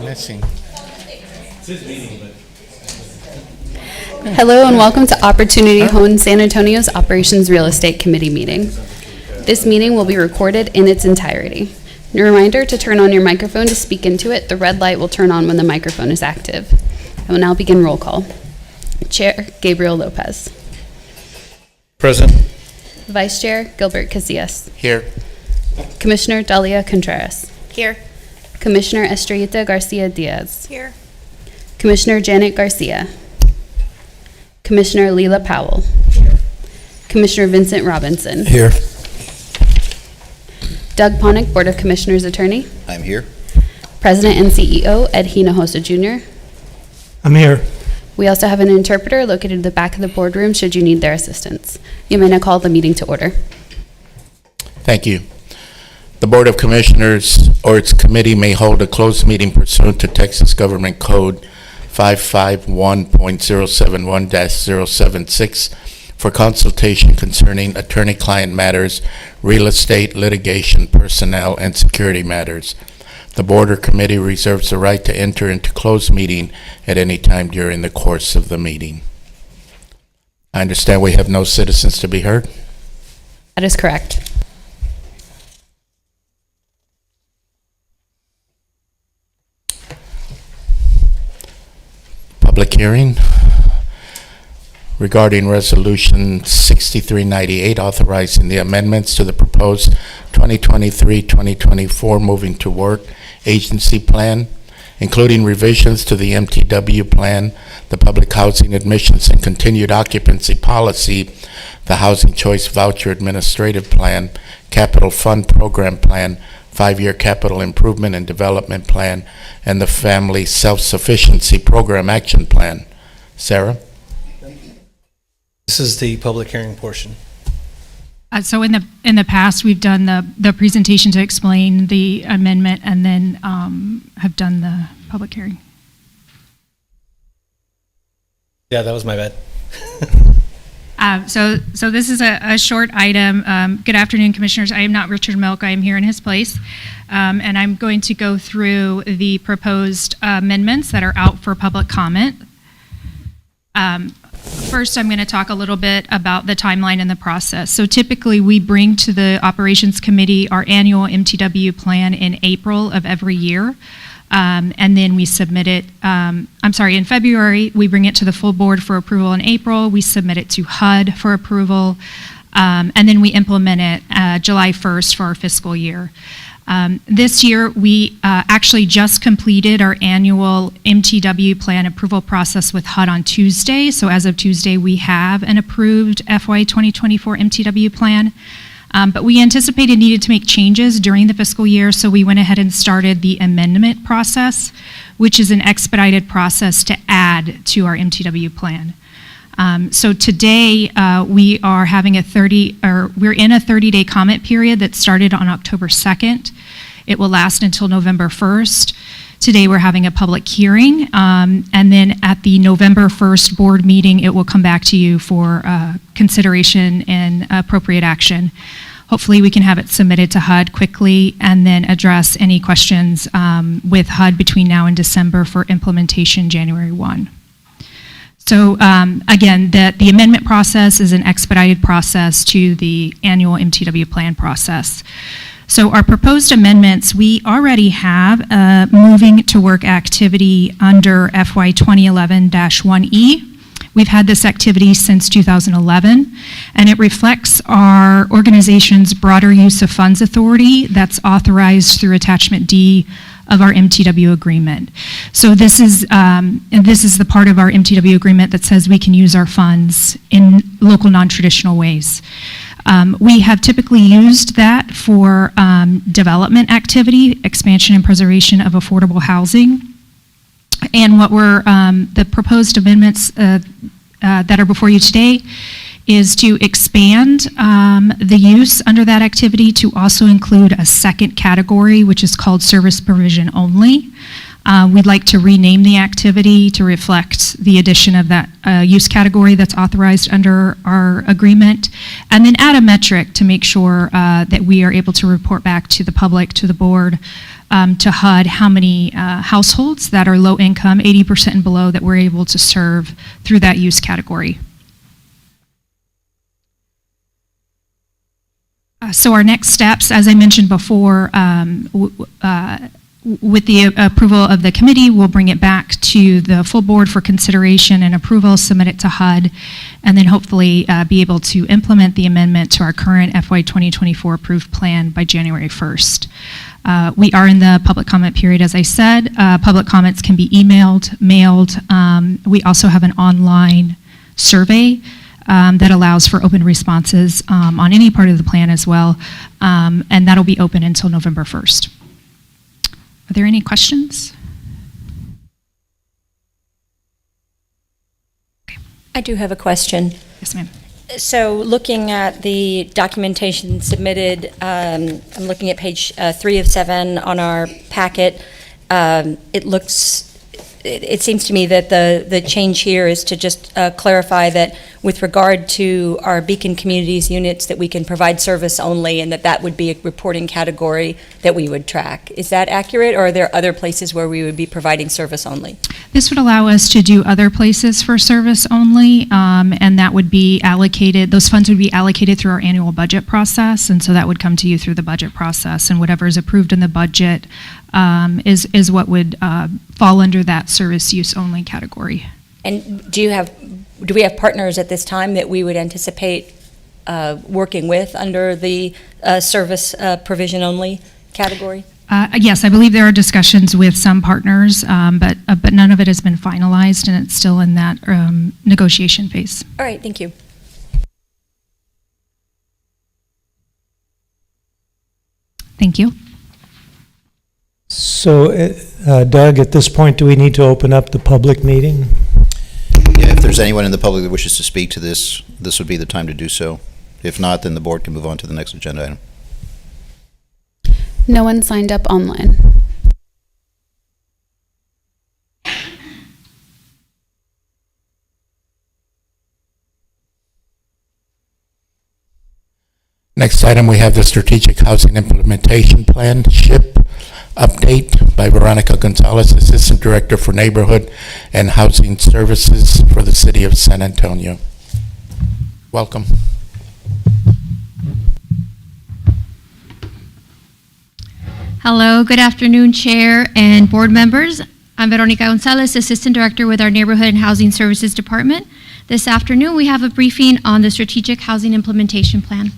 missing? Hello and welcome to Opportunity Home San Antonio's Operations Real Estate Committee meeting. This meeting will be recorded in its entirety. A reminder to turn on your microphone to speak into it. The red light will turn on when the microphone is active. I will now begin roll call. Chair Gabriel Lopez. Present. Vice Chair Gilbert Casillas. Here. Commissioner Dalia Contreras. Here. Commissioner Estrellita Garcia Diaz. Here. Commissioner Janet Garcia. Commissioner Leila Powell. Commissioner Vincent Robinson. Here. Doug Ponick, Board of Commissioners Attorney. I'm here. President and CEO Ed Hinojosa Jr. I'm here. We also have an interpreter located in the back of the boardroom should you need their assistance. You may now call the meeting to order. Thank you. The Board of Commissioners or its committee may hold a closed meeting pursuant to Texas Government Code 551.071-076 for consultation concerning attorney-client matters, real estate, litigation, personnel, and security matters. The Board or committee reserves the right to enter into closed meeting at any time during the course of the meeting. I understand we have no citizens to be heard. That is correct. Public hearing regarding Resolution 6398 authorizing the amendments to the proposed 2023-2024 Moving to Work Agency Plan, including revisions to the MTW Plan, the Public Housing Admissions and Continued Occupancy Policy, the Housing Choice Voucher Administrative Plan, Capital Fund Program Plan, 5-year Capital Improvement and Development Plan, and the Family Self-Sufficiency Program Action Plan. Sarah? This is the public hearing portion. So in the past, we've done the presentation to explain the amendment and then have done the public hearing. Yeah, that was my bad. So this is a short item. Good afternoon, Commissioners. I am not Richard Milk. I am here in his place. And I'm going to go through the proposed amendments that are out for public comment. First, I'm going to talk a little bit about the timeline and the process. So typically, we bring to the Operations Committee our annual MTW plan in April of every year. And then we submit it, in February, we bring it to the full board for approval in April. We submit it to HUD for approval. And then we implement it July 1st for our fiscal year. This year, we actually just completed our annual MTW plan approval process with HUD on Tuesday. So as of Tuesday, we have an approved FY 2024 MTW plan. But we anticipated needed to make changes during the fiscal year, so we went ahead and started the amendment process, which is an expedited process to add to our MTW plan. So today we are having we're in a 30-day comment period that started on October 2nd. It will last until November 1st. Today we're having a public hearing, and then at the November 1st board meeting, it will come back to you for consideration and appropriate action. Hopefully we can have it submitted to HUD quickly and then address any questions with HUD between now and December for implementation January 1. So again, the amendment process is an expedited process to the annual MTW plan process. So our proposed amendments, we already have a moving to work activity under FY 2011-1E. We've had this activity since 2011, and it reflects our organization's broader use of funds authority that's authorized through Attachment D of our MTW agreement. So this is the part of our MTW agreement that says we can use our funds in local non-traditional ways. We have typically used that for development activity, expansion and preservation of affordable housing. And what the proposed amendments that are before you today is to expand the use under that activity to also include a second category, which is called service provision only. We'd like to rename the activity to reflect the addition of that use category that's authorized under our agreement, and then add a metric to make sure that we are able to report back to the public, to the board, to HUD, how many households that are low income, 80% and below, that we're able to serve through that use category. So our next steps, as I mentioned before, with the approval of the committee, we'll bring it back to the full board for consideration and approval, submit it to HUD, and then hopefully be able to implement the amendment to our current FY 2024 approved plan by January 1st. We are in the public comment period, as I said. Public comments can be emailed, mailed. We also have an online survey that allows for open responses on any part of the plan as well, and that'll be open until November 1st. Are there any questions? Okay. I do have a question. Yes, ma'am. So looking at the documentation submitted, I'm looking at page 3 of 7 on our packet. It seems to me that the change here is to just clarify that with regard to our Beacon Communities units, that we can provide service only, and that would be a reporting category that we would track. Is that accurate, or are there other places where we would be providing service only? This would allow us to do other places for service only, and that would be allocated, those funds would be allocated through our annual budget process, and so that would come to you through the budget process, and whatever is approved in the budget is what would fall under that service use only category. And do we have partners at this time that we would anticipate working with under the service provision only category? Yes, I believe there are discussions with some partners, but none of it has been finalized, and it's still in that negotiation phase. All right, thank you. Thank you. So, Doug, at this point, do we need to open up the public meeting? Yeah, if there's anyone in the public that wishes to speak to this, this would be the time to do so. If not, then the board can move on to the next agenda item. No one signed up online. Next item, we have the Strategic Housing Implementation Plan, SHIP, update by Veronica Gonzalez, Assistant Director for Neighborhood and Housing Services for the City of San Antonio. Welcome. Hello, good afternoon, Chair and board members. I'm Veronica Gonzalez, Assistant Director with our Neighborhood and Housing Services Department. This afternoon, we have a briefing on the Strategic Housing Implementation Plan.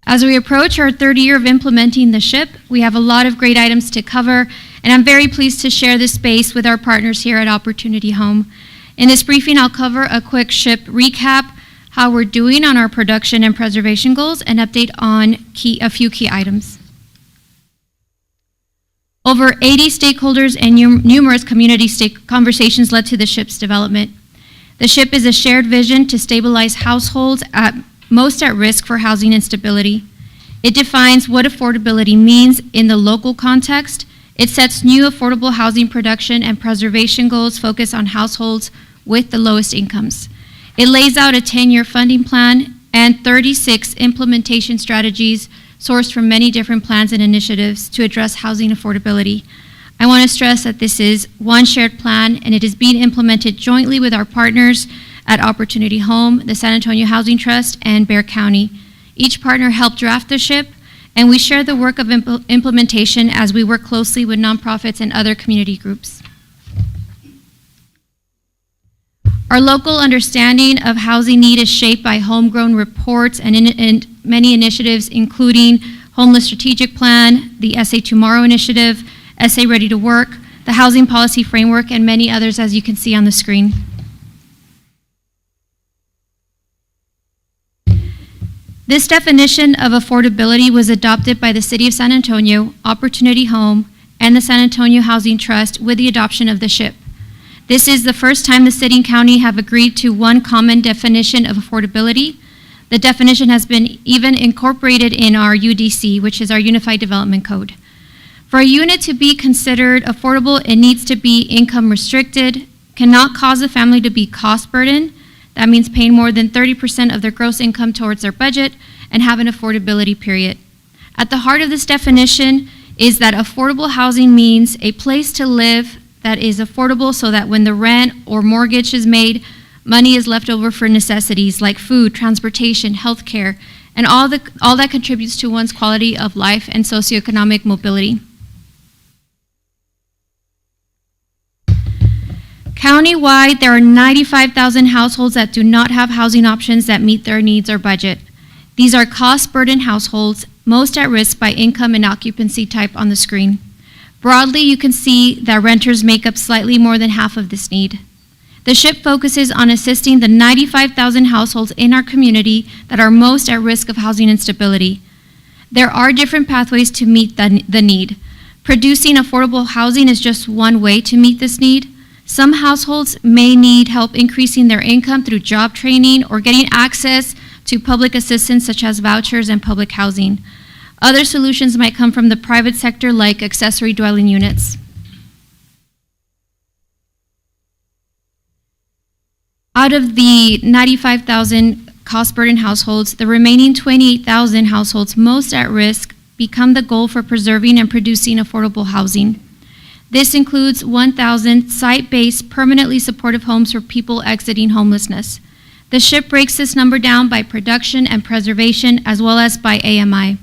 As we approach our third year of implementing the SHIP, we have a lot of great items to cover, and I'm very pleased to share this space with our partners here at Opportunity Home. In this briefing, I'll cover a quick SHIP recap, how we're doing on our production and preservation goals, and update on a few key items. Over 80 stakeholders and numerous community conversations led to the SHIP's development. The SHIP is a shared vision to stabilize households most at risk for housing instability. It defines what affordability means in the local context. It sets new affordable housing production and preservation goals focused on households with the lowest incomes. It lays out a 10-year funding plan and 36 implementation strategies sourced from many different plans and initiatives to address housing affordability. I want to stress that this is one shared plan, and it is being implemented jointly with our partners at Opportunity Home, the San Antonio Housing Trust, and Bexar County. Each partner helped draft the SHIP, and we share the work of implementation as we work closely with nonprofits and other community groups. Our local understanding of housing need is shaped by homegrown reports and many initiatives, including Homeless Strategic Plan, the SA Tomorrow Initiative, SA Ready to Work, the Housing Policy Framework, and many others, as you can see on the screen. This definition of affordability was adopted by the City of San Antonio, Opportunity Home, and the San Antonio Housing Trust with the adoption of the SHIP. This is the first time the city and county have agreed to one common definition of affordability. The definition has been even incorporated in our UDC, which is our Unified Development Code. For a unit to be considered affordable, it needs to be income restricted, cannot cause a family to be cost burdened. That means paying more than 30% of their gross income towards their budget, and have an affordability period. At the heart of this definition is that affordable housing means a place to live that is affordable so that when the rent or mortgage is made, money is left over for necessities like food, transportation, healthcare, and all that contributes to one's quality of life and socioeconomic mobility. Countywide, there are 95,000 households that do not have housing options that meet their needs or budget. These are cost-burdened households, most at risk by income and occupancy type on the screen. Broadly, you can see that renters make up slightly more than half of this need. The SHIP focuses on assisting the 95,000 households in our community that are most at risk of housing instability. There are different pathways to meet the need. Producing affordable housing is just one way to meet this need. Some households may need help increasing their income through job training or getting access to public assistance such as vouchers and public housing. Other solutions might come from the private sector like accessory dwelling units. Out of the 95,000 cost-burdened households, the remaining 28,000 households most at risk become the goal for preserving and producing affordable housing. This includes 1,000 site-based, permanently supportive homes for people exiting homelessness. The SHIP breaks this number down by production and preservation, as well as by AMI.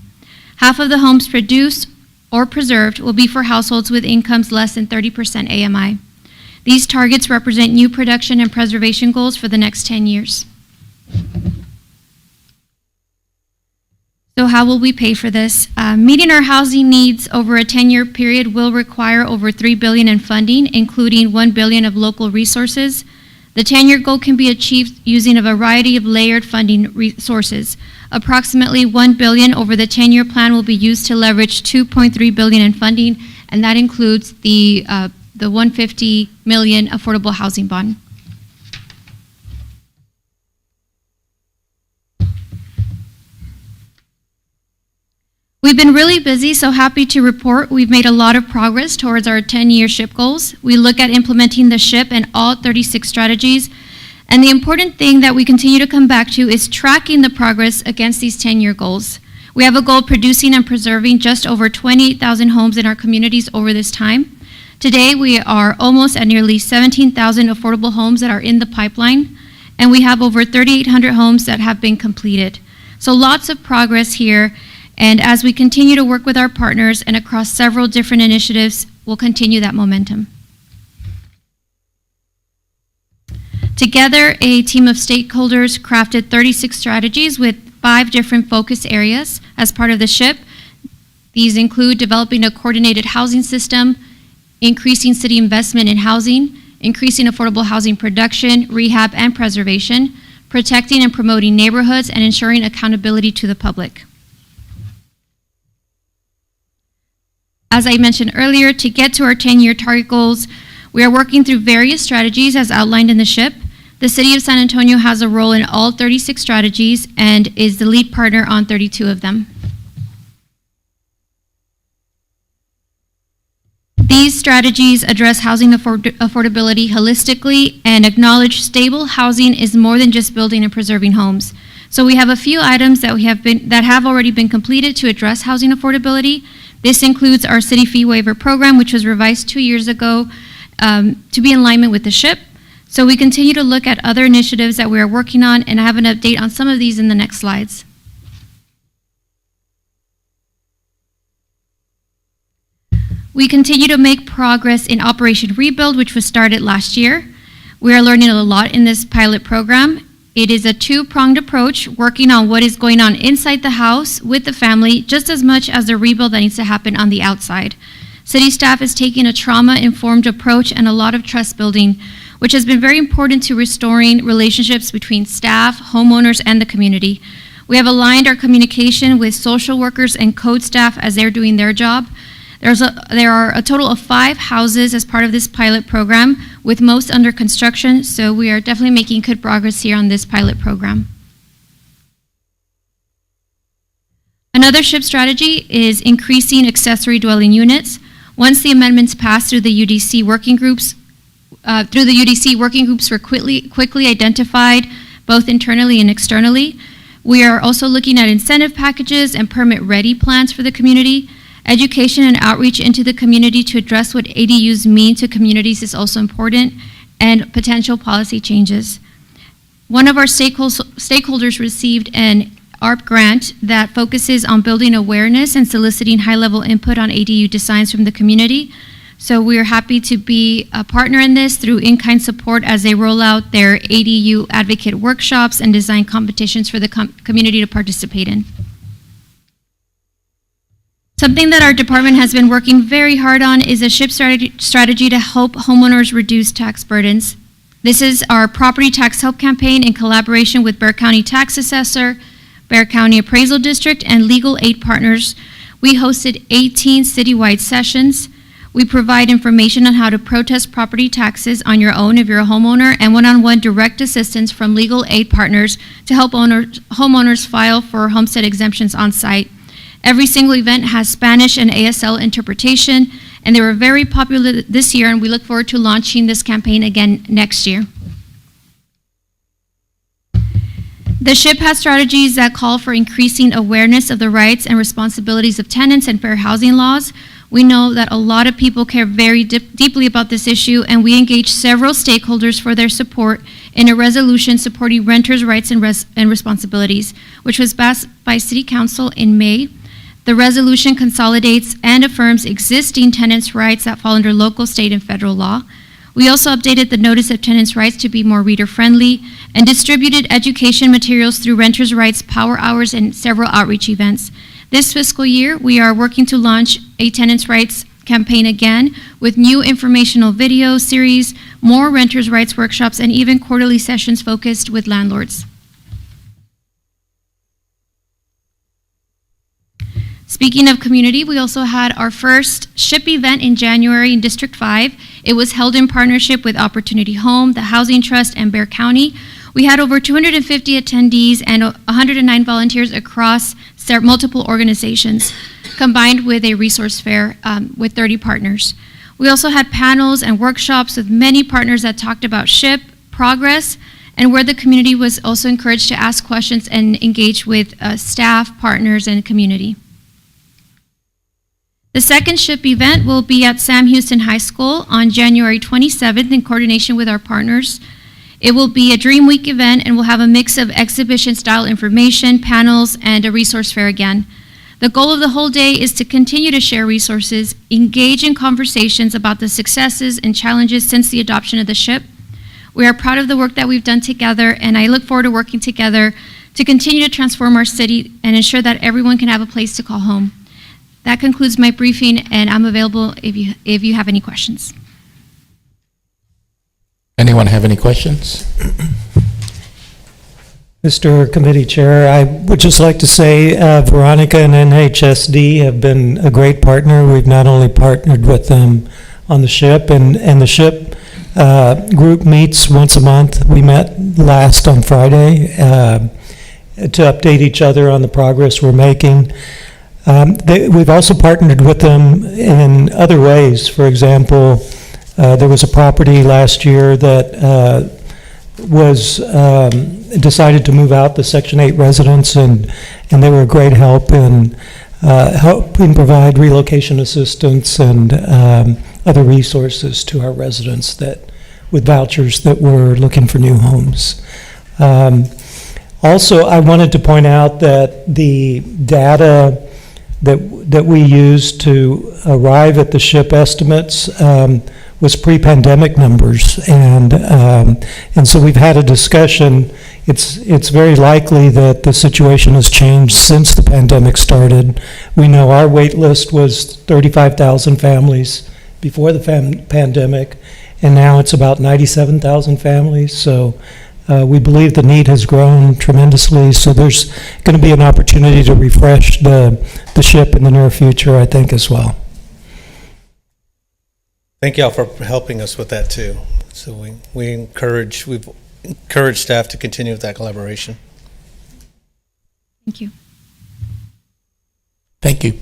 Half of the homes produced or preserved will be for households with incomes less than 30% AMI. These targets represent new production and preservation goals for the next 10 years. So how will we pay for this? Meeting our housing needs over a 10-year period will require over $3 billion in funding, including $1 billion of local resources. The 10-year goal can be achieved using a variety of layered funding resources. Approximately $1 billion over the 10-year plan will be used to leverage $2.3 billion in funding, and that includes the $150 million affordable housing bond. We've been really busy, so happy to report we've made a lot of progress towards our 10-year SHIP goals. We look at implementing the SHIP and all 36 strategies, and the important thing that we continue to come back to is tracking the progress against these 10-year goals. We have a goal of producing and preserving just over 28,000 homes in our communities over this time. Today, we are almost at nearly 17,000 affordable homes that are in the pipeline, and we have over 3,800 homes that have been completed. So lots of progress here. And as we continue to work with our partners and across several different initiatives, we'll continue that momentum. Together, a team of stakeholders crafted 36 strategies with 5 different focus areas as part of the SHIP. These include developing a coordinated housing system, increasing city investment in housing, increasing affordable housing production, rehab, and preservation, protecting and promoting neighborhoods, and ensuring accountability to the public. As I mentioned earlier, to get to our 10-year target goals, we are working through various strategies as outlined in the SHIP. The City of San Antonio has a role in all 36 strategies and is the lead partner on 32 of them. These strategies address housing affordability holistically and acknowledge stable housing is more than just building and preserving homes. So we have a few items that have already been completed to address housing affordability. This includes our city fee waiver program, which was revised 2 years ago to be in alignment with the SHIP. So we continue to look at other initiatives that we are working on, and I have an update on some of these in the next slides. We continue to make progress in Operation Rebuild, which was started last year. We are learning a lot in this pilot program. It is a 2-pronged approach, working on what is going on inside the house with the family, just as much as the rebuild that needs to happen on the outside. City staff is taking a trauma-informed approach and a lot of trust building, which has been very important to restoring relationships between staff, homeowners, and the community. We have aligned our communication with social workers and code staff as they're doing their job. There are a total of 5 houses as part of this pilot program, with most under construction, so we are definitely making good progress here on this pilot program. Another SHIP strategy is increasing accessory dwelling units. Once the amendments passed through the UDC working groups, working groups were quickly identified, both internally and externally. We are also looking at incentive packages and permit-ready plans for the community. Education and outreach into the community to address what ADUs mean to communities is also important, and potential policy changes. One of our stakeholders received an ARP grant that focuses on building awareness and soliciting high-level input on ADU designs from the community. So we are happy to be a partner in this through in-kind support as they roll out their ADU advocate workshops and design competitions for the community to participate in. Something that our department has been working very hard on is a SHIP strategy to help homeowners reduce tax burdens. This is our property tax help campaign in collaboration with Bexar County Tax Assessor, Bexar County Appraisal District, and legal aid partners. We hosted 18 citywide sessions. We provide information on how to protest property taxes on your own if you're a homeowner, and one-on-one direct assistance from legal aid partners to help homeowners file for homestead exemptions on site. Every single event has Spanish and ASL interpretation, and they were very popular this year, and we look forward to launching this campaign again next year. The SHIP has strategies that call for increasing awareness of the rights and responsibilities of tenants and fair housing laws. We know that a lot of people care very deeply about this issue, and we engage several stakeholders for their support in a resolution supporting renters' rights and responsibilities, which was passed by City Council in May. The resolution consolidates and affirms existing tenants' rights that fall under local, state, and federal law. We also updated the Notice of Tenants' Rights to be more reader-friendly and distributed education materials through renters' rights power hours and several outreach events. This fiscal year, we are working to launch a tenants' rights campaign again with new informational video series, more renters' rights workshops, and even quarterly sessions focused with landlords. Speaking of community, we also had our first SHIP event in January in District 5. It was held in partnership with Opportunity Home, the Housing Trust, and Bexar County. We had over 250 attendees and 109 volunteers across multiple organizations, combined with a resource fair with 30 partners. We also had panels and workshops with many partners that talked about SHIP, progress, and where the community was also encouraged to ask questions and engage with staff, partners, and community. The second SHIP event will be at Sam Houston High School on January 27th in coordination with our partners. It will be a Dream Week event and will have a mix of exhibition-style information, panels, and a resource fair again. The goal of the whole day is to continue to share resources, engage in conversations about the successes and challenges since the adoption of the SHIP. We are proud of the work that we've done together, and I look forward to working together to continue to transform our city and ensure that everyone can have a place to call home. That concludes my briefing, and I'm available if you have any questions. Anyone have any questions? Mr. Committee Chair, I would just like to say Veronica and NHSD have been a great partner. We've not only partnered with them on the SHIP, and the SHIP group meets once a month. We met last on Friday to update each other on the progress we're making. We've also partnered with them in other ways. For example, there was a property last year that was decided to move out the Section 8 residents, and they were a great help in helping provide relocation assistance and other resources to our residents with vouchers that were looking for new homes. Also, I wanted to point out that the data that we used to arrive at the SHIP estimates was pre-pandemic numbers, and so we've had a discussion. It's very likely that the situation has changed since the pandemic started. We know our wait list was 35,000 families before the pandemic, and now it's about 97,000 families. So we believe the need has grown tremendously, so there's going to be an opportunity to refresh the SHIP in the near future, I think, as well. Thank y'all for helping us with that too. So we've encouraged staff to continue with that collaboration. Thank you. Thank you.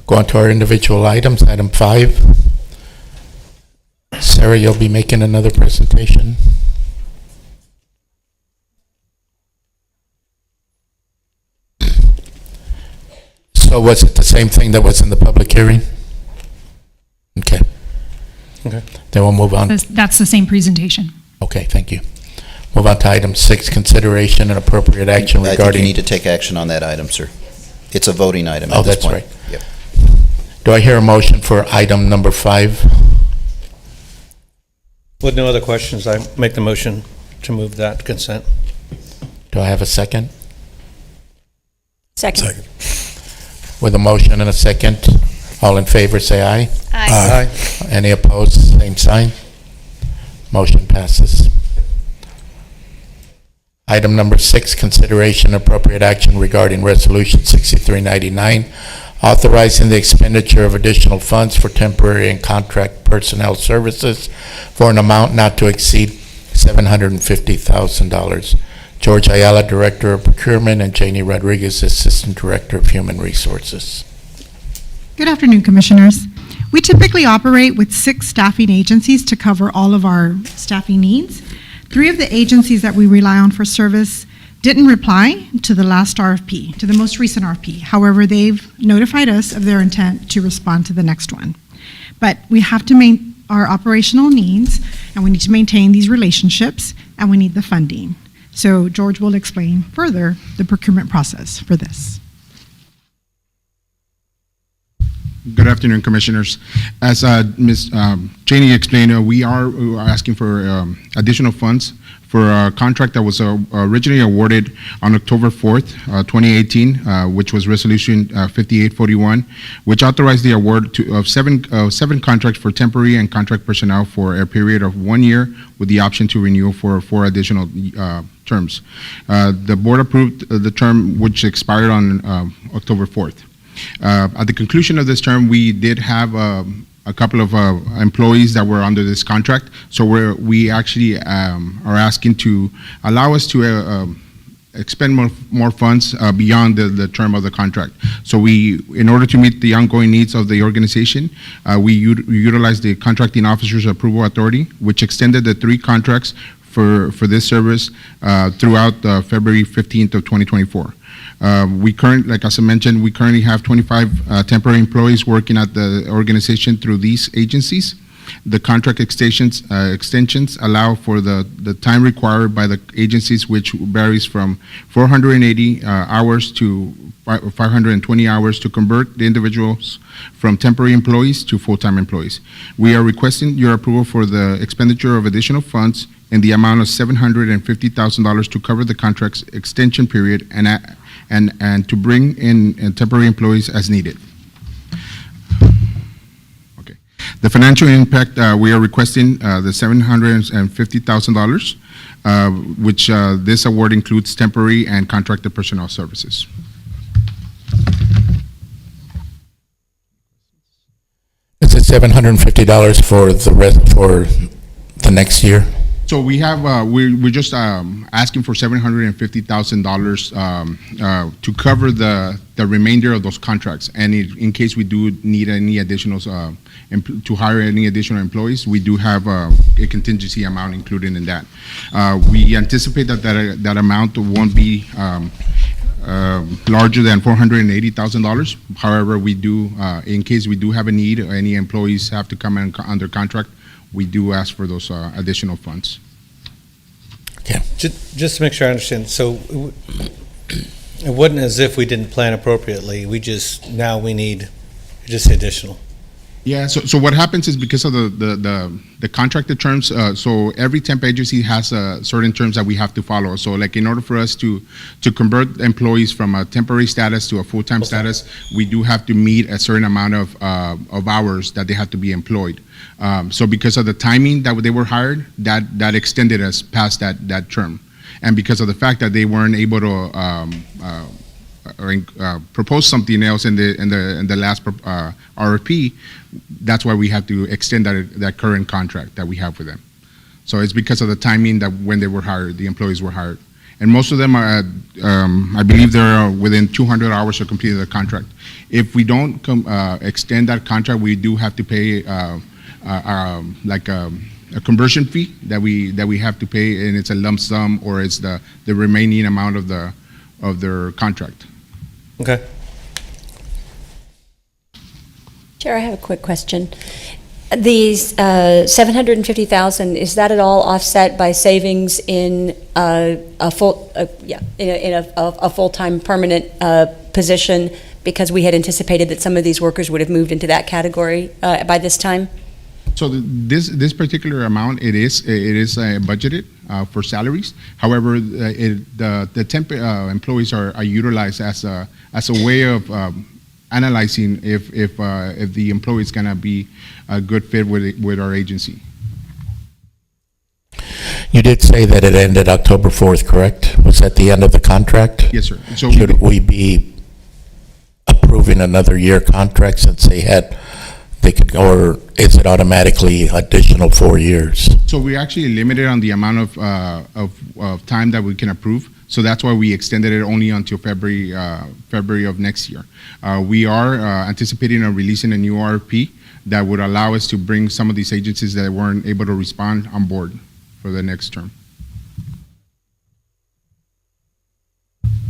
Go on to our individual items. Item 5. Sarah, you'll be making another presentation. So was it the same thing that was in the public hearing? Okay. Okay. Then we'll move on. That's the same presentation. Okay, thank you. Move on to item 6, consideration and appropriate action I think regarding... you need to take action on that item, sir. It's a voting item Oh, at this that's point. right. Yep. Do I hear a motion for item number 5? With no other questions, I make the motion to move that consent. Do I have a second? Second. With a motion and a second, all in favor, say aye. Aye. Any opposed, same sign. Motion passes. Item number 6, consideration and appropriate action regarding Resolution 6399, authorizing the expenditure of additional funds for temporary and contract personnel services for an amount not to exceed $750,000. George Ayala, Director of Procurement, and Janie Rodriguez, Assistant Director of Human Resources. Good afternoon, Commissioners. We typically operate with 6 staffing agencies to cover all of our staffing needs. 3 of the agencies that we rely on for service didn't reply to the last RFP, to the most recent RFP. However, they've notified us of their intent to respond to the next one. But we have to maintain our operational needs, and we need to maintain these relationships, and we need the funding. So George will explain further the procurement process for this. Good afternoon, Commissioners. As Ms. Cheney explained, we are asking for additional funds for a contract that was originally awarded on October 4th, 2018, which was Resolution 5841, which authorized the award of seven contracts for temporary and contract personnel for a period of 1 year with the option to renew for 4 additional terms. The board approved the term, which expired on October 4th. At the conclusion of this term, we did have a couple of employees that were under this contract, so we actually are asking to allow us to expend more funds beyond the term of the contract. So in order to meet the ongoing needs of the organization, we utilized the contracting officer's approval authority, which extended the 3 contracts for this service throughout February 15th of 2024. Like as I mentioned, we currently have 25 temporary employees working at the organization through these agencies. The contract extensions allow for the time required by the agencies, which varies from 480 hours to 520 hours to convert the individuals from temporary employees to full-time employees. We are requesting your approval for the expenditure of additional funds in the amount of $750,000 to cover the contract's extension period and to bring in temporary employees as needed. Okay. The financial impact, we are requesting the $750,000, which this award includes temporary and contracted personnel services. Is it $750 for the next year? So we have, we're just asking for $750,000 to cover the remainder of those contracts. And in case we do need any additional, to hire any additional employees, we do have a contingency amount included in that. We anticipate that amount won't be larger than $480,000. However, we do, in case we do have a need, or any employees have to come in under contract, we do ask for those additional funds. Okay. Just to make sure I understand, so it wasn't as if we didn't plan appropriately, we just need additional. Yeah, so what happens is because of the contracted terms, so every temp agency has certain terms that we have to follow. So like in order for us to convert employees from a temporary status to a full-time status, we do have to meet a certain amount of hours that they have to be employed. So because of the timing that they were hired, that extended us past that term. And because of the fact that they weren't able to propose something else in the last RFP, that's why we have to extend that current contract that we have with them. So it's because of the timing that when they were hired, the employees were hired. and most of them are, I believe they're within 200 hours of completing the contract. If we don't extend that contract, we do have to pay like a conversion fee that we have to pay, and it's a lump sum, or it's the remaining amount of their contract. Okay. Chair, I have a quick question. These 750,000, is that at all offset by savings in a full-time permanent position? Because we had anticipated that some of these workers would have moved into that category by this time? So this particular amount, it is budgeted for salaries. However, the temp employees are utilized as a way of analyzing if the employee is going to be a good fit with our agency. You did say that it ended October 4th, correct? Was that the end of the contract? Yes, sir. So Should we be approving another year contract since they could, or is it automatically additional 4 years? So we actually limited on the amount of time that we can approve. So that's why we extended it only until February of next year. We are anticipating releasing a new RFP that would allow us to bring some of these agencies that weren't able to respond on board for the next term.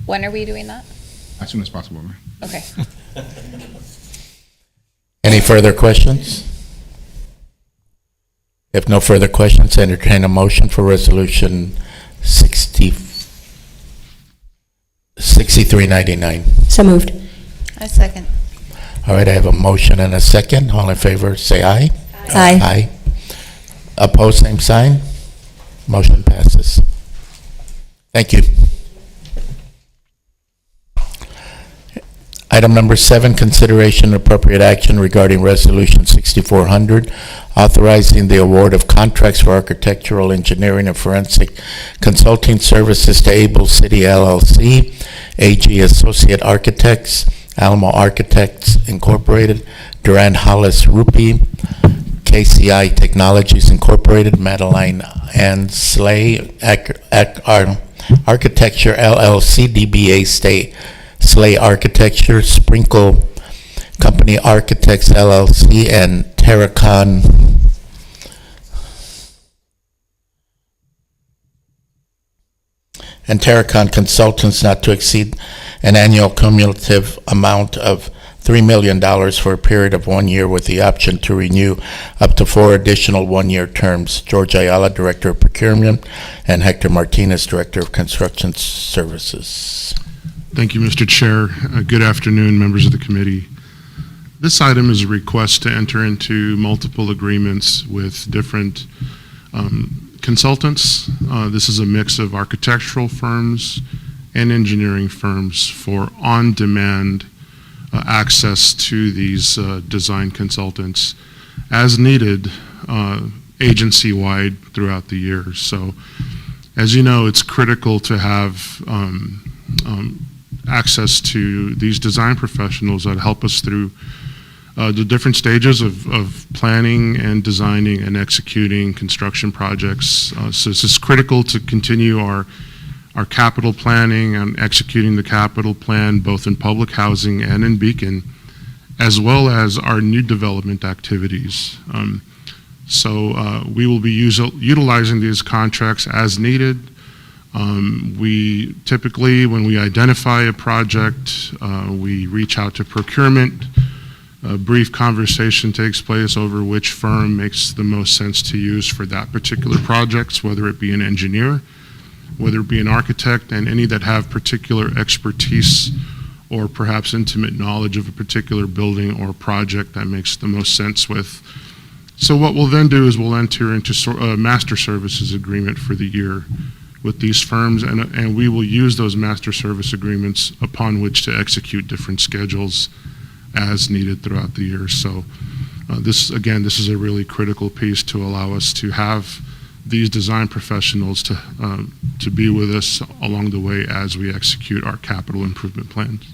When are we doing that? As soon as possible, ma'am. Okay. Any further questions? If no further questions, entertain a motion for resolution 6399. So moved. I second. All right, I have a motion and a second. All in favor, say aye. Aye. Aye. Opposed, same sign. Motion passes. Thank you. Item number 7, consideration and appropriate action regarding Resolution 6400, authorizing the award of contracts for architectural engineering and forensic consulting services to Able City LLC, AG Associate Architects, Alamo Architects Incorporated, Durand Hollis Rupi, KCI Technologies Incorporated, Madeline Ann Slay Architecture LLC, DBA Slay Architecture, Sprinkle Company Architects LLC, and Terracon Consultants not to exceed an annual cumulative amount of $3 million for a period of 1 year with the option to renew up to 4 additional one-year terms. George Ayala, Director of Procurement, and Hector Martinez, Director of Construction Services. Thank you, Mr. Chair. Good afternoon, members of the committee. This item is a request to enter into multiple agreements with different consultants. This is a mix of architectural firms and engineering firms for on-demand access to these design consultants as needed agency-wide throughout the year. So, as you know, it's critical to have access to these design professionals that help us through the different stages of planning and designing and executing construction projects. So this is critical to continue our capital planning and executing the capital plan both in public housing and in Beacon, as well as our new development activities. So we will be utilizing these contracts as needed. We typically, when we identify a project, we reach out to procurement. A brief conversation takes place over which firm makes the most sense to use for that particular project, whether it be an engineer, whether it be an architect, and any that have particular expertise or perhaps intimate knowledge of a particular building or project that makes the most sense with. So what we'll then do is we'll enter into a master services agreement for the year with these firms, and we will use those master service agreements upon which to execute different schedules as needed throughout the year. So this is a really critical piece to allow us to have these design professionals to be with us along the way as we execute our capital improvement plans.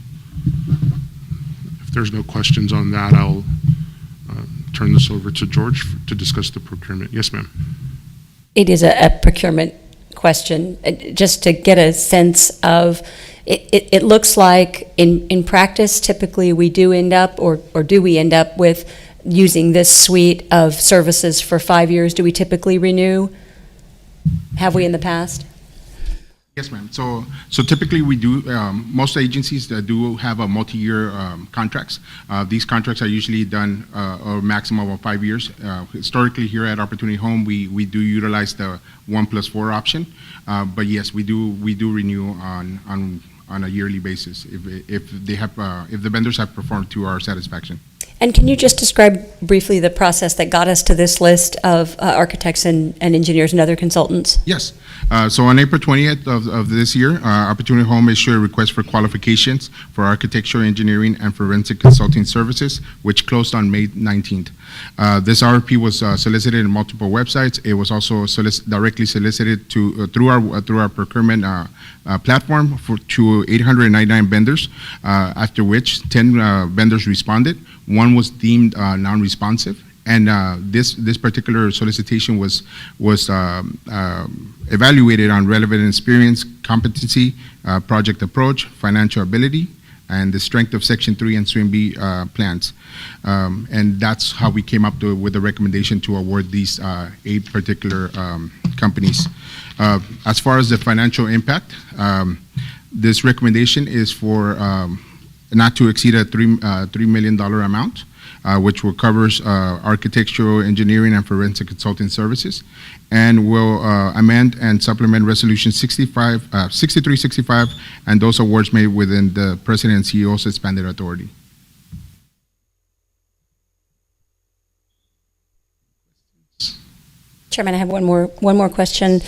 If there's no questions on that, I'll turn this over to George to discuss the procurement. Yes, ma'am. It is a procurement question, just to get a sense of, it looks like in practice, typically we do end up, or do we end up with using this suite of services for 5 years? Do we typically renew? Have we in the past? Yes, ma'am. So typically we do, most agencies that do have a multi-year contracts. These contracts are usually done a maximum of 5 years. Historically here at Opportunity Home, we do utilize the 1+4 option. But yes, we do renew on a yearly basis if the vendors have performed to our satisfaction. And can you just describe briefly the process that got us to this list of architects and engineers and other consultants? Yes. So on April 20th of this year, Opportunity Home issued a request for qualifications for architectural, engineering, and forensic consulting services, which closed on May 19th. This RFP was solicited in multiple websites. It was also directly solicited through our procurement platform to 899 vendors, after which 10 vendors responded. One was deemed non-responsive, and this particular solicitation was evaluated on relevant experience, competency, project approach, financial ability, and the strength of Section 3 and Swing B plans. And that's how we came up with the recommendation to award these 8 particular companies. As far as the financial impact, this recommendation is for not to exceed a $3 million amount, which will covers architectural, engineering, and forensic consulting services, and will amend and supplement Resolution 6365, and those awards made within the President and CEO's expanded authority. Chairman, I have one more question.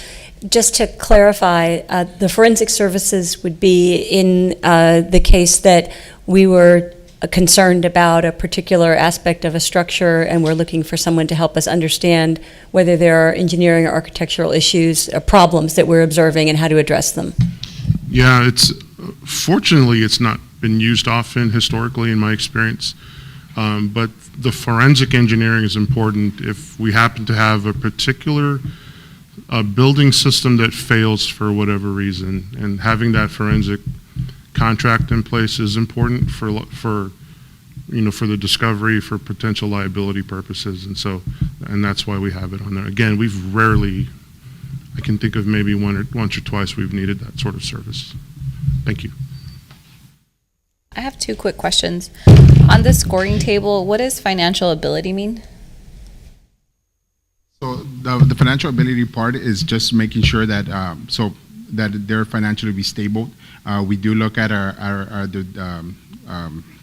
Just to clarify, the forensic services would be in the case that we were concerned about a particular aspect of a structure and we're looking for someone to help us understand whether there are engineering or architectural issues or problems that we're observing and how to address them. Yeah, fortunately it's not been used often historically in my experience, but the forensic engineering is important if we happen to have a particular building system that fails for whatever reason, and having that forensic contract in place is important for the discovery, for potential liability purposes, and that's why we have it on there. Again, we've rarely, I can think of maybe once or twice we've needed that sort of service. Thank you. I have 2 quick questions. On the scoring table, what does financial ability mean? So the financial ability part is just making sure that that they're financially be stable. We do look at the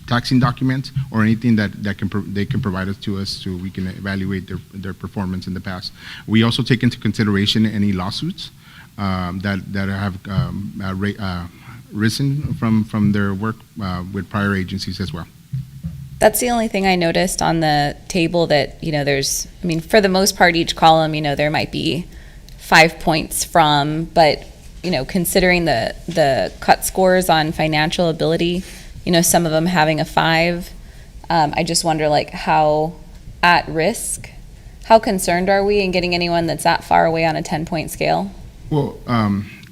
taxing documents or anything that they can provide us so we can evaluate their performance in the past. We also take into consideration any lawsuits that have risen from their work with prior agencies as well. That's the only thing I noticed on the table that, there's, for the most part, each column, there might be 5 points from, but, considering the cut scores on financial ability, some of them having a 5, I just wonder, how at risk, how concerned are we in getting anyone that's that far away on a 10-point scale? Well,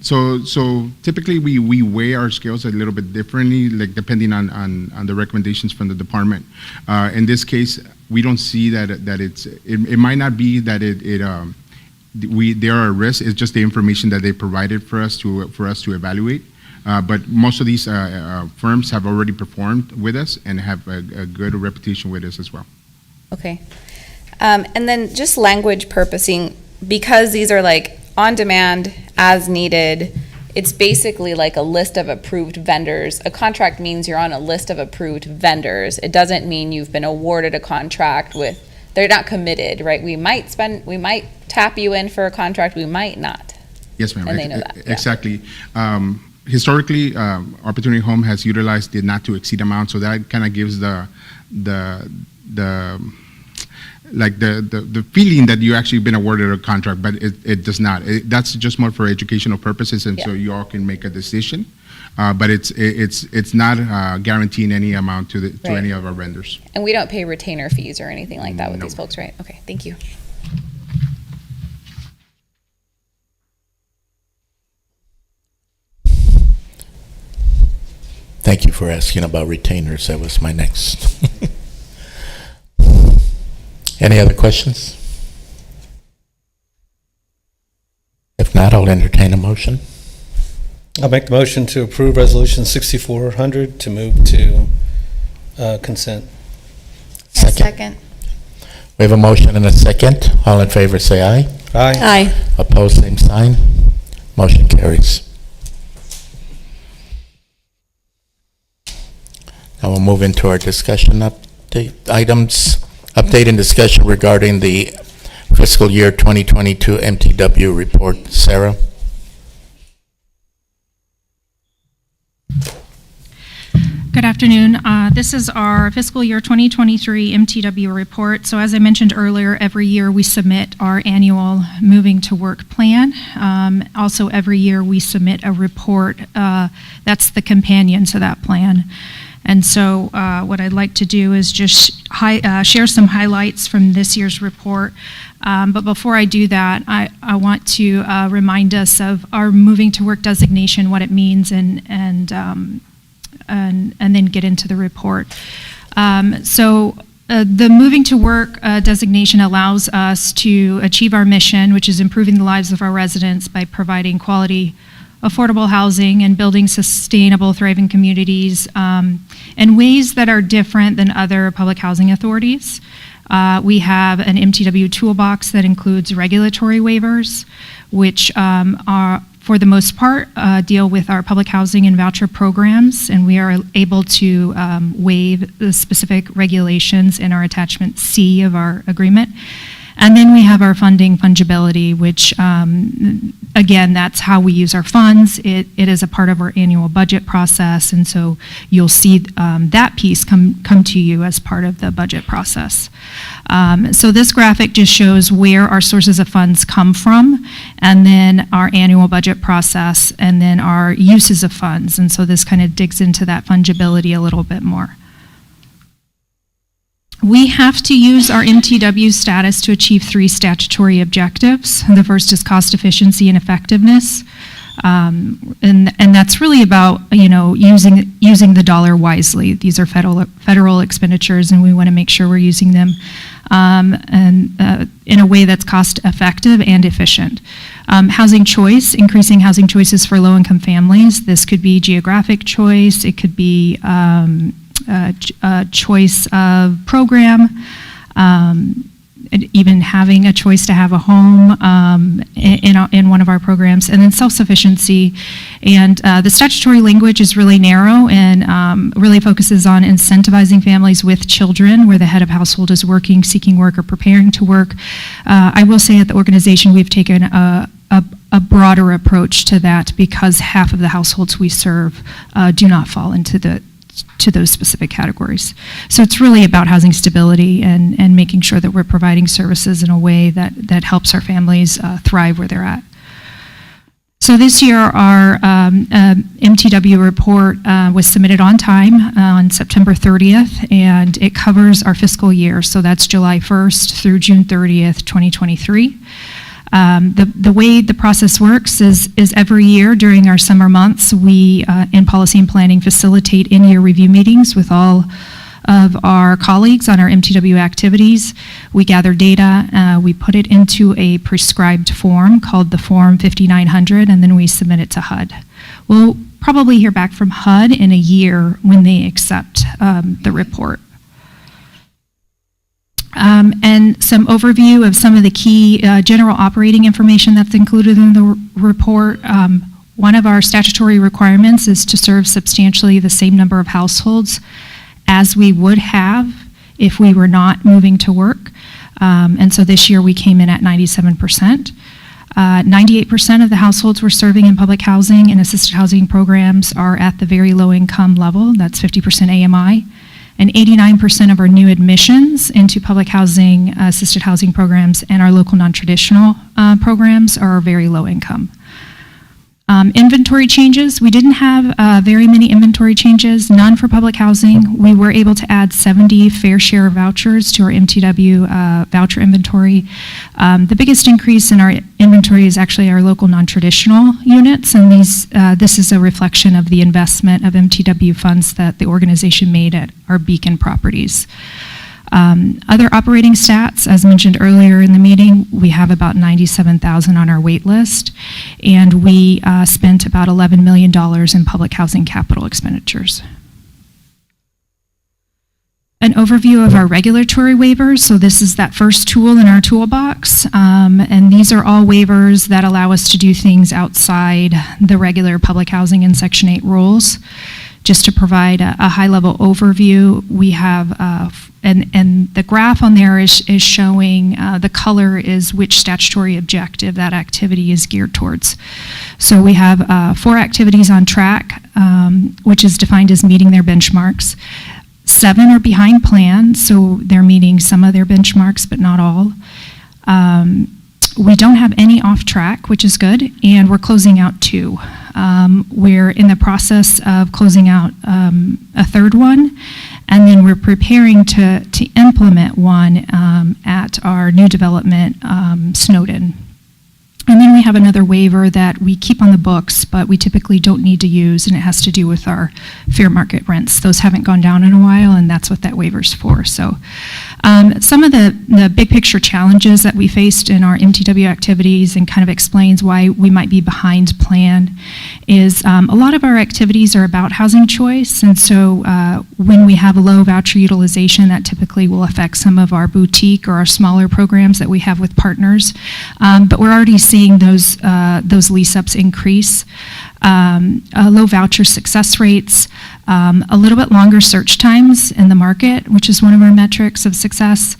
so typically we weigh our scales a little bit differently, depending on the recommendations from the department. In this case, we don't see that it might not be that they are at risk. It's just the information that they provided for us to evaluate. But most of these firms have already performed with us and have a good reputation with us as well. Okay. And then just language purposing, because these are on demand, as needed, it's basically like a list of approved vendors. A contract means you're on a list of approved vendors. It doesn't mean you've been awarded a contract they're not committed, right? We might tap you in for a contract, we might not. Yes, ma'am. And they know that. Yeah. Exactly. Historically, Opportunity Home has utilized the not to exceed amount, so that kind of gives the feeling that you actually been awarded a contract, but it does not. That's just more for educational purposes, and so you all can make a decision. But it's not guaranteeing any amount to any of our vendors. And we don't pay retainer fees or anything like that with these folks, right? Okay, thank you. Thank you for asking about retainers. That was my next. Any other questions? If not, I'll entertain a motion. I'll make the motion to approve Resolution 6400 to move to consent. Second. We have a motion and a second. All in favor, say aye. Aye. Aye. Opposed, same sign. Motion carries. Now we'll move into our discussion update items. Update and discussion regarding the fiscal year 2022 MTW report. Sarah? Good afternoon. This is our fiscal year 2023 MTW report. So as I mentioned earlier, every year we submit our annual moving to work plan. Also, every year we submit a report that's the companion to that plan. And so what I'd like to do is just share some highlights from this year's report. But before I do that, I want to remind us of our moving to work designation, what it means, and then get into the report. The moving to work designation allows us to achieve our mission, which is improving the lives of our residents by providing quality, affordable housing and building sustainable, thriving communities in ways that are different than other public housing authorities. We have an MTW toolbox that includes regulatory waivers, which are, for the most part, deal with our public housing and voucher programs, and we are able to waive the specific regulations in our attachment C of our agreement. And then we have our funding fungibility, which, again, that's how we use our funds. It is a part of our annual budget process, and so you'll see that piece come to you as part of the budget process. So this graphic just shows where our sources of funds come from, and then our annual budget process, and then our uses of funds. And so this kind of digs into that fungibility a little bit more. We have to use our MTW status to achieve 3 statutory objectives. The first is cost efficiency and effectiveness. And that's really about, using the dollar wisely. These are federal expenditures, and we want to make sure we're using them in a way that's cost effective and efficient. Housing choice, increasing housing choices for low-income families. This could be geographic choice. It could be choice of program, and even having a choice to have a home in one of our programs, and then self-sufficiency. And the statutory language is really narrow and really focuses on incentivizing families with children where the head of household is working, seeking work, or preparing to work. I will say at the organization we've taken a broader approach to that because half of the households we serve do not fall into those specific categories. So it's really about housing stability and making sure that we're providing services in a way that helps our families thrive where they're at. So this year our MTW report was submitted on time on September 30th, and it covers our fiscal year. So that's July 1st through June 30th, 2023. The way the process works is every year during our summer months, we, in policy and planning, facilitate in-year review meetings with all of our colleagues on our MTW activities. We gather data, we put it into a prescribed form called the Form 5900, and then we submit it to HUD. We'll probably hear back from HUD in a year when they accept the report. And some overview of some of the key general operating information that's included in the report. One of our statutory requirements is to serve substantially the same number of households as we would have if we were not moving to work. And so this year we came in at 97%. 98% of the households we're serving in public housing and assisted housing programs are at the very low income level. That's 50% AMI. And 89% of our new admissions into public housing, assisted housing programs, and our local non-traditional programs are very low income. Inventory changes, we didn't have very many inventory changes, none for public housing. We were able to add 70 fair share vouchers to our MTW voucher inventory. The biggest increase in our inventory is actually our local non-traditional units, and this is a reflection of the investment of MTW funds that the organization made at our Beacon properties. Other operating stats, as mentioned earlier in the meeting, we have about 97,000 on our wait list, and we spent about $11 million in public housing capital expenditures. An overview of our regulatory waivers. So this is that first tool in our toolbox, and these are all waivers that allow us to do things outside the regular public housing and Section 8 rules. Just to provide a high-level overview, we have and the graph on there is showing the color is which statutory objective that activity is geared towards. So we have 4 activities on track, which is defined as meeting their benchmarks. 7 are behind plan, so they're meeting some of their benchmarks, but not all. We don't have any off track, which is good, and we're closing out 2. We're in the process of closing out a third one, and then we're preparing to implement one at our new development, Snowden. And then we have another waiver that we keep on the books, but we typically don't need to use, and it has to do with our fair market rents. Those haven't gone down in a while, and that's what that waiver's for. So some of the big picture challenges that we faced in our MTW activities and kind of explains why we might be behind plan is a lot of our activities are about housing choice, and so when we have a low voucher utilization, that typically will affect some of our boutique or our smaller programs that we have with partners. But we're already seeing those lease-ups increase. Low voucher success rates, a little bit longer search times in the market, which is one of our metrics of success.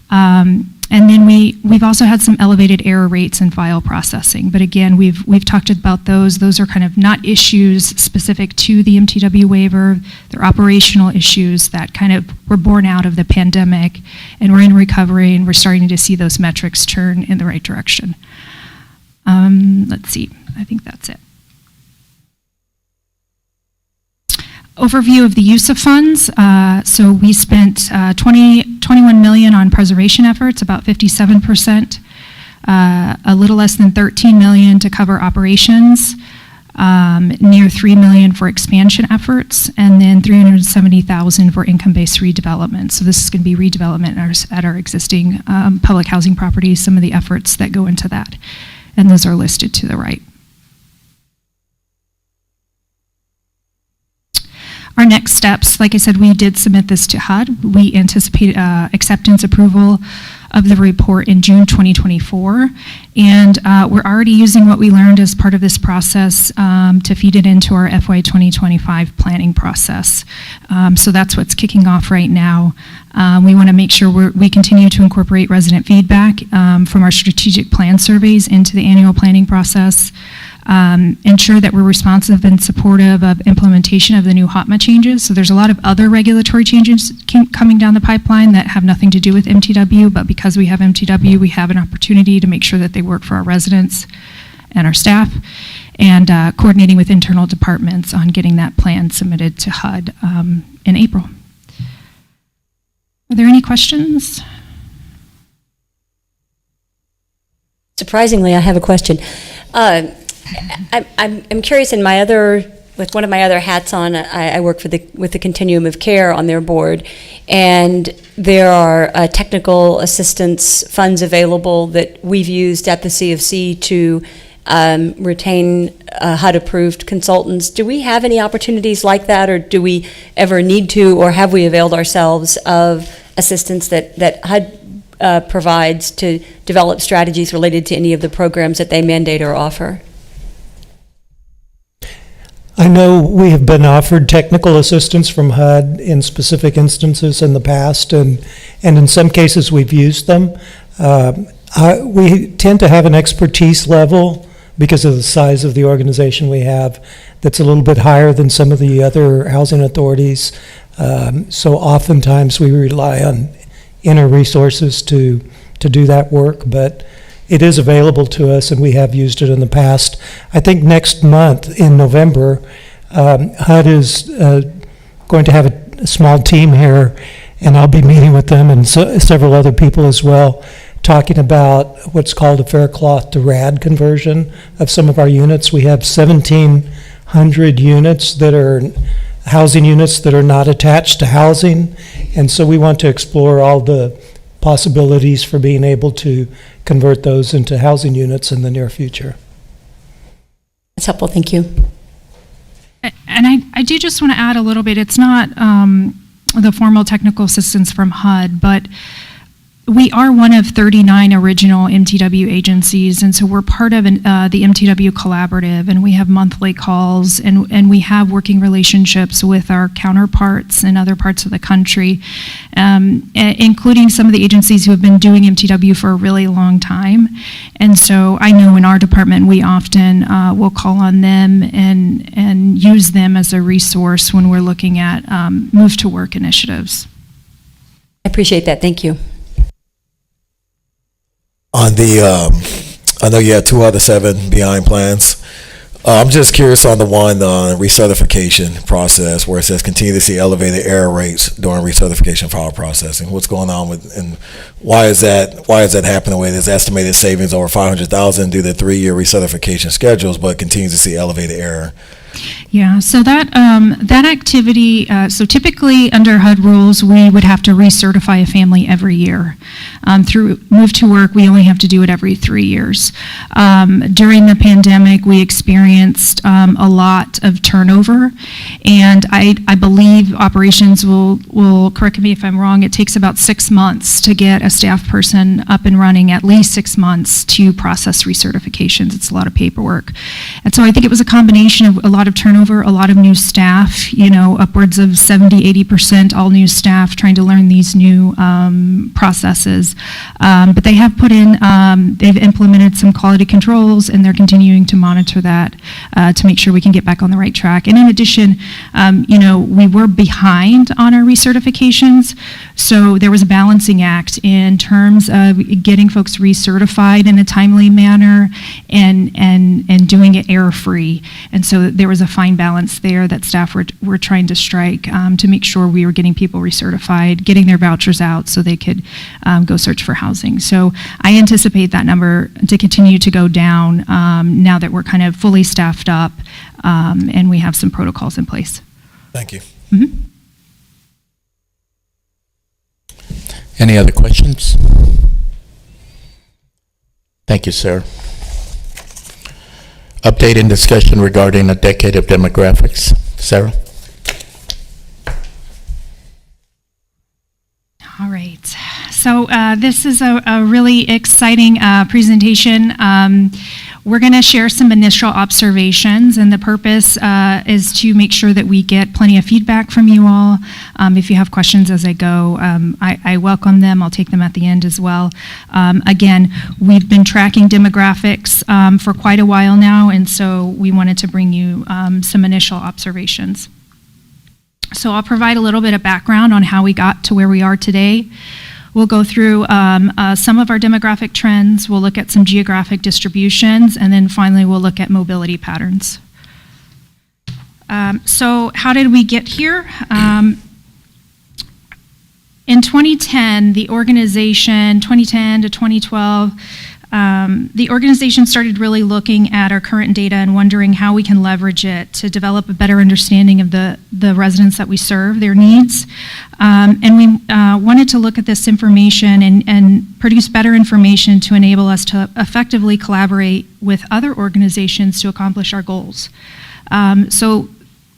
And then we've also had some elevated error rates in file processing. But again, we've talked about those. Those are kind of not issues specific to the MTW waiver. They're operational issues that kind of were born out of the pandemic, and we're in recovery, and we're starting to see those metrics turn in the right direction. Let's see, I think that's it. Overview of the use of funds. So we spent 21 million on preservation efforts, about 57%, a little less than 13 million to cover operations, near 3 million for expansion efforts, and then 370,000 for income-based redevelopment. So this is going to be redevelopment at our existing public housing properties, some of the efforts that go into that. And those are listed to the right. Our next steps, like I said, we did submit this to HUD. We anticipate acceptance approval of the report in June 2024. And we're already using what we learned as part of this process to feed it into our FY 2025 planning process. So that's what's kicking off right now. We want to make sure we continue to incorporate resident feedback from our strategic plan surveys into the annual planning process. Ensure that we're responsive and supportive of implementation of the new HOTMA changes. So there's a lot of other regulatory changes coming down the pipeline that have nothing to do with MTW, but because we have MTW, we have an opportunity to make sure that they work for our residents and our staff, and coordinating with internal departments on getting that plan submitted to HUD in April. Are there any questions? Surprisingly, I have a question. I'm curious. With one of my other hats on, I work with the Continuum of Care on their board, and there are technical assistance funds available that we've used at the CFC to retain HUD-approved consultants. Do we have any opportunities like that, or do we ever need to, or have we availed ourselves of assistance that HUD provides to develop strategies related to any of the programs that they mandate or offer? I know we have been offered technical assistance from HUD in specific instances in the past, and in some cases we've used them. We tend to have an expertise level because of the size of the organization we have that's a little bit higher than some of the other housing authorities. So oftentimes we rely on inner resources to do that work, but it is available to us, and we have used it in the past. I think next month, in November, HUD is going to have a small team here, and I'll be meeting with them and several other people as well, talking about what's called a fair cloth to rad conversion of some of our units. We have 1,700 units that are housing units that are not attached to housing, and so we want to explore all the possibilities for being able to convert those into housing units in the near future. That's helpful, thank you. And I do just want to add a little bit. It's not the formal technical assistance from HUD, but we are one of 39 original MTW agencies, and so we're part of the MTW collaborative, and we have monthly calls, and we have working relationships with our counterparts in other parts of the country, including some of the agencies who have been doing MTW for a really long time. And so I know in our department we often will call on them and use them as a resource when we're looking at move to work initiatives. I appreciate that, thank you. On the, I know you had 2 out of 7 behind plans. I'm just curious on the one recertification process where it says continue to see elevated error rates during recertification file processing. What's going on with, and why is that happening with there's estimated savings over $500,000 due to 3-year recertification schedules, but continues to see elevated error? Yeah, so that activity, so typically under HUD rules, we would have to recertify a family every year. Through Move to Work, we only have to do it every 3 years. During the pandemic, we experienced a lot of turnover, and I believe operations will correct me if I'm wrong, it takes about 6 months to get a staff person up and running, at least 6 months to process recertifications. It's a lot of paperwork. And so I think it was a combination of a lot of turnover, a lot of new staff, upwards of 70-80% all new staff trying to learn these new processes. But they have put in, they've implemented some quality controls, and they're continuing to monitor that to make sure we can get back on the right track. And in addition, we were behind on our recertifications, so there was a balancing act in terms of getting folks recertified in a timely manner and doing it error-free. And so there was a fine balance there that staff were trying to strike to make sure we were getting people recertified, getting their vouchers out so they could go search for housing. So I anticipate that number to continue to go down now that we're kind of fully staffed up and we have some protocols in place. Thank you. Mm-hmm. Any other questions? Thank you, sir. Update and discussion regarding a decade of demographics. Sarah? All right. So this is a really exciting presentation. We're going to share some initial observations, and the purpose is to make sure that we get plenty of feedback from you all. If you have questions as I go, I welcome them. I'll take them at the end as well. Again, we've been tracking demographics for quite a while now, and so we wanted to bring you some initial observations. So I'll provide a little bit of background on how we got to where we are today. We'll go through some of our demographic trends, we'll look at some geographic distributions, and then finally we'll look at mobility patterns. So how did we get here? In 2010, the organization, 2010 to 2012, the organization started really looking at our current data and wondering how we can leverage it to develop a better understanding of the residents that we serve, their needs. And we wanted to look at this information and produce better information to enable us to effectively collaborate with other organizations to accomplish our goals. So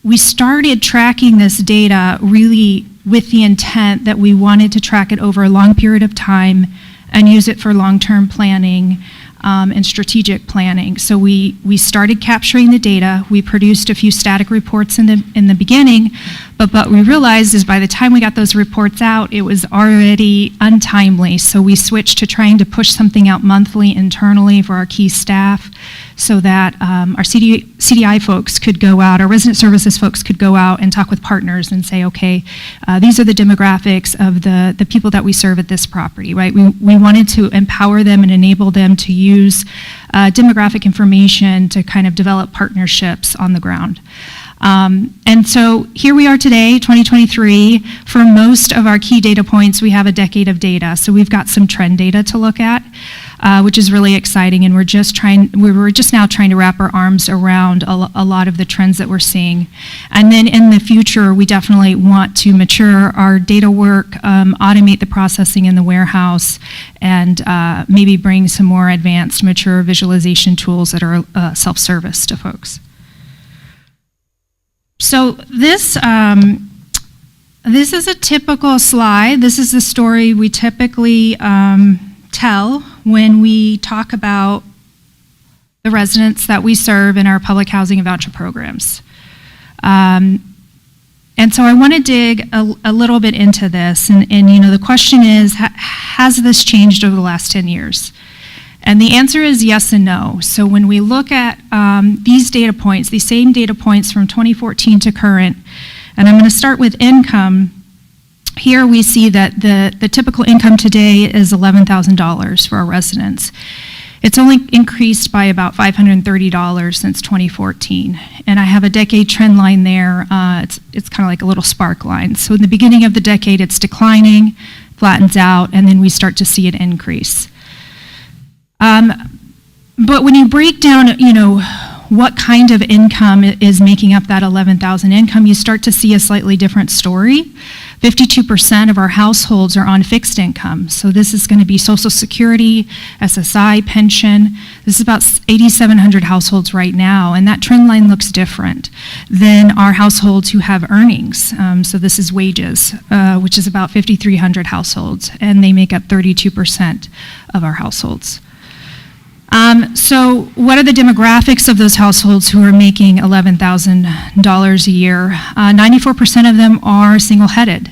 we started tracking this data really with the intent that we wanted to track it over a long period of time and use it for long-term planning and strategic planning. So we started capturing the data. We produced a few static reports in the beginning, but what we realized is by the time we got those reports out, it was already untimely. So we switched to trying to push something out monthly internally for our key staff so that our CDI folks could go out, our resident services folks could go out and talk with partners and say, okay, these are the demographics of the people that we serve at this property, right? We we wanted to empower them and enable them to use demographic information to kind of develop partnerships on the ground. And so here we are today, 2023. For most of our key data points, we have a decade of data. So we've got some trend data to look at, which is really exciting. And we're just now trying to wrap our arms around a lot of the trends that we're seeing. And then in the future, we definitely want to mature our data work, automate the processing in the warehouse, and maybe bring some more advanced, mature visualization tools that are self-service to folks. So this is a typical slide. This is the story we typically tell when we talk about the residents that we serve in our public housing and voucher programs. And so I want to dig a little bit into this. And you know, the question is, has this changed over the last 10 years? And the answer is yes and no. So when we look at these data points, these same data points from 2014 to current, and I'm going to start with income. Here we see that the typical income today is $11,000 for our residents. It's only increased by about $530 since 2014. And I have a decade trend line there. It's kind of like a little spark line. So in the beginning of the decade, it's declining, flattens out, and then we start to see it increase. But when you break down, you know, what kind of income is making up that 11,000 income, you start to see a slightly different story. 52% of our households are on fixed income. So this is going to be Social Security, SSI, pension. This is about 8,700 households right now, and that trend line looks different than our households who have earnings. So this is wages, which is about 5,300 households, and they make up 32% of our households. So what are the demographics of those households who are making $11,000 a year? 94% of them are single-headed.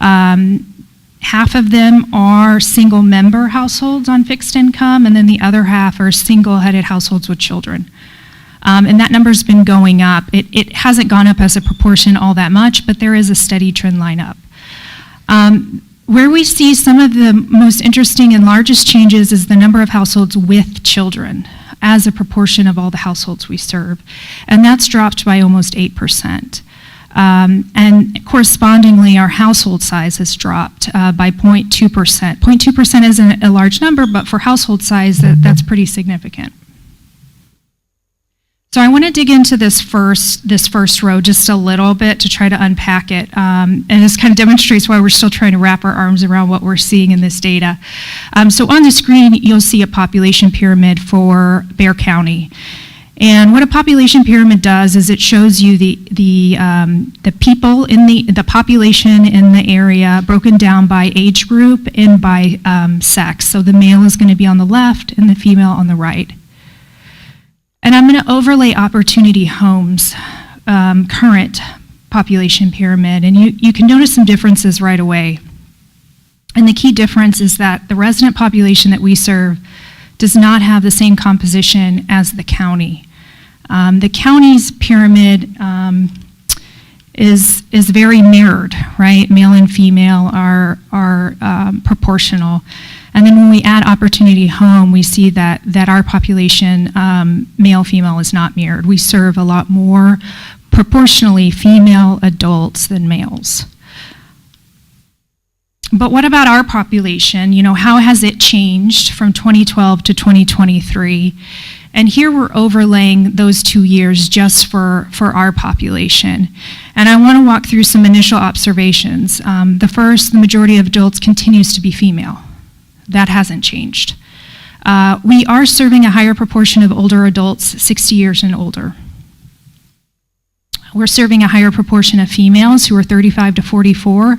Half of them are single-member households on fixed income, and then the other half are single-headed households with children. And that number's been going up. It hasn't gone up as a proportion all that much, but there is a steady trend line up. Where we see some of the most interesting and largest changes is the number of households with children as a proportion of all the households we serve. And that's dropped by almost 8%. And correspondingly, our household size has dropped by 0.2%. 0.2% isn't a large number, but for household size, that's pretty significant. So I want to dig into this first row just a little bit to try to unpack it. And this kind of demonstrates why we're still trying to wrap our arms around what we're seeing in this data. So on the screen, you'll see a population pyramid for Bexar County. And what a population pyramid does is it shows you the people in the population in the area broken down by age group and by sex. So the male is going to be on the left and the female on the right. And I'm going to overlay Opportunity Homes' current population pyramid, and you can notice some differences right away. And the key difference is that the resident population that we serve does not have the same composition as the county. The county's pyramid is very mirrored, right? Male and female are proportional. And then when we add Opportunity Home, we see that our population, male-female, is not mirrored. We serve a lot more proportionally female adults than males. But what about our population? You know, how has it changed from 2012 to 2023? And here we're overlaying those 2 years just for our population. And I want to walk through some initial observations. The first, the majority of adults continues to be female. That hasn't changed. We are serving a higher proportion of older adults, 60 years and older. We're serving a higher proportion of females who are 35 to 44,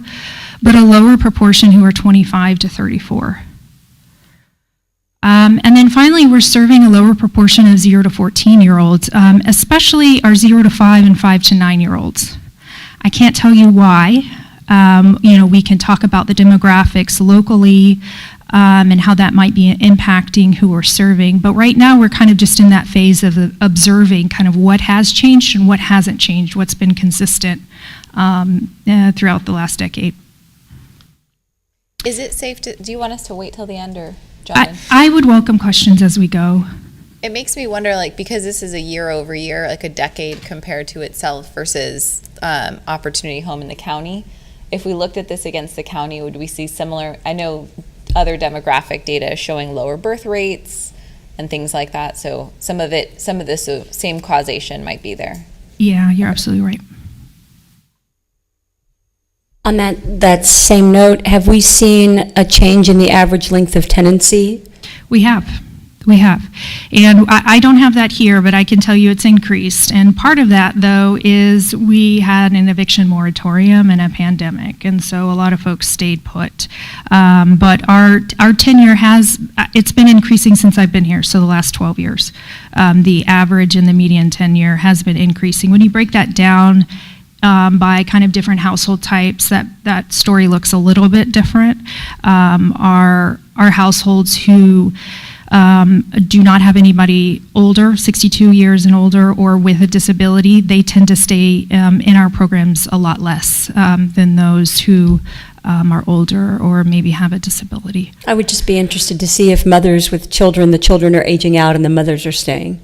but a lower proportion who are 25 to 34. And then finally, we're serving a lower proportion of 0 to 14-year-olds, especially our 0 to 5 and 5 to 9-year-olds. I can't tell you why. You know, we can talk about the demographics locally and how that might be impacting who we're serving. But right now, we're kind of just in that phase of observing kind of what has changed and what hasn't changed, what's been consistent throughout the last decade. Is it safe to, do you want us to wait till the end or jump in? I would welcome questions as we go. It makes me wonder, like, because this is a year over year, like a decade compared to itself versus Opportunity Home in the county. If we looked at this against the county, would we see similar? I know other demographic data is showing lower birth rates and things like that. So some of this same causation might be there. Yeah, you're absolutely right. On that same note, have we seen a change in the average length of tenancy? We have. And I don't have that here, but I can tell you it's increased. And part of that, though, is we had an eviction moratorium and a pandemic, and so a lot of folks stayed put. But our tenure it's been increasing since I've been here, so the last 12 years. The average and the median tenure has been increasing. When you break that down by kind of different household types, that story looks a little bit different. Our households who do not have anybody older, 62 years and older, or with a disability, they tend to stay in our programs a lot less than those who are older or maybe have a disability. I would just be interested to see if mothers with children, the children are aging out and the mothers are staying.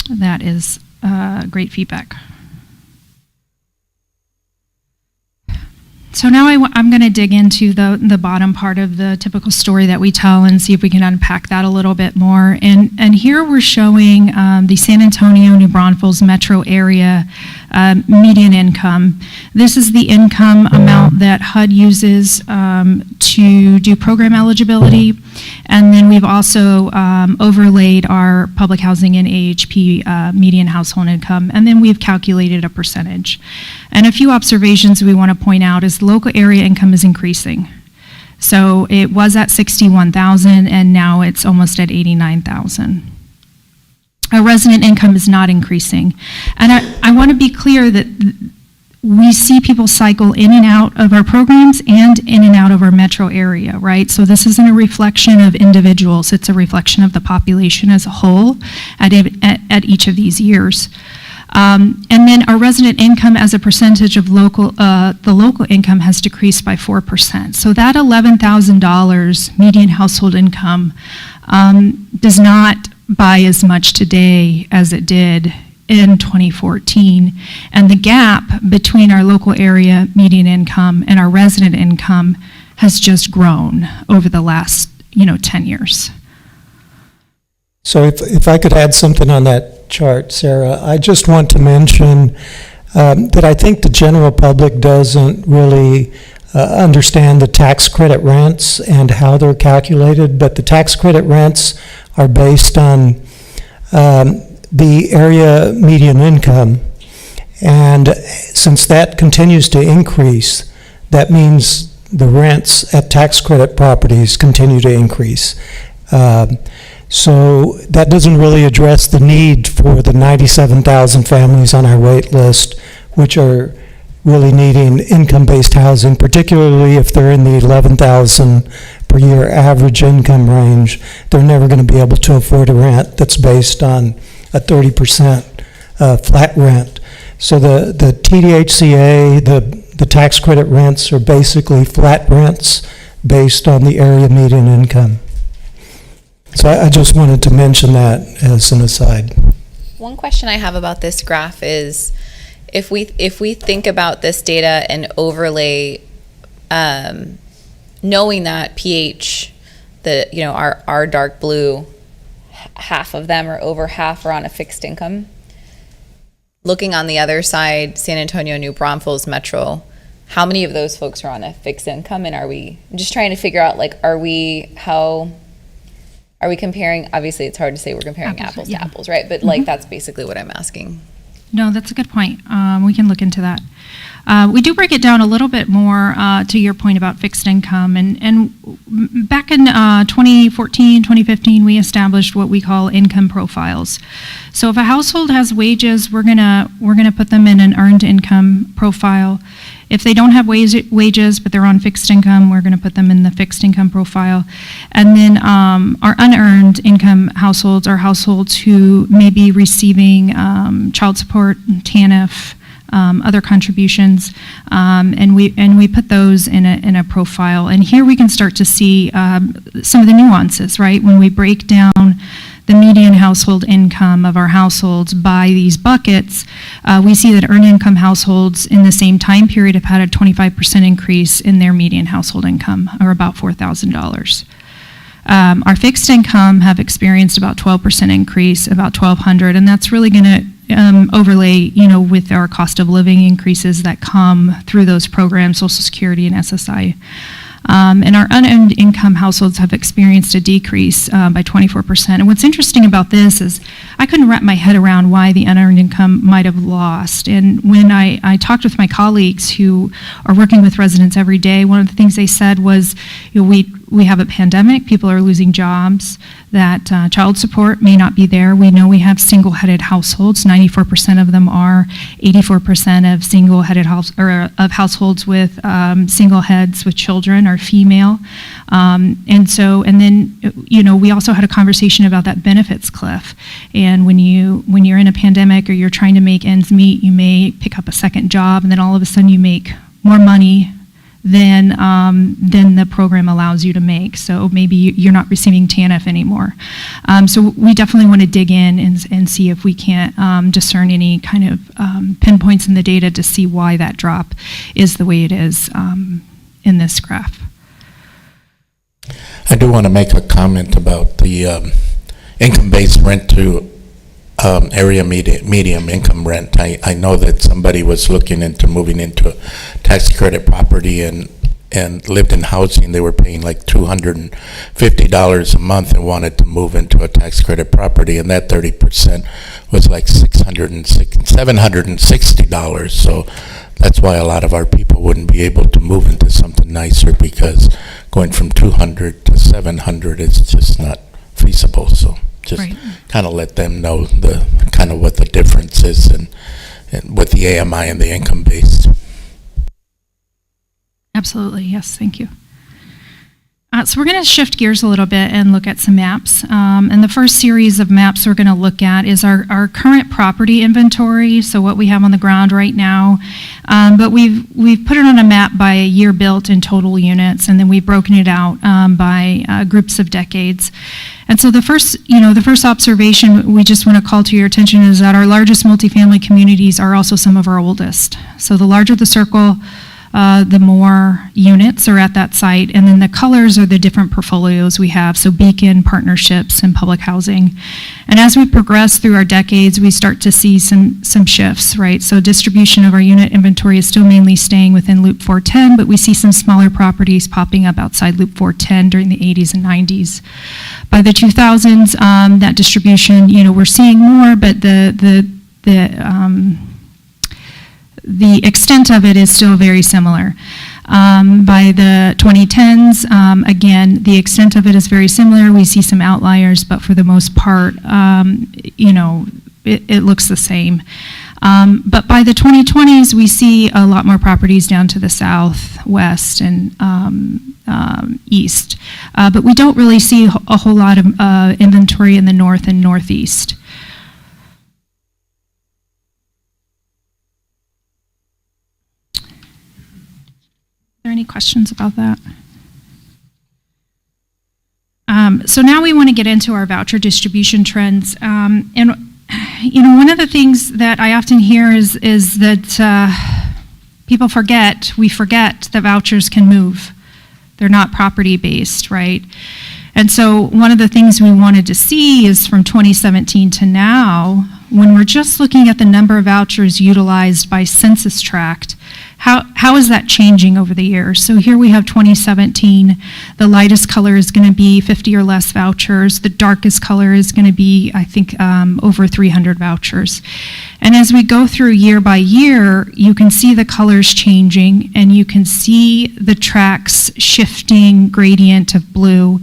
That is great feedback. So now I'm going to dig into the bottom part of the typical story that we tell and see if we can unpack that a little bit more. And here we're showing the San Antonio, New Braunfels metro area median income. This is the income amount that HUD uses to do program eligibility. And then we've also overlaid our public housing and AHP median household income. And then we've calculated a percentage. And a few observations we want to point out is local area income is increasing. So it was at 61,000 and now it's almost at 89,000. Our resident income is not increasing. And I want to be clear that we see people cycle in and out of our programs and in and out of our metro area, right? So this isn't a reflection of individuals, it's a reflection of the population as a whole at each of these years. And then our resident income as a percentage of the local income has decreased by 4%. So that $11,000 median household income does not buy as much today as it did in 2014. And the gap between our local area median income and our resident income has just grown over the last 10 years. So if I could add something on that chart, Sarah, I just want to mention that I think the general public doesn't really understand the tax credit rents and how they're calculated, but the tax credit rents are based on the area median income. And since that continues to increase, that means the rents at tax credit properties continue to increase. So that doesn't really address the need for the 97,000 families on our wait list, which are really needing income-based housing, particularly if they're in the 11,000 per year average income range. They're never going to be able to afford a rent that's based on a 30% flat rent. So the TDHCA, the tax credit rents are basically flat rents based on the area median income. So I just wanted to mention that as an aside. One question I have about this graph is if we think about this data and overlay, knowing that PH, our dark blue, half of them or over half are on a fixed income. Looking on the other side, San Antonio, New Braunfels Metro, how many of those folks are on a fixed income? And I'm just trying to figure out, are we comparing, obviously it's hard to say we're comparing apples to apples, right? But that's basically what I'm asking. No, that's a good point. We can look into that. We do break it down a little bit more to your point about fixed income. And back in 2014, 2015, we established what we call income profiles. So if a household has wages, we're gonna put them in an earned income profile. If they don't have wages, but they're on fixed income, we're going to put them in the fixed income profile. And then our unearned income households are households who may be receiving child support, TANF, other contributions, and we put those in a profile. And here we can start to see some of the nuances, right? When we break down the median household income of our households by these buckets, we see that earned income households in the same time period have had a 25% increase in their median household income, or about $4,000. Our fixed income have experienced about 12% increase, about $1,200, and that's really going to overlay, with our cost of living increases that come through those programs, Social Security and SSI. And our unearned income households have experienced a decrease by 24%. And what's interesting about this is I couldn't wrap my head around why the unearned income might have lost. And when I talked with my colleagues who are working with residents every day, one of the things they said was, we have a pandemic, people are losing jobs, that child support may not be there. We know we have single-headed households, 94% of them are, 84% of single-headed of households with single heads with children are female. And then we also had a conversation about that benefits cliff. And when you're in a pandemic or you're trying to make ends meet, you may pick up a second job, and then all of a sudden you make more money than the program allows you to make. So maybe you're not receiving TANF anymore. So we definitely want to dig in and see if we can't discern any kind of pinpoints in the data to see why that drop is the way it is in this graph. I do want to make a comment about the income-based rent to area medium income rent. I know that somebody was looking into moving into a tax credit property and lived in housing. They were paying like $250 a month and wanted to move into a tax credit property, and that 30% was like $760. So that's why a lot of our people wouldn't be able to move into something nicer, because going from 200 to 700 is just not feasible. So just kind of let them know the kind of what the difference is and with the AMI and the income base. Absolutely, yes, thank you. So we're going to shift gears a little bit and look at some maps. And the first series of maps we're going to look at is our current property inventory, so what we have on the ground right now. But we've put it on a map by a year built in total units, and then we've broken it out by groups of decades. And so the first observation we just want to call to your attention is that our largest multifamily communities are also some of our oldest. So the larger the circle, the more units are at that site, and then the colors are the different portfolios we have, so Beacon, partnerships, and public housing. And as we progress through our decades, we start to see some shifts, right? So distribution of our unit inventory is still mainly staying within Loop 410, but we see some smaller properties popping up outside Loop 410 during the 80s and 90s. By the 2000s, that distribution, we're seeing more, but the extent of it is still very similar. By the 2010s, again, the extent of it is very similar. We see some outliers, but for the most part, it looks the same. But by the 2020s, we see a lot more properties down to the south, west, and east. But we don't really see a whole lot of inventory in the north and northeast. Are there any questions about that? So now we want to get into our voucher distribution trends. And one of the things that I often hear is that we forget that vouchers can move. They're not property-based, right? And so one of the things we wanted to see is from 2017 to now, when we're just looking at the number of vouchers utilized by census tract, how is that changing over the years? So here we have 2017. The lightest color is going to be 50 or less vouchers. The darkest color is going to be, I think, over 300 vouchers. And as we go through year by year, you can see the colors changing, and you can see the tracks shifting gradient of blue.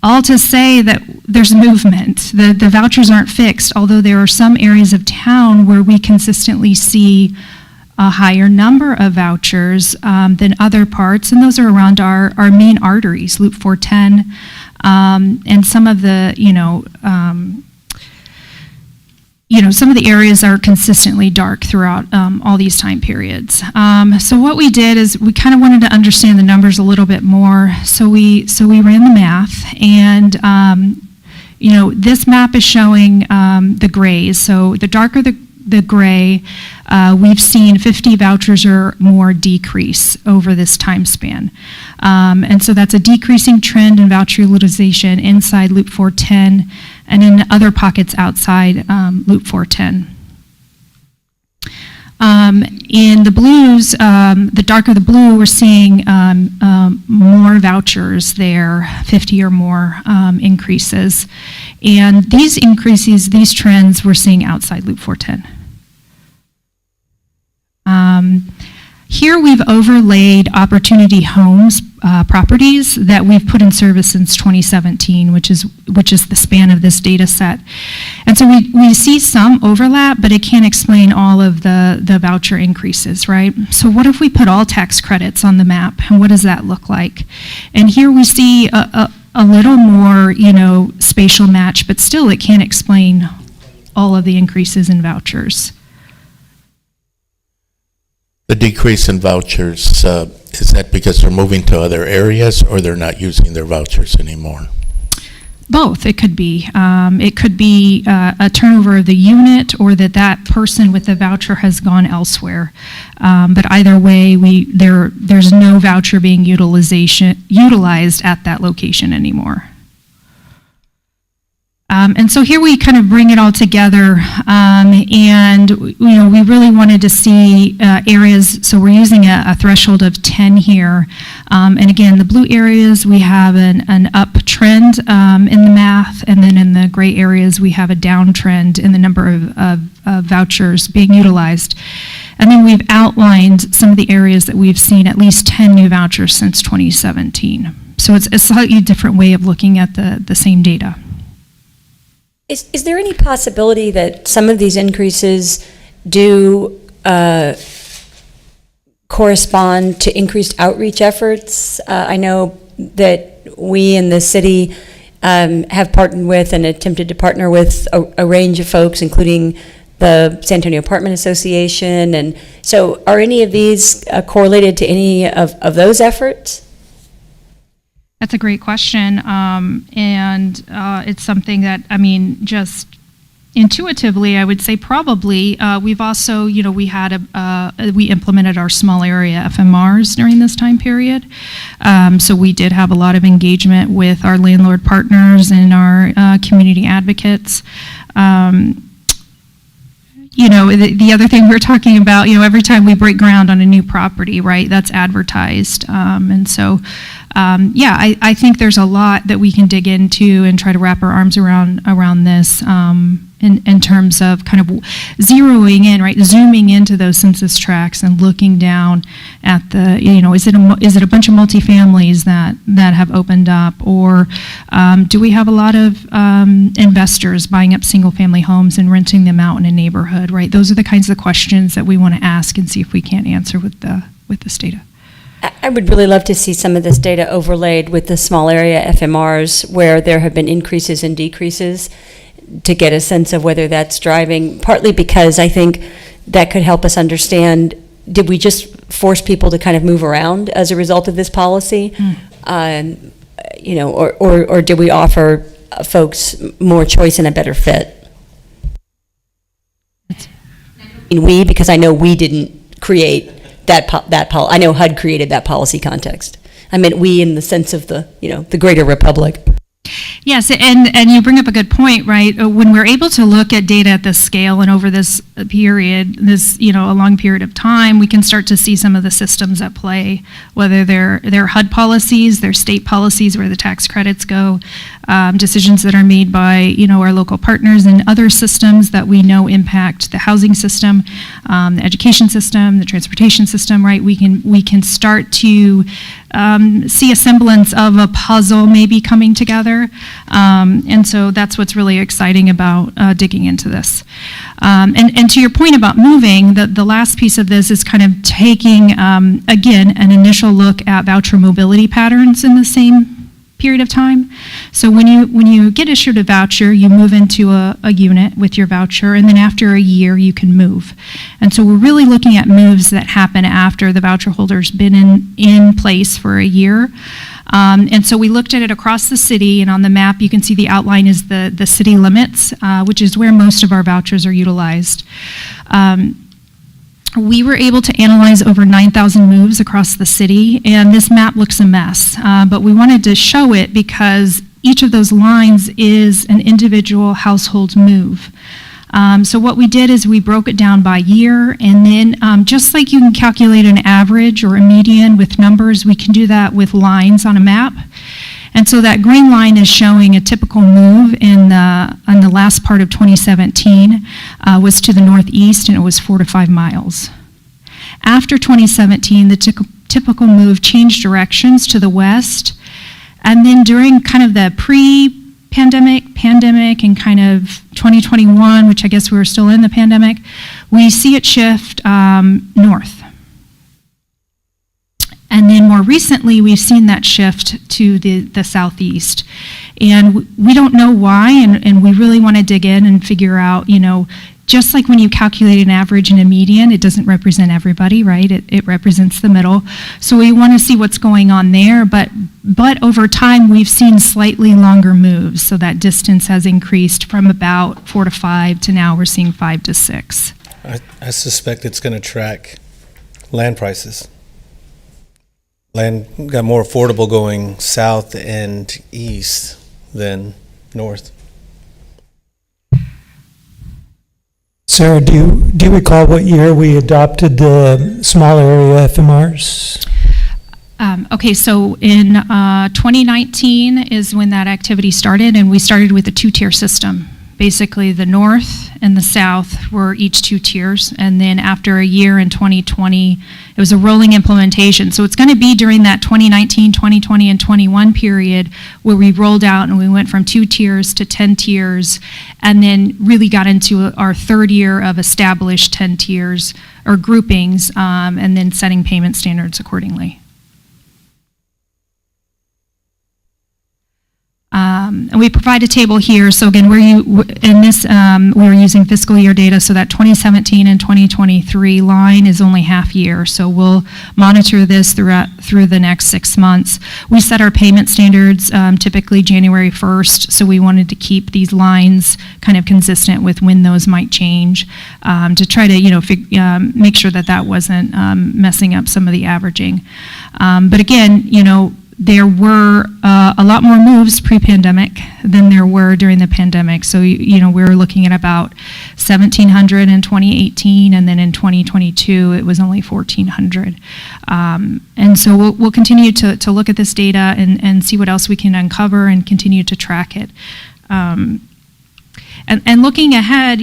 All to say that there's movement. The vouchers aren't fixed, although there are some areas of town where we consistently see a higher number of vouchers than other parts, and those are around our main arteries, Loop 410, and some of the, some of the areas are consistently dark throughout all these time periods. So what we did is we kind of wanted to understand the numbers a little bit more. So we ran the math, and this map is showing the grays. So the darker the gray, we've seen 50 vouchers or more decrease over this time span. And so that's a decreasing trend in voucher utilization inside Loop 410 and in other pockets outside Loop 410. In the blues, the darker the blue, we're seeing more vouchers there, 50 or more increases. And these increases, these trends, we're seeing outside Loop 410. Here we've overlaid Opportunity Homes properties that we've put in service since 2017, which is the span of this data set. And so we see some overlap, but it can't explain all of the voucher increases, right? So what if we put all tax credits on the map, and what does that look like? And here we see a little more, spatial match, but still it can't explain all of the increases in vouchers. The decrease in vouchers, is that because they're moving to other areas or they're not using their vouchers anymore? Both. It could be. It could be a turnover of the unit, or that person with the voucher has gone elsewhere. But either way, there's no voucher being utilized at that location anymore. And so here we kind of bring it all together, and we really wanted to see areas. So we're using a threshold of 10 here, and again, the blue areas we have an uptrend in the math, and then in the gray areas we have a downtrend in the number of vouchers being utilized. And then we've outlined some of the areas that we've seen at least 10 new vouchers since 2017. So it's a slightly different way of looking at the same data. Is there any possibility that some of these increases do correspond to increased outreach efforts? I know that we in the city have partnered with and attempted to partner with a range of folks, including the San Antonio Apartment Association. And so are any of these correlated to any of those efforts? That's a great question, and it's something that, just intuitively, I would say probably. We've also, we implemented our small area FMRs during this time period, so we did have a lot of engagement with our landlord partners and our community advocates. The other thing we're talking about, every time we break ground on a new property, right, that's advertised. And so, I think there's a lot that we can dig into and try to wrap our arms around this in terms of kind of zeroing in, right, zooming into those census tracts and looking down at the, is it a bunch of multifamilies that have opened up, or do we have a lot of investors buying up single-family homes and renting them out in a neighborhood, right? Those are the kinds of questions that we want to ask and see if we can't answer with this data. I would really love to see some of this data overlaid with the small area FMRs where there have been increases and decreases, to get a sense of whether that's driving, partly because I think that could help us understand, did we just force people to kind of move around as a result of this policy? Or did we offer folks more choice and a better fit? Because I know we didn't create that I know HUD created that policy context. I meant we in the sense of the greater republic. Yes, and you bring up a good point, right? When we're able to look at data at this scale and over this period, a long period of time, we can start to see some of the systems at play, whether they're HUD policies, they're state policies where the tax credits go, decisions that are made by, our local partners, and other systems that we know impact the housing system, the education system, the transportation system, right? We can start to see a semblance of a puzzle maybe coming together. And so that's what's really exciting about digging into this. And to your point about moving, the last piece of this is kind of taking, again, an initial look at voucher mobility patterns in the same period of time. So when you get issued a voucher, you move into a unit with your voucher, and then after a year, you can move. And so we're really looking at moves that happen after the voucher holder's been in place for a year. And so we looked at it across the city, and on the map, you can see the outline is the city limits, which is where most of our vouchers are utilized. We were able to analyze over 9,000 moves across the city, and this map looks a mess, but we wanted to show it because each of those lines is an individual household move. So what we did is we broke it down by year, and then just like you can calculate an average or a median with numbers, we can do that with lines on a map. And so that green line is showing a typical move in the last part of 2017 was to the northeast, and it was 4 to 5 miles. After 2017, the typical move changed directions to the west, and then during kind of the pre-pandemic, pandemic, and kind of 2021, which I guess we were still in the pandemic, we see it shift north. And then more recently, we've seen that shift to the southeast. And we don't know why, and we really want to dig in and figure out, just like when you calculate an average and a median, it doesn't represent everybody, right? It represents the middle. So we want to see what's going on there, but over time, we've seen slightly longer moves. So that distance has increased from about 4 to 5 to now we're seeing 5 to 6. I suspect it's going to track land prices. Land got more affordable going south and east than north. Sarah, do you recall what year we adopted the small area FMRs? Okay, so in 2019 is when that activity started, and we started with a 2-tier system. Basically, the north and the south were each 2 tiers, and then after a year in 2020, it was a rolling implementation. So it's going to be during that 2019, 2020, and 21 period where we rolled out and we went from 2 tiers to 10 tiers, and then really got into our 3rd year of established 10 tiers or groupings, and then setting payment standards accordingly. And we provide a table here. So again, we're using fiscal year data, so that 2017 and 2023 line is only half year. So we'll monitor this through the next 6 months. We set our payment standards typically January 1st, so we wanted to keep these lines kind of consistent with when those might change, to try to make sure that wasn't messing up some of the averaging. But again, there were a lot more moves pre-pandemic than there were during the pandemic. So, we were looking at about 1,700 in 2018, and then in 2022, it was only 1,400. And so we'll continue to look at this data and see what else we can uncover and continue to track it. And looking ahead,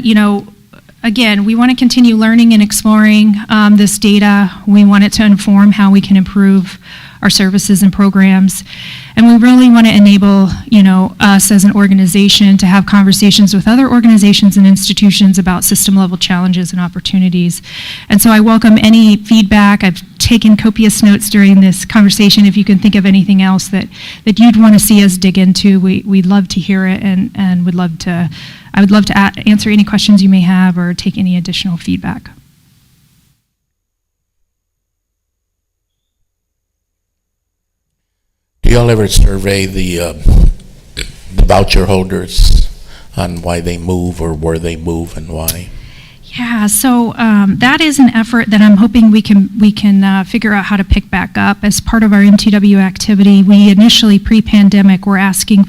again, we want to continue learning and exploring this data. We want it to inform how we can improve our services and programs. And we really want to enable, us as an organization to have conversations with other organizations and institutions about system-level challenges and opportunities. And so I welcome any feedback. I've taken copious notes during this conversation. If you can think of anything else that you'd want to see us dig into, we'd love to hear it, and I would love to answer any questions you may have or take any additional feedback. Do y'all ever survey the voucher holders on why they move or where they move and why? Yeah, so that is an effort that I'm hoping we can figure out how to pick back up as part of our MTW activity. We initially, pre-pandemic, were asking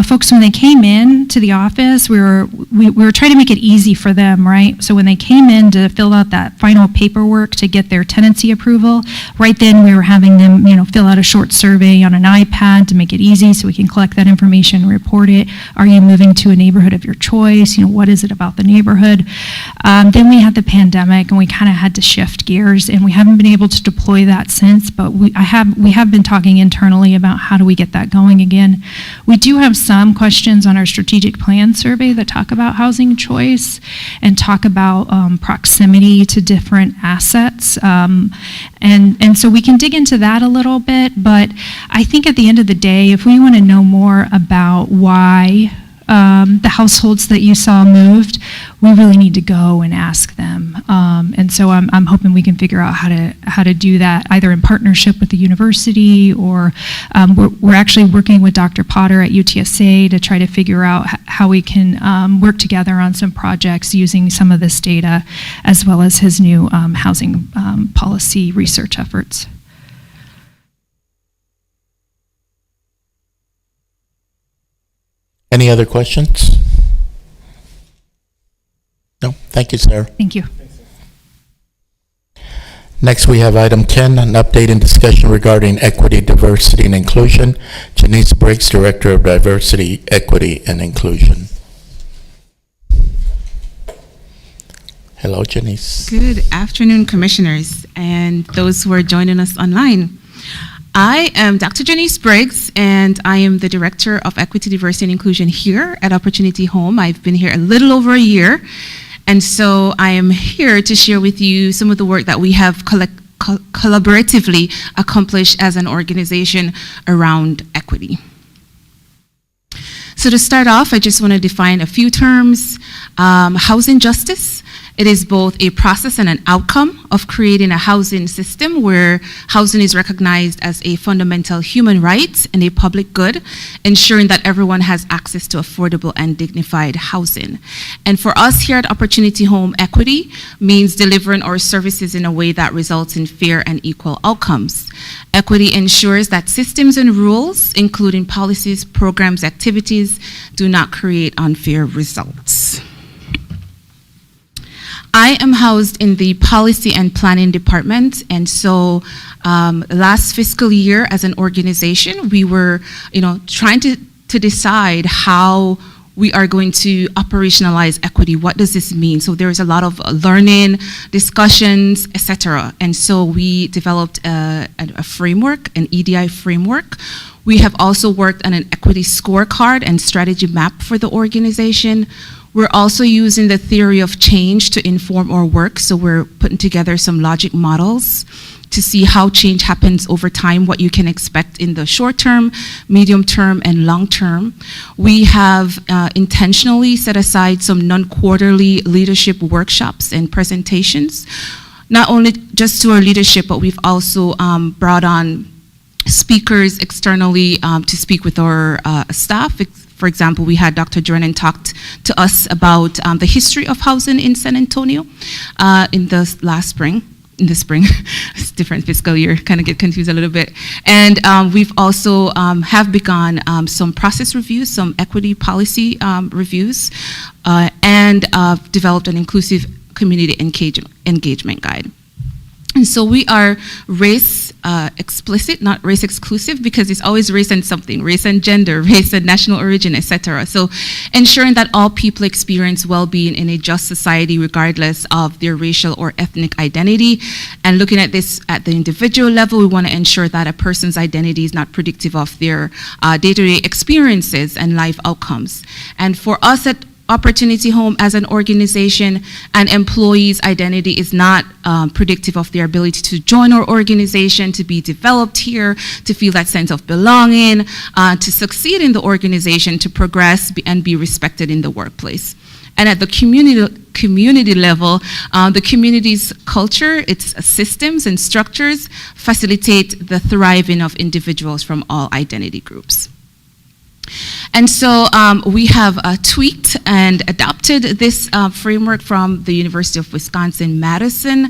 folks, when they came in to the office, we were trying to make it easy for them, right? So when they came in to fill out that final paperwork to get their tenancy approval, right then we were having them, fill out a short survey on an iPad to make it easy so we can collect that information and report it. Are you moving to a neighborhood of your choice? What is it about the neighborhood? Then we had the pandemic and we kind of had to shift gears, and we haven't been able to deploy that since, but we have been talking internally about how do we get that going again. We do have some questions on our strategic plan survey that talk about housing choice and talk about proximity to different assets. And so we can dig into that a little bit, but I think at the end of the day, if we want to know more about why the households that you saw moved, we really need to go and ask them. And so I'm hoping we can figure out how to do that either in partnership with the university, or we're actually working with Dr. Potter at UTSA to try to figure out how we can work together on some projects using some of this data, as well as his new housing policy research efforts. Any other questions? No, thank you, Sarah. Thank you. Next, we have item 10, an update and discussion regarding equity, diversity, and inclusion. Janice Briggs, Director of Diversity, Equity, and Inclusion. Hello, Janice. Good afternoon, Commissioners, and those who are joining us online. I am Dr. Janice Briggs, and I am the Director of Equity, Diversity, and Inclusion here at Opportunity Home. I've been here a little over a year, and so I am here to share with you some of the work that we have collaboratively accomplished as an organization around equity. So to start off, I just want to define a few terms. Housing justice. It is both a process and an outcome of creating a housing system where housing is recognized as a fundamental human right and a public good, ensuring that everyone has access to affordable and dignified housing. And for us here at Opportunity Home, equity means delivering our services in a way that results in fair and equal outcomes. Equity ensures that systems and rules, including policies, programs, activities, do not create unfair results. I am housed in the Policy and Planning Department, and so last fiscal year as an organization, we were trying to decide how we are going to operationalize equity. What does this mean? So there is a lot of learning, discussions, etc. And so we developed a framework, an EDI framework. We have also worked on an equity scorecard and strategy map for the organization. We're also using the theory of change to inform our work, so we're putting together some logic models to see how change happens over time, what you can expect in the short term, medium term, and long term. We have intentionally set aside some non-quarterly leadership workshops and presentations, not only just to our leadership, but we've also brought on speakers externally to speak with our staff. For example, we had Dr. Drennan talked to us about the history of housing in San Antonio in the spring, it's different fiscal year, kind of get confused a little bit. And we've also have begun some process reviews, some equity policy reviews, and developed an inclusive community engagement guide. And so we are race explicit, not race exclusive, because it's always race and something, race and gender, race and national origin, etc. So ensuring that all people experience well-being in a just society regardless of their racial or ethnic identity. And looking at this at the individual level, we want to ensure that a person's identity is not predictive of their day-to-day experiences and life outcomes. And for us at Opportunity Home as an organization, an employee's identity is not predictive of their ability to join our organization, to be developed here, to feel that sense of belonging, to succeed in the organization, to progress and be respected in the workplace. And at the community level, the community's culture, its systems and structures facilitate the thriving of individuals from all identity groups. And so we have tweaked and adopted this framework from the University of Wisconsin-Madison,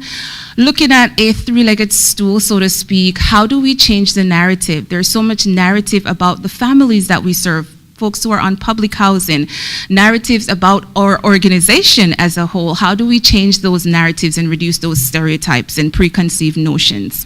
looking at a three-legged stool, so to speak. How do we change the narrative? There's so much narrative about the families that we serve folks who are on public housing, narratives about our organization as a whole. How do we change those narratives and reduce those stereotypes and preconceived notions?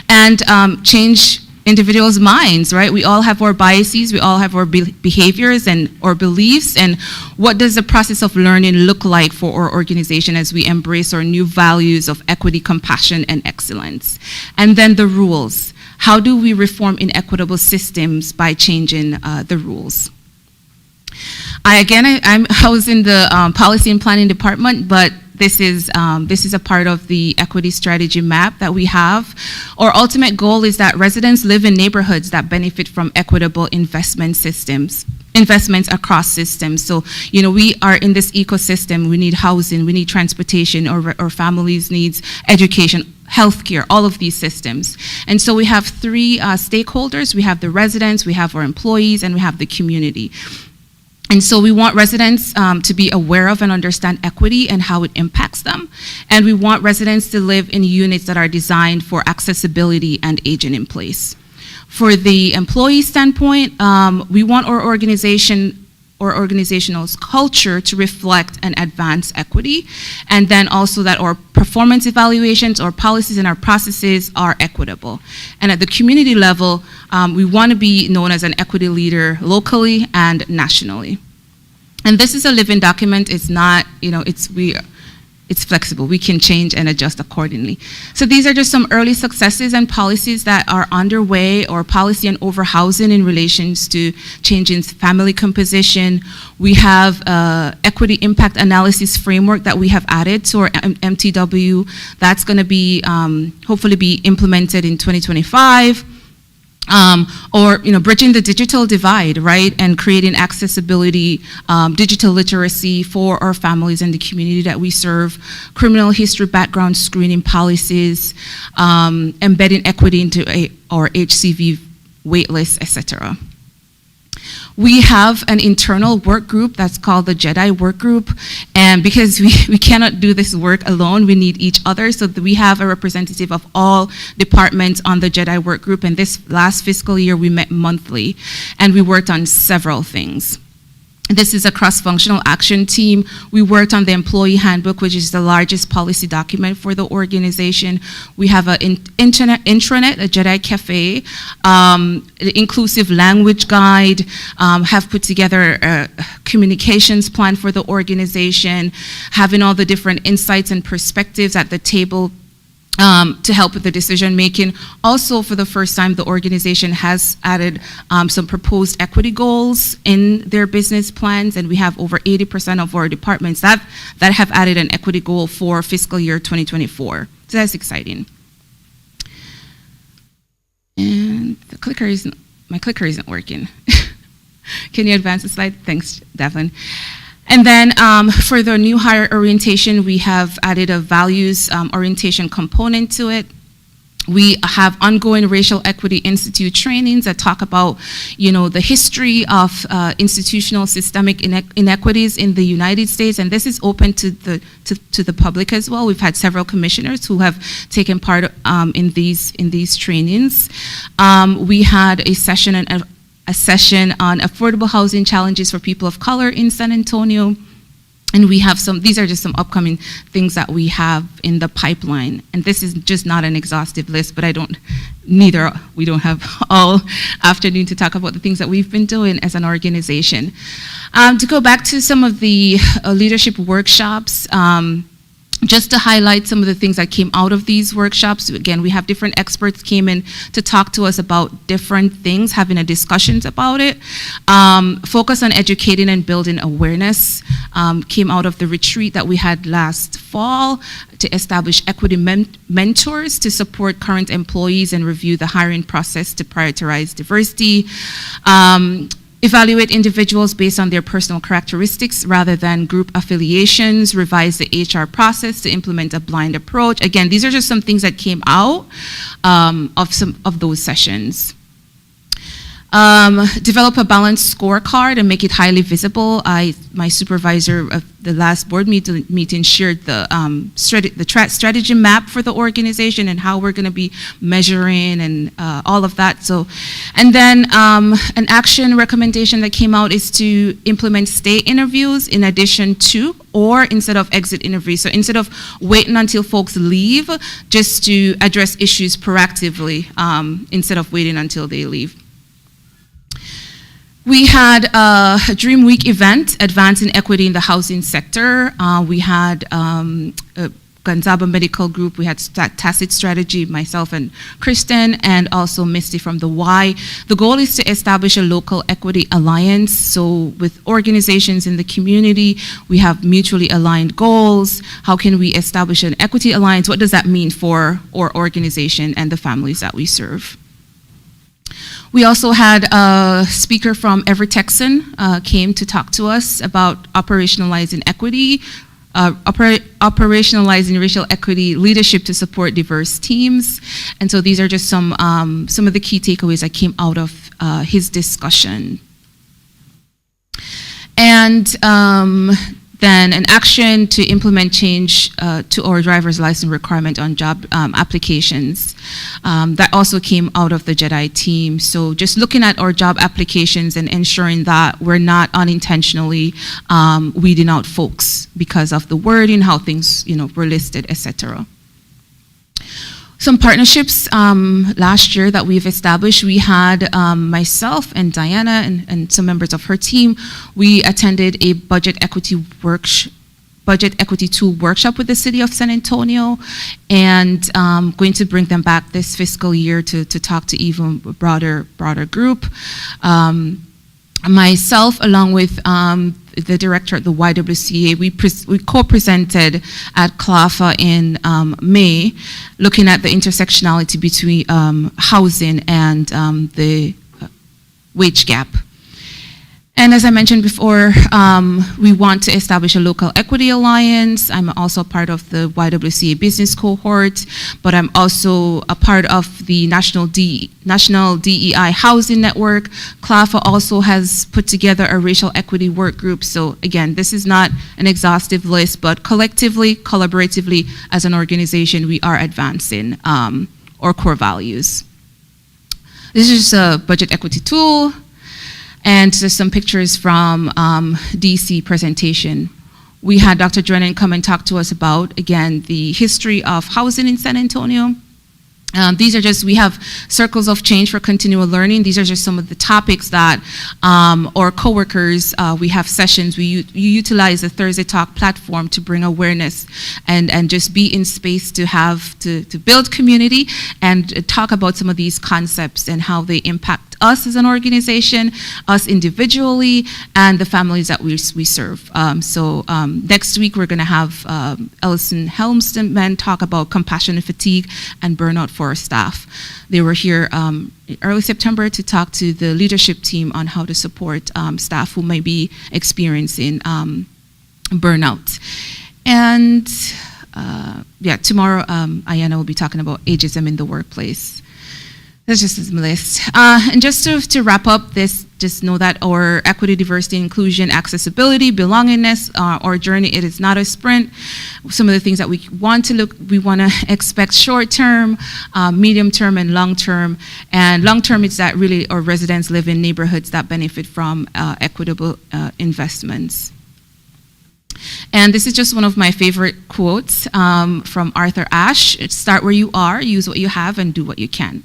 And change individuals' minds, right? We all have our biases, we all have our behaviors and our beliefs, and what does the process of learning look like for our organization as we embrace our new values of equity, compassion, and excellence? And then the rules. How do we reform inequitable systems by changing the rules? I was in the policy and planning department, but this is a part of the equity strategy map that we have. Our ultimate goal is that residents live in neighborhoods that benefit from equitable investments across systems. So, we are in this ecosystem. We need housing, we need transportation, our families needs education, healthcare, all of these systems. And so we have three stakeholders. We have the residents, we have our employees, and we have the community. And so we want residents to be aware of and understand equity and how it impacts them. And we want residents to live in units that are designed for accessibility and aging in place. For the employee standpoint, we want our organizational culture to reflect and advance equity, and then also that our performance evaluations, our policies, and our processes are equitable. And at the community level, we want to be known as an equity leader locally and nationally. And this is a living document. It's not, it's flexible. We can change and adjust accordingly. So these are just some early successes and policies that are underway, or policy and overhousing in relations to changing family composition. We have equity impact analysis framework that we have added to our MTW. That's going to be hopefully be implemented in 2025. Or bridging the digital divide, right, and creating accessibility, digital literacy for our families and the community that we serve, criminal history background screening policies, embedding equity into our HCV waitlist, etc. We have an internal work group that's called the JEDI work group, and because we cannot do this work alone, we need each other, so we have a representative of all departments on the JEDI work group, and this last fiscal year we met monthly, and we worked on several things. This is a cross-functional action team. We worked on the employee handbook, which is the largest policy document for the organization. We have an intranet, a JEDI Cafe, the inclusive language guide, have put together a communications plan for the organization, having all the different insights and perspectives at the table to help with the decision making. Also, for the first time, the organization has added some proposed equity goals in their business plans, and we have over 80% of our departments that have added an equity goal for fiscal year 2024. So that's exciting. And my clicker isn't working. Can you advance the slide? Thanks, Devlin. And then for the new hire orientation, we have added a values orientation component to it. We have ongoing Racial Equity Institute trainings that talk about, the history of institutional systemic inequities in the United States, and this is open to the public as well. We've had several commissioners who have taken part in these trainings. We had a session on affordable housing challenges for people of color in San Antonio. And we have these are just some upcoming things that we have in the pipeline. And this is just not an exhaustive list, but we don't have all afternoon to talk about the things that we've been doing as an organization. To go back to some of the leadership workshops, just to highlight some of the things that came out of these workshops. Again, we have different experts came in to talk to us about different things, having a discussions about it. Focus on educating and building awareness came out of the retreat that we had last fall to establish equity mentors to support current employees and review the hiring process to prioritize diversity. Evaluate individuals based on their personal characteristics rather than group affiliations, revise the HR process to implement a blind approach. Again, these are just some things that came out of some of those sessions. Develop a balanced scorecard and make it highly visible. My supervisor of the last board meeting shared the strategy map for the organization and how we're going to be measuring and all of that. So, and then an action recommendation that came out is to implement stay interviews in addition to or instead of exit interviews. So instead of waiting until folks leave, just to address issues proactively instead of waiting until they leave. We had a Dream Week event, Advancing Equity in the Housing Sector. We had Gonzaga Medical Group, we had Tacit Strategy, myself and Kristen, and also Misty from the Y. The goal is to establish a local equity alliance. So with organizations in the community, we have mutually aligned goals. How can we establish an equity alliance? What does that mean for our organization and the families that we serve? We also had a speaker from Every Texan came to talk to us about operationalizing equity, operationalizing racial equity leadership to support diverse teams. And so these are just some of the key takeaways that came out of his discussion. And then an action to implement change to our driver's license requirement on job applications. That also came out of the JEDI team. So just looking at our job applications and ensuring that we're not unintentionally weeding out folks because of the wording, how things were listed, etc. Some partnerships last year that we've established. We had myself and Diana and some members of her team. We attended a budget equity tool workshop with the city of San Antonio, and going to bring them back this fiscal year to talk to even broader group. Myself, along with the director at the YWCA, we co-presented at CLAFA in May, looking at the intersectionality between housing and the wage gap. And as I mentioned before, we want to establish a local equity alliance. I'm also part of the YWCA business cohort, but I'm also a part of the National DEI Housing Network. CLAFA also has put together a racial equity work group. So again, this is not an exhaustive list, but collectively, collaboratively, as an organization, we are advancing our core values. This is just a budget equity tool. And just some pictures from DC presentation. We had Dr. Drennan come and talk to us about, again, the history of housing in San Antonio. These are just, we have circles of change for continual learning. These are just some of the topics that our coworkers, we have sessions, we utilize the Thursday Talk platform to bring awareness and just be in space to build community and talk about some of these concepts and how they impact us as an organization, us individually, and the families that we serve. So next week we're going to have Ellison Helmsman talk about compassion and fatigue and burnout for our staff. They were here early September to talk to the leadership team on how to support staff who may be experiencing burnout. And tomorrow Ayana will be talking about ageism in the workplace. That's just a list. And just to wrap up this, just know that our equity, diversity, inclusion, accessibility, belongingness, our journey, it is not a sprint. Some of the things that we want to expect short term, medium term, and long term. And long term is that really our residents live in neighborhoods that benefit from equitable investments. And this is just one of my favorite quotes from Arthur Ashe. It's start where you are, use what you have, and do what you can.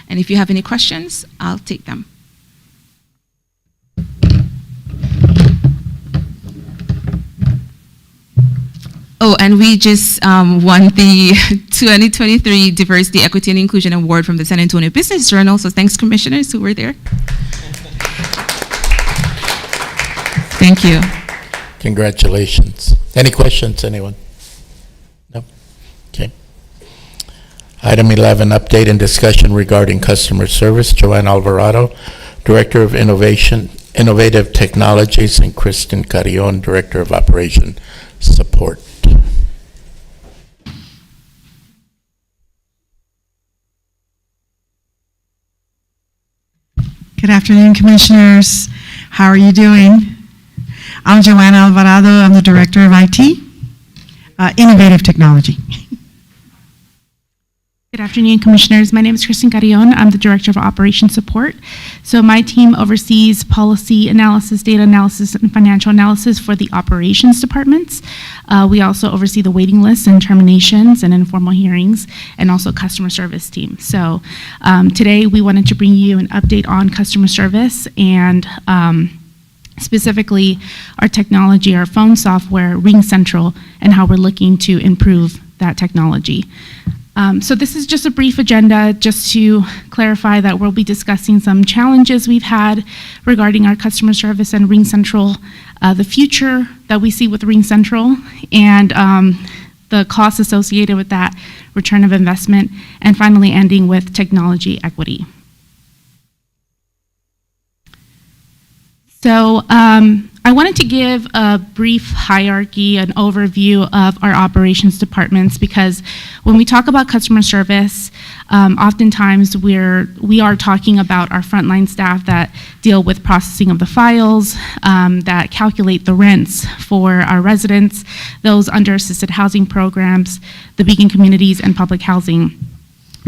And if you have any questions, I'll take them. Oh, and we just won the 2023 Diversity, Equity, and Inclusion Award from the San Antonio Business Journal. So thanks, commissioners who were there. Thank you. Congratulations. Any questions, anyone? No? Okay. Item 11, update and discussion regarding customer service. Joanne Alvarado, Director of Innovative Technologies, and Kristen Carrion, Director of Operation Support. Good afternoon, Commissioners. How are you doing? I'm Joanna Alvarado. I'm the Director of IT, Innovative Technology. Good afternoon, Commissioners. My name is Kristen Carrion. I'm the Director of Operations Support. So my team oversees policy analysis, data analysis, and financial analysis for the operations departments. We also oversee the waiting lists and terminations and informal hearings, and also customer service team. So today we wanted to bring you an update on customer service and specifically our technology, our phone software, Ring Central, and how we're looking to improve that technology. So this is just a brief agenda just to clarify that we'll be discussing some challenges we've had regarding our customer service and Ring Central, the future that we see with Ring Central, and the costs associated with that, return of investment, and finally ending with technology equity. So I wanted to give a brief hierarchy, an overview of our operations departments, because when we talk about customer service, oftentimes we are talking about our frontline staff that deal with processing of the files, that calculate the rents for our residents, those under assisted housing programs, the Beacon communities, and public housing.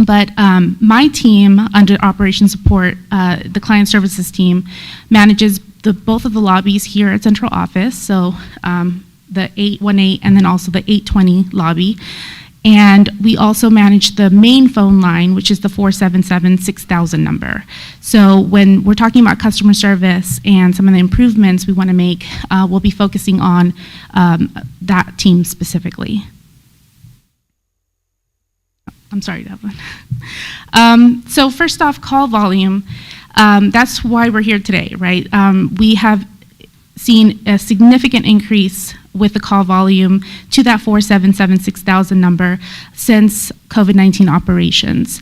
But my team under operations support, the client services team, manages both of the lobbies here at central office, so the 818 and then also the 820 lobby. And we also manage the main phone line, which is the 477-6000 number. So when we're talking about customer service and some of the improvements we want to make, we'll be focusing on that team specifically. I'm sorry, Devlin. So first off, call volume. That's why we're here today, right? We have seen a significant increase with the call volume to that 477-6000 number since COVID-19 operations.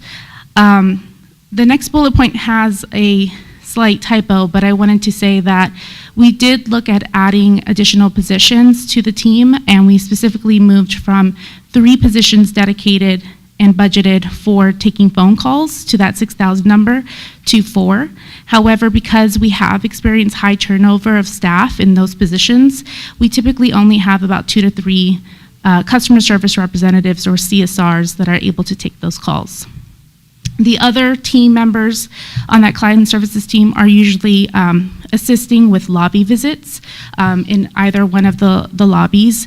The next bullet point has a slight typo, but I wanted to say that we did look at adding additional positions to the team, and we specifically moved from 3 positions dedicated and budgeted for taking phone calls to that 6,000 number to 4. However, because we have experienced high turnover of staff in those positions, we typically only have about 2 to 3 customer service representatives or CSRs that are able to take those calls. The other team members on that client services team are usually assisting with lobby visits in either one of the lobbies.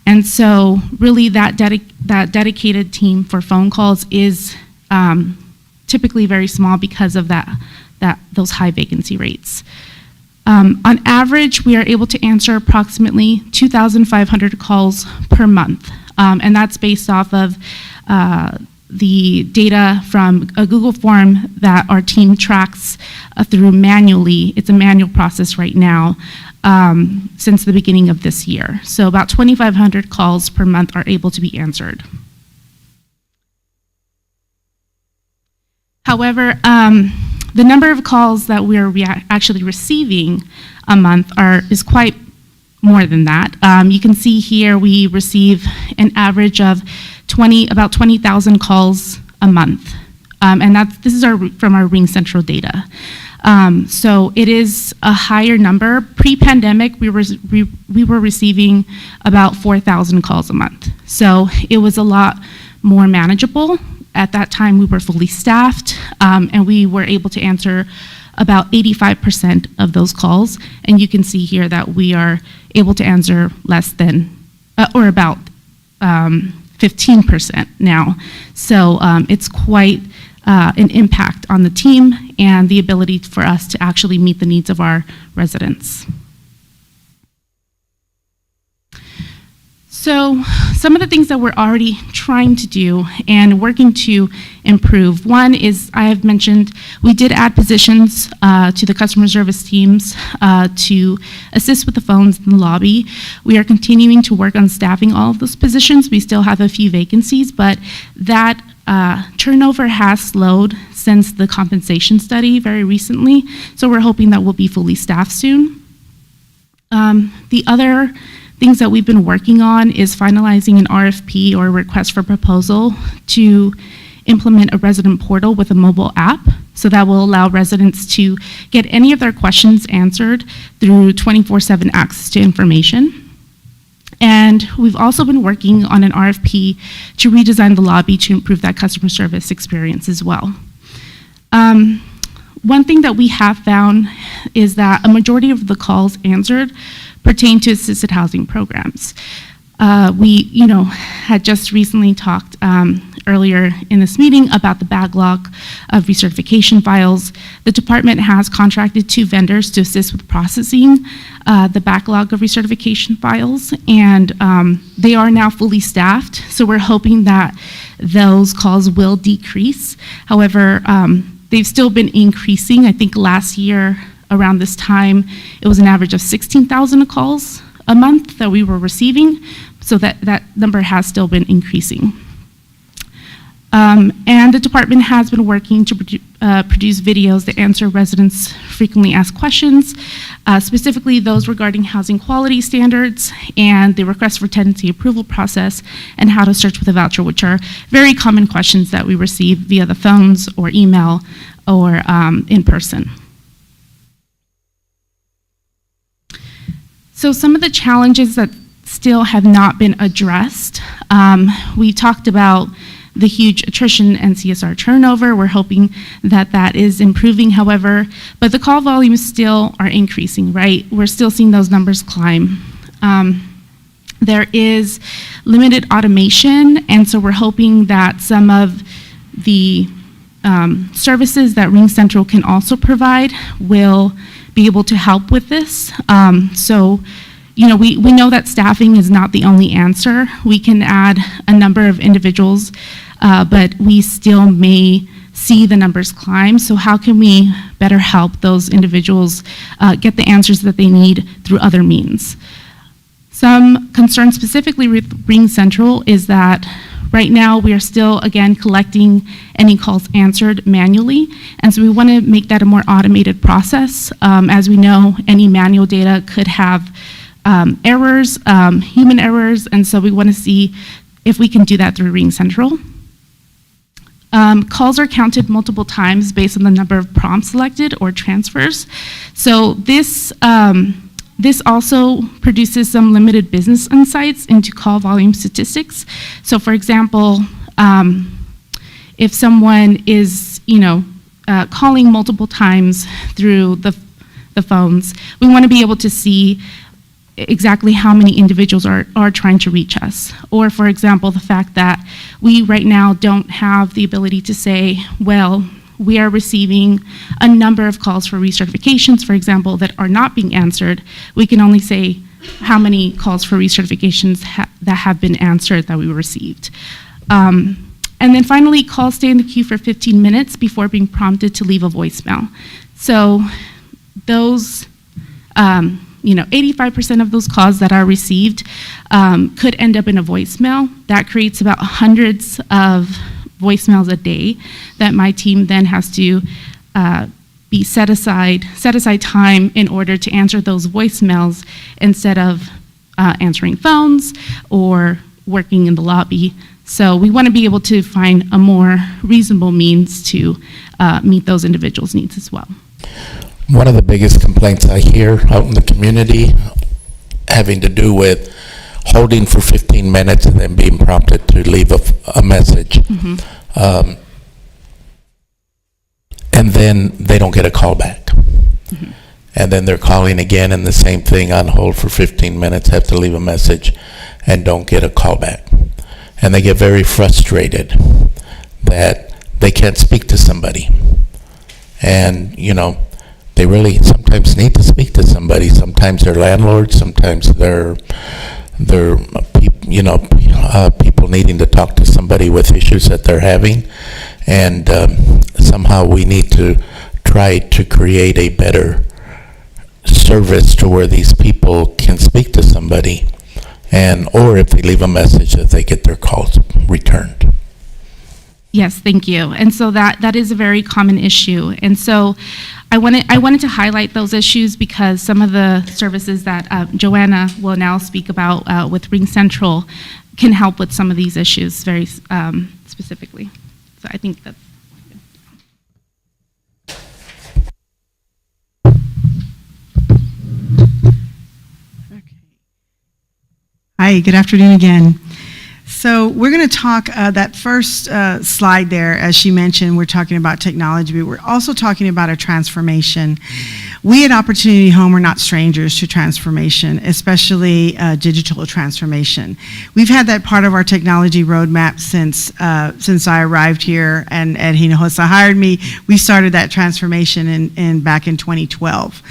And so really that dedicated team for phone calls is typically very small because of those high vacancy rates. On average, we are able to answer approximately 2,500 calls per month. And that's based off of the data from a Google form that our team tracks through manually. It's a manual process right now. Since the beginning of this year. So about 2,500 calls per month are able to be answered. However, the number of calls that we're actually receiving a month is quite more than that. You can see here we receive an average of about 20,000 calls a month. And this is from our Ring Central data. So it is a higher number. Pre-pandemic, we were receiving about 4,000 calls a month. So it was a lot more manageable. At that time, we were fully staffed, and we were able to answer about 85% of those calls. And you can see here that we are able to answer less than, or about 15% now. So it's quite an impact on the team and the ability for us to actually meet the needs of our residents. So some of the things that we're already trying to do and working to improve, one is, I have mentioned, we did add positions to the customer service teams to assist with the phones in the lobby. We are continuing to work on staffing all of those positions. We still have a few vacancies, but that turnover has slowed since the compensation study very recently, so we're hoping that we'll be fully staffed soon. The other things that we've been working on is finalizing an RFP or request for proposal to implement a resident portal with a mobile app. So that will allow residents to get any of their questions answered through 24/7 access to information. And we've also been working on an RFP to redesign the lobby to improve that customer service experience as well. One thing that we have found is that a majority of the calls answered pertain to assisted housing programs. We, had just recently talked earlier in this meeting about the backlog of recertification files. The department has contracted 2 vendors to assist with processing the backlog of recertification files, and they are now fully staffed, so we're hoping that those calls will decrease. However, they've still been increasing. I think last year around this time, it was an average of 16,000 calls a month that we were receiving, so that number has still been increasing. And the department has been working to produce videos that answer residents' frequently asked questions, specifically those regarding housing quality standards and the request for tenancy approval process and how to search with a voucher, which are very common questions that we receive via the phones or email or in person. So some of the challenges that still have not been addressed, we talked about the huge attrition and CSR turnover. We're hoping that that is improving, however, but the call volumes still are increasing, right? We're still seeing those numbers climb. There is limited automation, and so we're hoping that some of the services that Ring Central can also provide will be able to help with this. We know that staffing is not the only answer. We can add a number of individuals, but we still may see the numbers climb. So how can we better help those individuals get the answers that they need through other means? Some concern specifically with Ring Central is that right now we are still, again, collecting any calls answered manually, and so we want to make that a more automated process. As we know, any manual data could have errors, human errors, and so we want to see if we can do that through Ring Central. Calls are counted multiple times based on the number of prompts selected or transfers. So this also produces some limited business insights into call volume statistics. So for example, if someone is, calling multiple times through the phones, we want to be able to see exactly how many individuals are trying to reach us. Or for example, the fact that we right now don't have the ability to say, well, we are receiving a number of calls for recertifications, for example, that are not being answered. We can only say how many calls for recertifications that have been answered that we received. And then finally, calls stay in the queue for 15 minutes before being prompted to leave a voicemail. So those 85% of those calls that are received could end up in a voicemail. That creates about hundreds of voicemails a day that my team then has to set aside time in order to answer those voicemails instead of answering phones or working in the lobby. So we want to be able to find a more reasonable means to meet those individuals' needs as well. One of the biggest complaints I hear out in the community having to do with holding for 15 minutes and then being prompted to leave a message. Mm-hmm. And then they don't get a call back. Mm-hmm. And then they're calling again and the same thing, on hold for 15 minutes, have to leave a message and don't get a call back. And they get very frustrated that they can't speak to somebody. And, they really sometimes need to speak to somebody. Sometimes they're landlords, sometimes they're people needing to talk to somebody with issues that they're having. And somehow we need to try to create a better service to where these people can speak to somebody, or if they leave a message, that they get their calls returned. Yes, thank you. And so that is a very common issue. And so I wanted to highlight those issues because some of the services that Joanna will now speak about with Ring Central can help with some of these issues very specifically. So I think that's good. Hi, good afternoon again. So we're going to talk, that first slide there, as she mentioned, we're talking about technology, but we're also talking about a transformation. We at Opportunity Home are not strangers to transformation, especially digital transformation. We've had that part of our technology roadmap since I arrived here, and Ed Hinojosa hired me. We started that transformation back in 2012.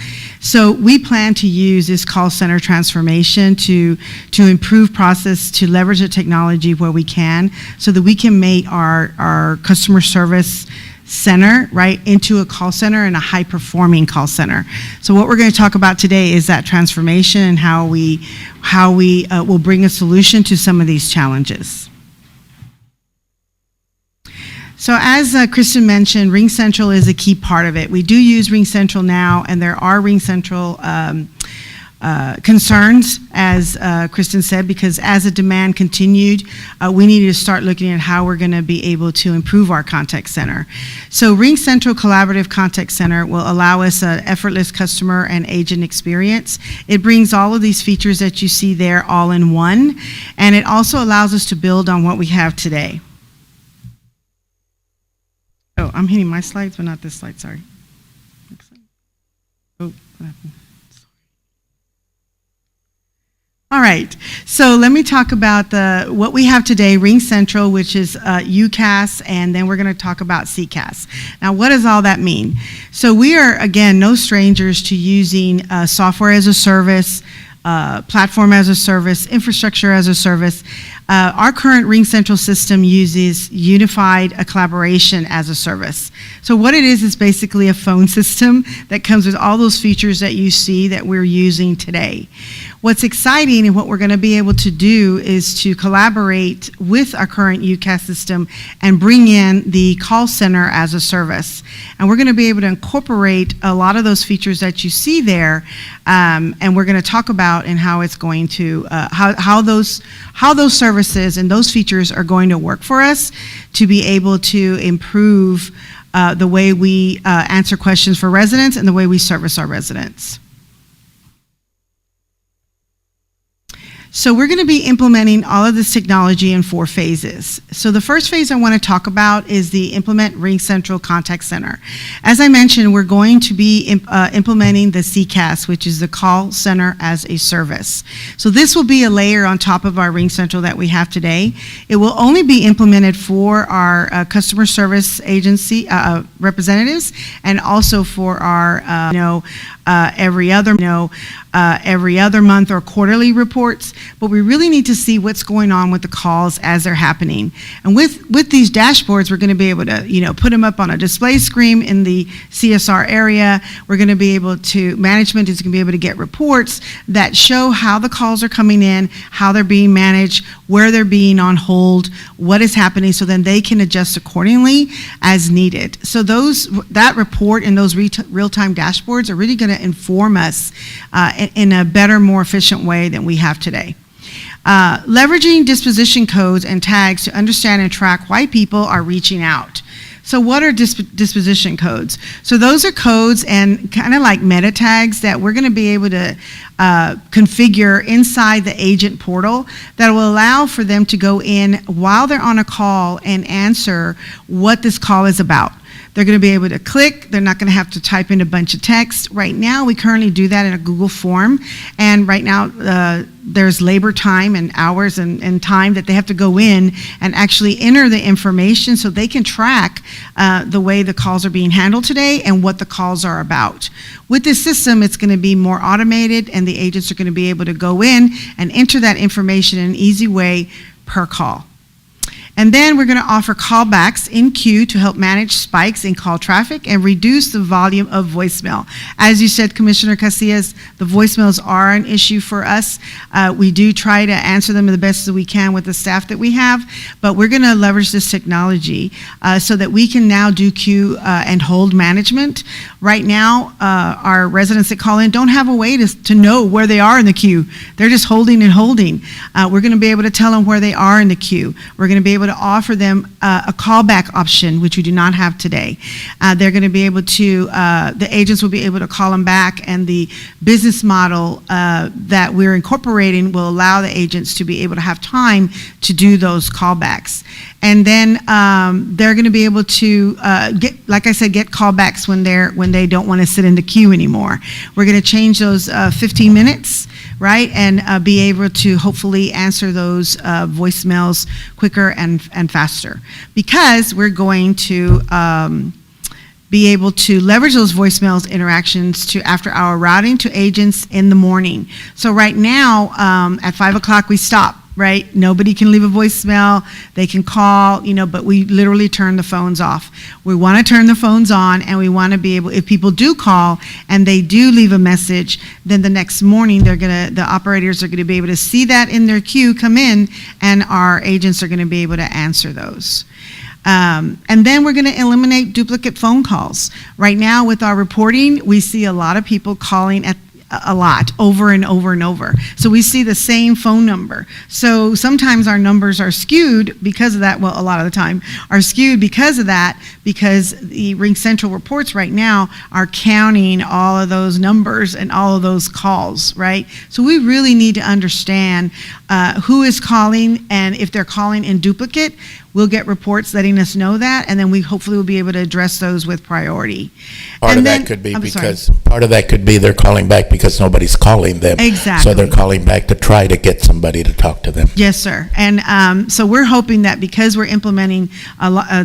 So we plan to use this call center transformation to improve process, to leverage the technology where we can, so that we can make our customer service center, right, into a call center and a high-performing call center. So what we're going to talk about today is that transformation and how we will bring a solution to some of these challenges. So as Kristen mentioned, Ring Central is a key part of it. We do use Ring Central now, and there are Ring Central concerns, as Kristen said, because as the demand continued, we needed to start looking at how we're going to be able to improve our contact center. So Ring Central Collaborative Contact Center will allow us an effortless customer and agent experience. It brings all of these features that you see there all in one, and it also allows us to build on what we have today. Oh, I'm hitting my slides, but not this slide, sorry. Oh, what happened? All right, so let me talk about what we have today, Ring Central, which is UCaaS, and then we're going to talk about CCaaS. Now, what does all that mean? So we are, again, no strangers to using software as a service, platform as a service, infrastructure as a service. Our current Ring Central system uses unified collaboration as a service. So what it is basically a phone system that comes with all those features that you see that we're using today. What's exciting and what we're going to be able to do is to collaborate with our current UCaaS system and bring in the call center as a service. And we're going to be able to incorporate a lot of those features that you see there, and we're going to talk about and how it's going to, how those services and those features are going to work for us to be able to improve the way we answer questions for residents and the way we service our residents. So we're going to be implementing all of this technology in 4 phases. So the first phase I want to talk about is the implement Ring Central Contact Center. As I mentioned, we're going to be implementing the CCaaS, which is the call center as a service. So this will be a layer on top of our Ring Central that we have today. It will only be implemented for our customer service agency representatives, and also for our every other month or quarterly reports, but we really need to see what's going on with the calls as they're happening. And with these dashboards, we're going to be able to, put them up on a display screen in the CSR area. We're going to be able to, management is going to be able to get reports that show how the calls are coming in, how they're being managed, where they're being on hold, what is happening, so then they can adjust accordingly as needed. So that report and those real-time dashboards are really going to inform us in a better, more efficient way than we have today. Leveraging disposition codes and tags to understand and track why people are reaching out. So what are disposition codes? So those are codes and kind of like meta tags that we're going to be able to configure inside the agent portal that will allow for them to go in while they're on a call and answer what this call is about. They're going to be able to click. They're not going to have to type in a bunch of text. Right now, we currently do that in a Google form. And right now, there's labor time and hours and time that they have to go in and actually enter the information so they can track the way the calls are being handled today and what the calls are about. With this system, it's going to be more automated, and the agents are going to be able to go in and enter that information in an easy way per call. And then we're going to offer callbacks in queue to help manage spikes in call traffic and reduce the volume of voicemail. As you said, Commissioner Casillas, the voicemails are an issue for us. We do try to answer them the best as we can with the staff that we have, but we're going to leverage this technology so that we can now do queue and hold management. Right now, our residents that call in don't have a way to know where they are in the queue. They're just holding and holding. We're going to be able to tell them where they are in the queue. We're going to be able to to offer them a callback option, which we do not have today. They're going to be able to, the agents will be able to call them back, and the business model that we're incorporating will allow the agents to be able to have time to do those callbacks. And then they're going to be able to get, like I said, get callbacks when they don't want to sit in the queue anymore. We're going to change those 15 minutes, right, and be able to hopefully answer those voicemails quicker and faster, because we're going to be able to leverage those voicemails interactions to after-hour routing to agents in the morning. So right now, at 5 o'clock, we stop. Right? Nobody can leave a voicemail. They can call, but we literally turn the phones off. We want to turn the phones on, and we want to be able, if people do call and they do leave a message, then the next morning the operators are going to be able to see that in their queue come in, and our agents are going to be able to answer those. And then we're going to eliminate duplicate phone calls. Right now with our reporting, we see a lot of people calling a lot, over and over and over. So we see the same phone number. So sometimes our numbers are skewed because of that. Well, a lot of the time are skewed because of that, because the Ring Central reports right now are counting all of those numbers and all of those calls, right? So we really need to understand who is calling, and if they're calling in duplicate, we'll get reports letting us know that, and then we hopefully will be able to address those with priority. Part of that could be they're calling back because nobody's calling them. Exactly. So they're calling back to try to get somebody to talk to them. Yes, sir. And so we're hoping that because we're implementing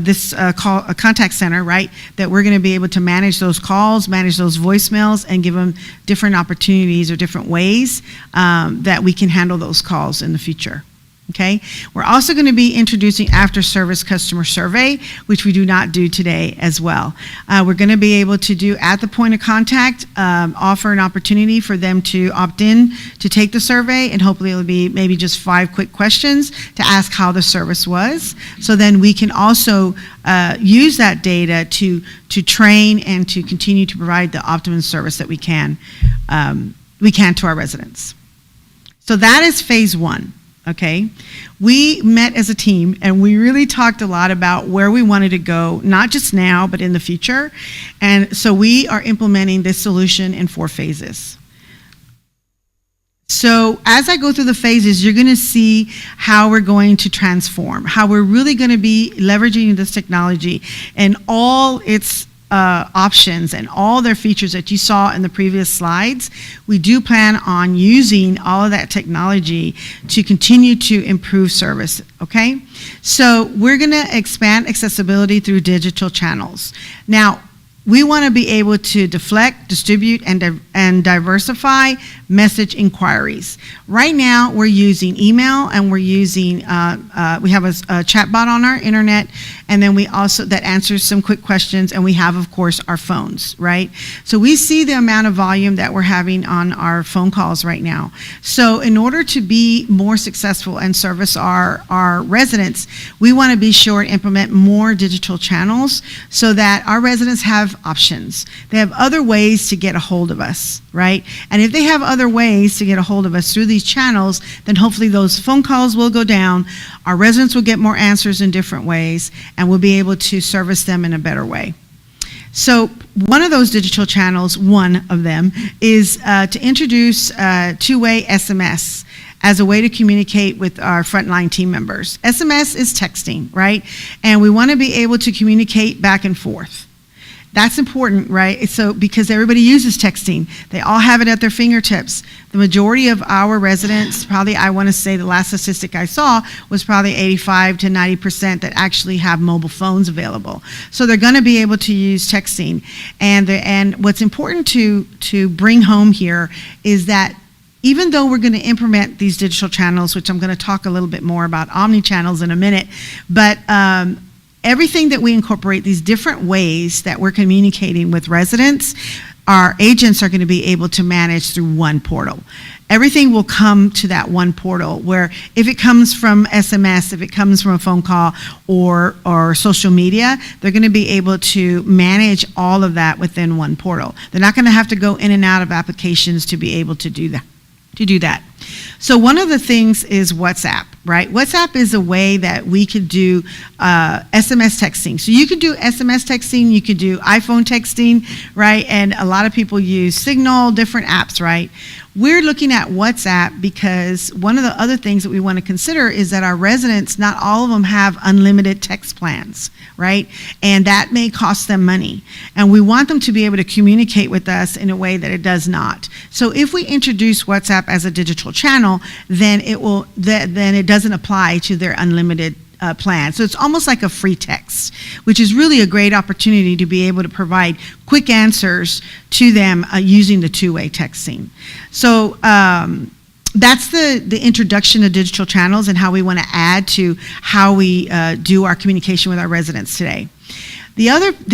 this contact center, right, that we're going to be able to manage those calls, manage those voicemails, and give them different opportunities or different ways that we can handle those calls in the future. Okay, we're also going to be introducing after-service customer survey, which we do not do today as well. We're going to be able to do at the point of contact, offer an opportunity for them to opt in to take the survey, and hopefully it'll be maybe just 5 quick questions to ask how the service was. So then we can also use that data to train and to continue to provide the optimum service that we can to our residents. So that is phase 1. Okay, we met as a team, and we really talked a lot about where we wanted to go, not just now, but in the future. And so we are implementing this solution in 4 phases. So as I go through the phases, you're going to see how we're going to transform, how we're really going to be leveraging this technology and all its options and all their features that you saw in the previous slides. We do plan on using all of that technology to continue to improve service, okay? So we're going to expand accessibility through digital channels. Now, we want to be able to deflect, distribute, and diversify message inquiries. Right now, we're using email, and we're using, we have a chat bot on our internet, and then we also, that answers some quick questions, and we have, of course, our phones, right? So we see the amount of volume that we're having on our phone calls right now. So in order to be more successful and service our residents, we want to be sure to implement more digital channels so that our residents have options. They have other ways to get a hold of us, right? And if they have other ways to get a hold of us through these channels, then hopefully those phone calls will go down, our residents will get more answers in different ways, and we'll be able to service them in a better way. So one of those digital channels, one of them, is to introduce two-way SMS as a way to communicate with our frontline team members. SMS is texting, right? And we want to be able to communicate back and forth. That's important, right? So because everybody uses texting, they all have it at their fingertips. The majority of our residents, probably, I want to say the last statistic I saw was probably 85 to 90% that actually have mobile phones available. So they're going to be able to use texting. And what's important to bring home here is that even though we're going to implement these digital channels, which I'm going to talk a little bit more about omni-channels in a minute, but everything that we incorporate, these different ways that we're communicating with residents, our agents are going to be able to manage through one portal. Everything will come to that one portal, where if it comes from SMS, if it comes from a phone call or social media, they're going to be able to manage all of that within one portal. They're not going to have to go in and out of applications to be able to do that. So one of the things is WhatsApp, right? WhatsApp is a way that we could do SMS texting. So you could do SMS texting, you could do iPhone texting, right? And a lot of people use Signal, different apps, right? We're looking at WhatsApp because one of the other things that we want to consider is that our residents, not all of them have unlimited text plans, right? And that may cost them money. And we want them to be able to communicate with us in a way that it does not. So if we introduce WhatsApp as a digital channel, then it doesn't apply to their unlimited plan. So it's almost like a free text, which is really a great opportunity to be able to provide quick answers to them using the two-way texting. So that's the introduction of digital channels and how we want to add to how we do our communication with our residents today. The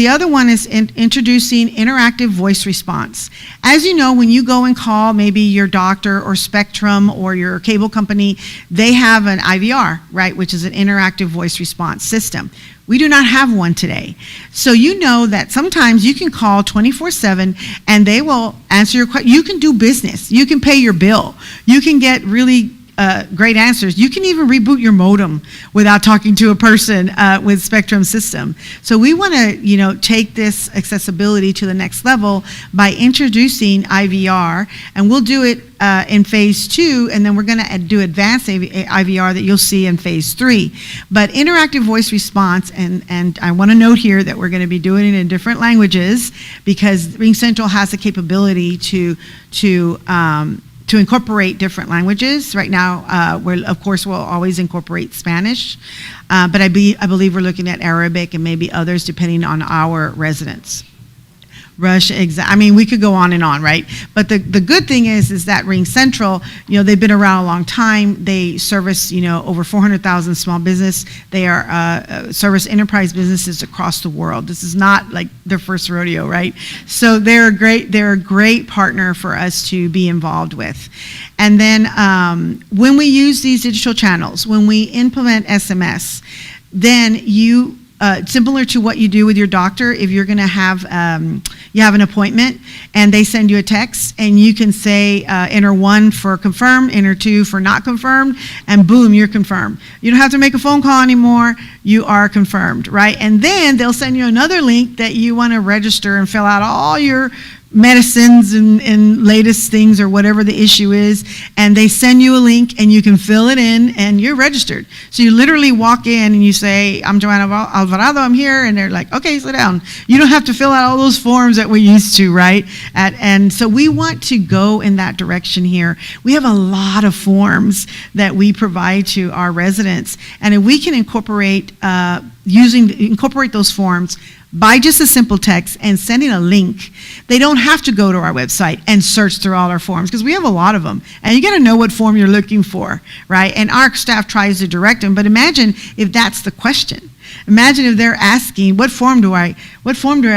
other one is introducing interactive voice response. As you know, when you go and call maybe your doctor or Spectrum or your cable company, they have an IVR, right, which is an interactive voice response system. We do not have one today. So you know that sometimes you can call 24/7 and they will answer your question. You can do business. You can pay your bill. You can get really great answers. You can even reboot your modem without talking to a person with Spectrum system. So we want to, take this accessibility to the next level by introducing IVR, and we'll do it in phase 2, and then we're going to do advanced IVR that you'll see in phase 3. But interactive voice response, and I want to note here that we're going to be doing it in different languages because RingCentral has the capability to incorporate different languages. Right now, we'll always incorporate Spanish, but I believe we're looking at Arabic and maybe others depending on our residents. We could go on and on, right? But the good thing is that RingCentral, they've been around a long time. They service, over 400,000 small business. They are service enterprise businesses across the world. This is not like their first rodeo, right? So they're a great partner for us to be involved with. And then when we use these digital channels, when we implement SMS, then similar to what you do with your doctor, if you're going to have you have an appointment and they send you a text and you can say enter 1 for confirmed, enter 2 for not confirmed, and boom, you're confirmed. You don't have to make a phone call anymore. You are confirmed, right? And then they'll send you another link that you want to register and fill out all your medicines and latest things or whatever the issue is, and they send you a link and you can fill it in and you're registered. So you literally walk in and you say, I'm Joanna Alvarado, I'm here, and they're like, okay, sit down. You don't have to fill out all those forms that we used to, right? And so we want to go in that direction here. We have a lot of forms that we provide to our residents, and if we can incorporate those forms by just a simple text and sending a link, they don't have to go to our website and search through all our forms because we have a lot of them. And you got to know what form you're looking for, right? And our staff tries to direct them, but imagine if that's the question. Imagine if they're asking, what form do I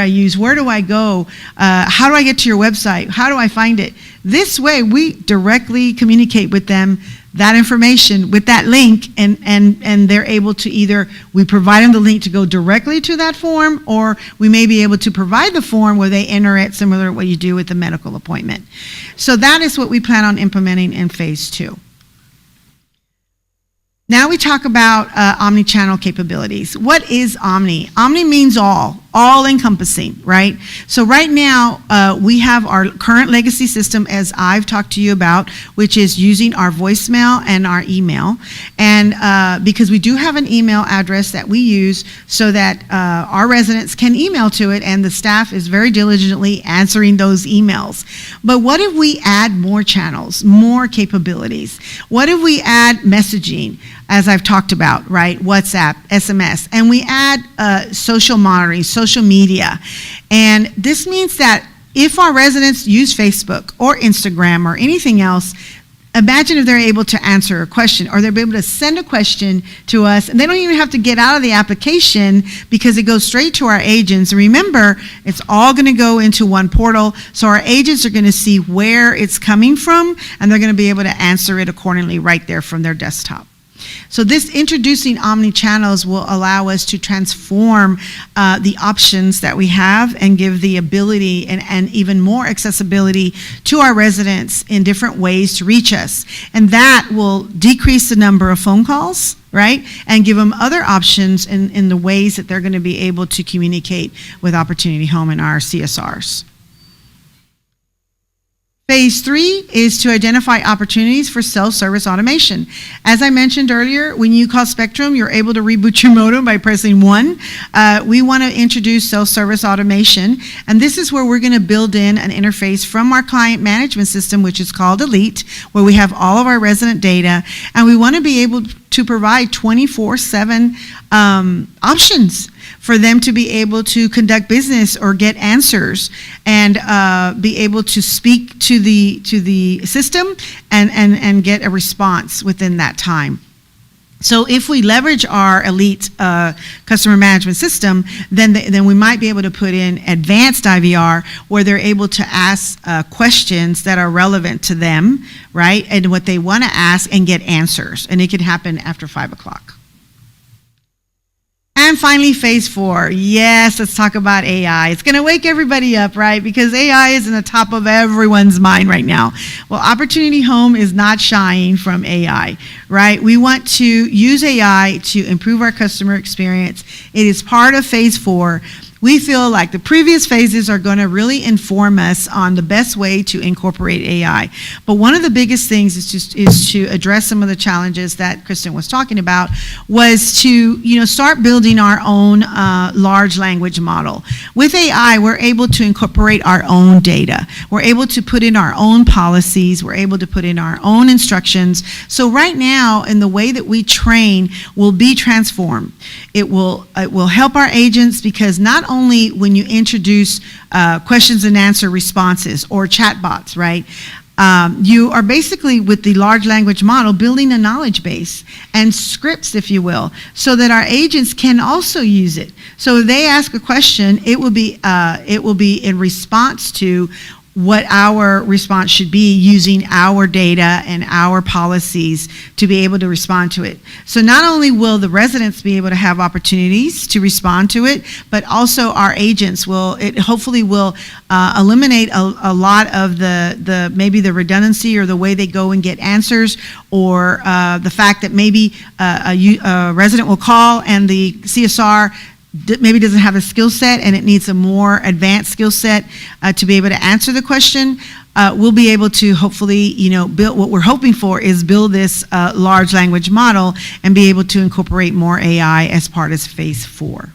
use? Where do I go? How do I get to your website? How do I find it? This way, we directly communicate with them that information with that link, and they're able to we provide them the link to go directly to that form, or we may be able to provide the form where they enter it, similar to what you do with the medical appointment. So that is what we plan on implementing in phase 2. Now we talk about omni-channel capabilities. What is omni? Omni means all encompassing, right? So right now, we have our current legacy system, as I've talked to you about, which is using our voicemail and our email. And because we do have an email address that we use so that our residents can email to it, and the staff is very diligently answering those emails. But what if we add more channels, more capabilities? What if we add messaging, as I've talked about, right? WhatsApp, SMS, and we add social monitoring, social media. And this means that if our residents use Facebook or Instagram or anything else, imagine if they're able to answer a question, or they're able to send a question to us, and they don't even have to get out of the application because it goes straight to our agents. And remember, it's all going to go into one portal, so our agents are going to see where it's coming from, and they're going to be able to answer it accordingly right there from their desktop. So this introducing omni-channels will allow us to transform the options that we have and give the ability and even more accessibility to our residents in different ways to reach us. And that will decrease the number of phone calls, right? And give them other options in the ways that they're going to be able to communicate with Opportunity Home and our CSRs. Phase 3 is to identify opportunities for self-service automation. As I mentioned earlier, when you call Spectrum, you're able to reboot your modem by pressing 1. We want to introduce self-service automation, and this is where we're going to build in an interface from our client management system, which is called Elite, where we have all of our resident data, and we want to be able to provide 24/7 options for them to be able to conduct business or get answers and be able to speak to the system and get a response within that time. So if we leverage our Elite customer management system, then we might be able to put in advanced IVR where they're able to ask questions that are relevant to them, right, and what they want to ask and get answers. And it could happen after 5 o'clock. And finally, phase 4. Yes, let's talk about AI. It's going to wake everybody up, right? Because AI is in the top of everyone's mind right now. Well, Opportunity Home is not shying from AI, right? We want to use AI to improve our customer experience. It is part of phase 4. We feel like the previous phases are going to really inform us on the best way to incorporate AI. But one of the biggest things is to address some of the challenges that Kristen was talking about, was to start building our own large language model. With AI, we're able to incorporate our own data. We're able to put in our own policies. We're able to put in our own instructions. So right now, in the way that we train will be transformed. It will help our agents, because not only when you introduce questions and answer responses or chatbots, right? You are basically, with the large language model, building a knowledge base and scripts, if you will, so that our agents can also use it. So if they ask a question, it will be in response to what our response should be, using our data and our policies to be able to respond to it. So not only will the residents be able to have opportunities to respond to it, but also our agents hopefully will eliminate a lot of the maybe the redundancy or the way they go and get answers, or the fact that maybe a resident will call and the CSR maybe doesn't have a skill set and it needs a more advanced skill set to be able to answer the question. We'll be able to hopefully, build, what we're hoping for is build this large language model and be able to incorporate more AI as part of phase 4.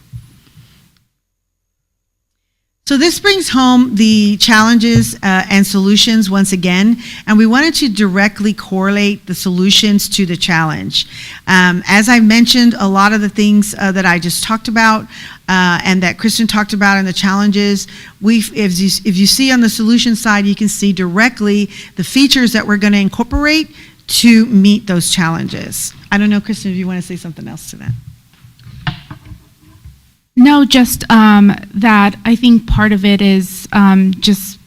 So this brings home the challenges and solutions once again, and we wanted to directly correlate the solutions to the challenge. As I mentioned, a lot of the things that I just talked about and that Kristen talked about in the challenges, if you see on the solution side, you can see directly the features that we're going to incorporate to meet those challenges. I don't know, Kristen, if you want to say something else to that. No, just that I think part of it is just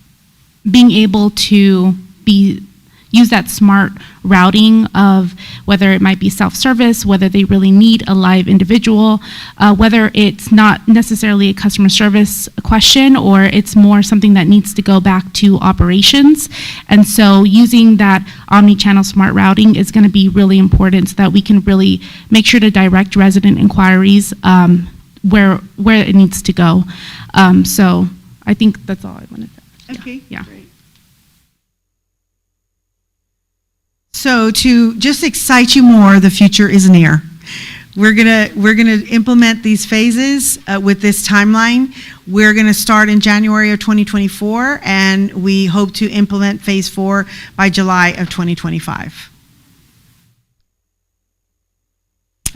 being able to use that smart routing of whether it might be self-service, whether they really need a live individual, whether it's not necessarily a customer service question or it's more something that needs to go back to operations. And so using that omni-channel smart routing is going to be really important so that we can really make sure to direct resident inquiries where it needs to go. So I think that's all I wanted to say. Okay, yeah. Great. So to just excite you more, the future is near. We're gonna implement these phases with this timeline. We're gonna start in January of 2024, and we hope to implement phase 4 by July of 2025.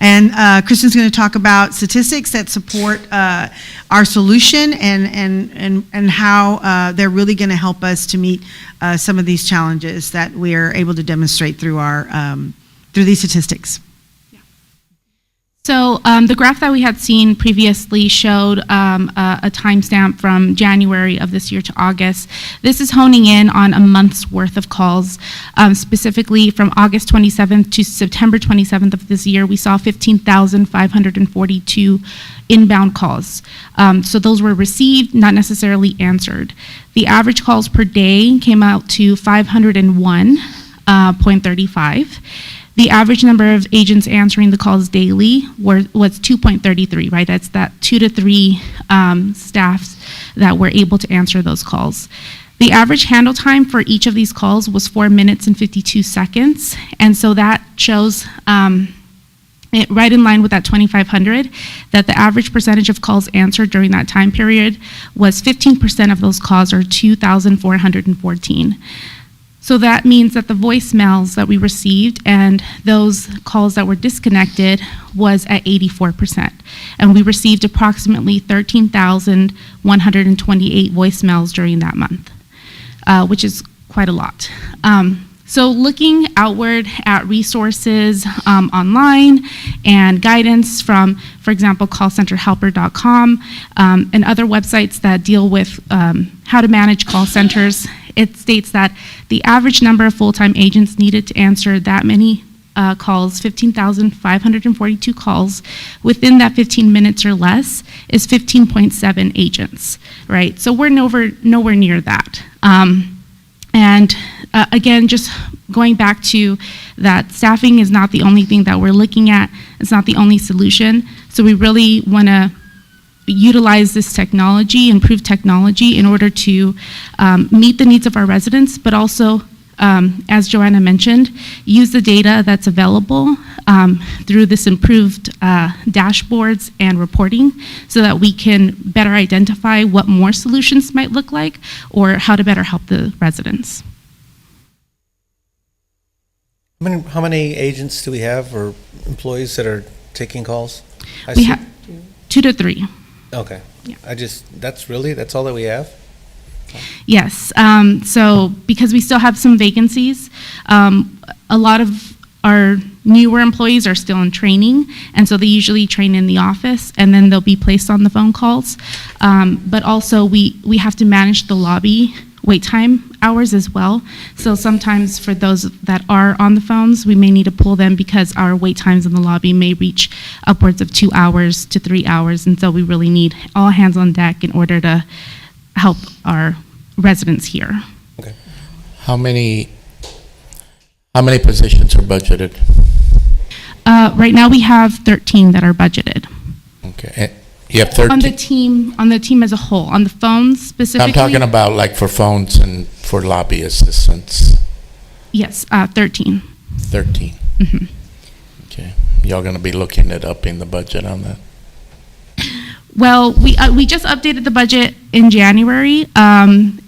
And Kristen's going to talk about statistics that support our solution and how they're really going to help us to meet some of these challenges that we're able to demonstrate through these statistics. So the graph that we had seen previously showed a timestamp from January of this year to August. This is honing in on a month's worth of calls. Specifically from August 27th to September 27th of this year, we saw 15,542 inbound calls. So those were received, not necessarily answered. The average calls per day came out to 501.35. The average number of agents answering the calls daily was 2.33, right? That's that 2 to 3 staffs that were able to answer those calls. The average handle time for each of these calls was 4 minutes and 52 seconds. And so that shows right in line with that 2,500, that the average percentage of calls answered during that time period was 15% of those calls, or 2,414. So that means that the voicemails that we received and those calls that were disconnected was at 84%. And we received approximately 13,128 voicemails during that month, which is quite a lot. So looking outward at resources online and guidance from, for example, callcenterhelper.com and other websites that deal with how to manage call centers, it states that the average number of full-time agents needed to answer that many calls, 15,542 calls, within that 15 minutes or less is 15.7 agents, right? So we're nowhere near that. Again, just going back to that, staffing is not the only thing that we're looking at. It's not the only solution. So we really want to utilize this technology, improve technology in order to meet the needs of our residents, but also, as Joanna mentioned, use the data that's available through this improved dashboards and reporting so that we can better identify what more solutions might look like or how to better help the residents. How many agents do we have, or employees that are taking calls? We have 2 to 3. Okay. Yeah. That's all that we have? Yes. So because we still have some vacancies, a lot of our newer employees are still in training, and so they usually train in the office, and then they'll be placed on the phone calls. But also we have to manage the lobby wait time hours as well. So sometimes for those that are on the phones, we may need to pull them because our wait times in the lobby may reach upwards of 2 hours to 3 hours, and so we really need all hands on deck in order to help our residents here. Okay. How many positions are budgeted? Right now we have 13 that are budgeted. Okay. You have 13? On the team as a whole. On the phones specifically? I'm talking about like for phones and for lobby assistants. Yes, 13. 13. Mm-hmm. Okay. Y'all going to be looking at upping the budget on that? Well, we just updated the budget in January, and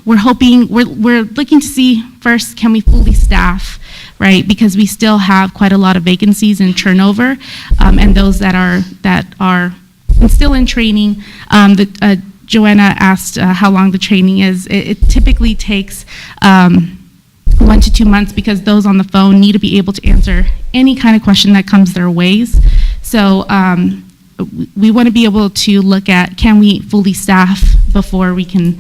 we're looking to see first, can we fully staff, right? Because we still have quite a lot of vacancies and turnover, and those that are still in training. Joanna asked how long the training is. It typically takes 1 to 2 months because those on the phone need to be able to answer any kind of question that comes their ways. So we want to be able to look at, can we fully staff before we can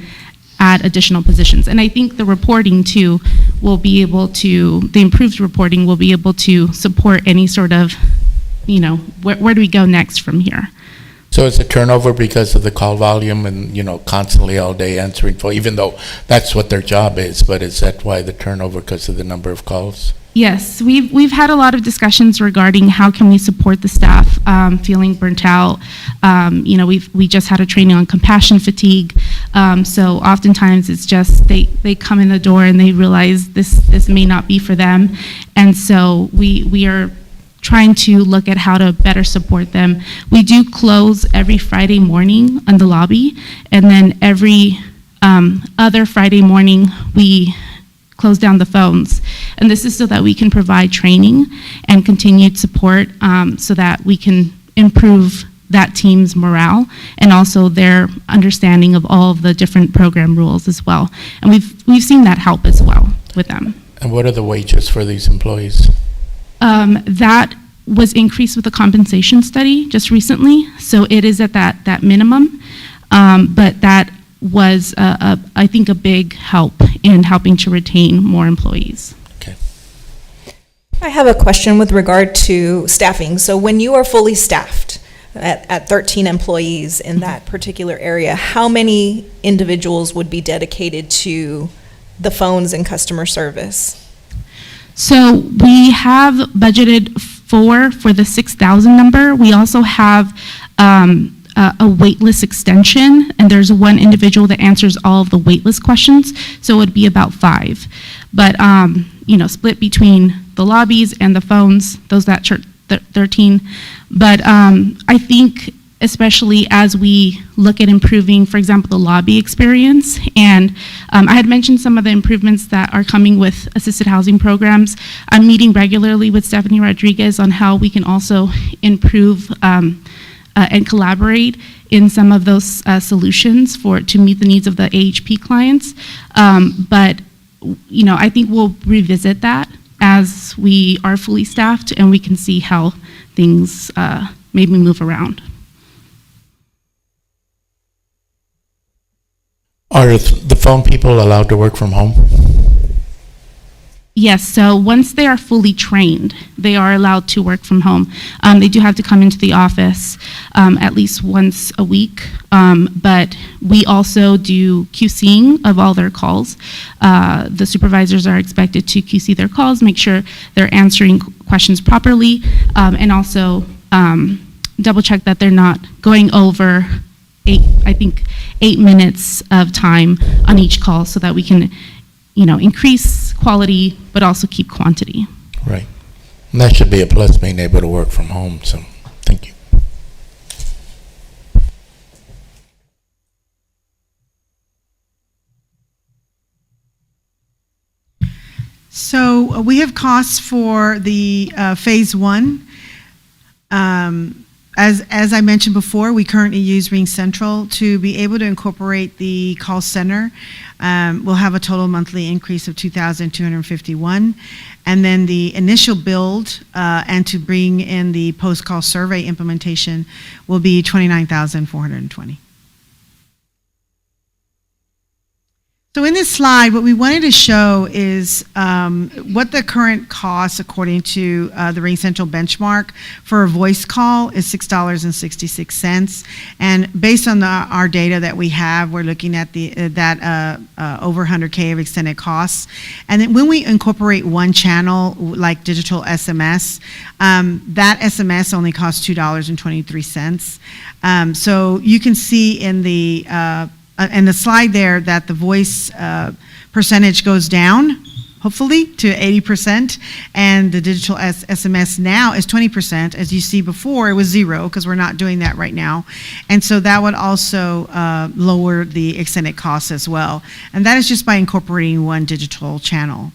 add additional positions? And I think the reporting too will be able to, the improved reporting will be able to support any sort of, where do we go next from here? So is it turnover because of the call volume and, constantly all day answering phone, even though that's what their job is, but is that why the turnover, because of the number of calls? Yes, we've had a lot of discussions regarding how can we support the staff feeling burnt out. We just had a training on compassion fatigue. So oftentimes it's just they come in the door and they realize this may not be for them. And so we are trying to look at how to better support them. We do close every Friday morning on the lobby, and then every other Friday morning we close down the phones. And this is so that we can provide training and continued support so that we can improve that team's morale and also their understanding of all of the different program rules as well. And we've seen that help as well with them. And what are the wages for these employees? That was increased with the compensation study just recently, so it is at that minimum. But that was, I think, a big help in helping to retain more employees. I have a question with regard to staffing. So when you are fully staffed at 13 employees in that particular area, how many individuals would be dedicated to the phones and customer service? So we have budgeted for the 6,000 number. We also have a waitlist extension, and there's one individual that answers all of the waitlist questions, so it would be about 5. But, split between the lobbies and the phones, those that 13. But I think especially as we look at improving, for example, the lobby experience, and I had mentioned some of the improvements that are coming with assisted housing programs. I'm meeting regularly with Stephanie Rodriguez on how we can also improve and collaborate in some of those solutions to meet the needs of the AHP clients. But I think we'll revisit that as we are fully staffed and we can see how things maybe move around. Are the phone people allowed to work from home? Yes, so once they are fully trained, they are allowed to work from home. They do have to come into the office at least once a week, but we also do QCing of all their calls. The supervisors are expected to QC their calls, make sure they're answering questions properly, and also double check that they're not going over 8 minutes of time on each call so that we can increase quality, but also keep quantity. Right. And that should be a plus, being able to work from home, so thank you. So we have costs for the phase 1. As I mentioned before, we currently use Ring Central. To be able to incorporate the call center, we'll have a total monthly increase of $2,251. And then the initial build and to bring in the post-call survey implementation will be $29,420. So in this slide, what we wanted to show is what the current cost, according to the Ring Central benchmark, for a voice call is $6.66. And based on our data that we have, we're looking at that over 100K of extended costs. And then when we incorporate one channel, like digital SMS, that SMS only costs $2.23. So you can see in the slide there that the voice percentage goes down, hopefully, to 80%, and the digital SMS now is 20%. As you see before, it was 0, because we're not doing that right now. And so that would also lower the extended costs as well. And that is just by incorporating one digital channel.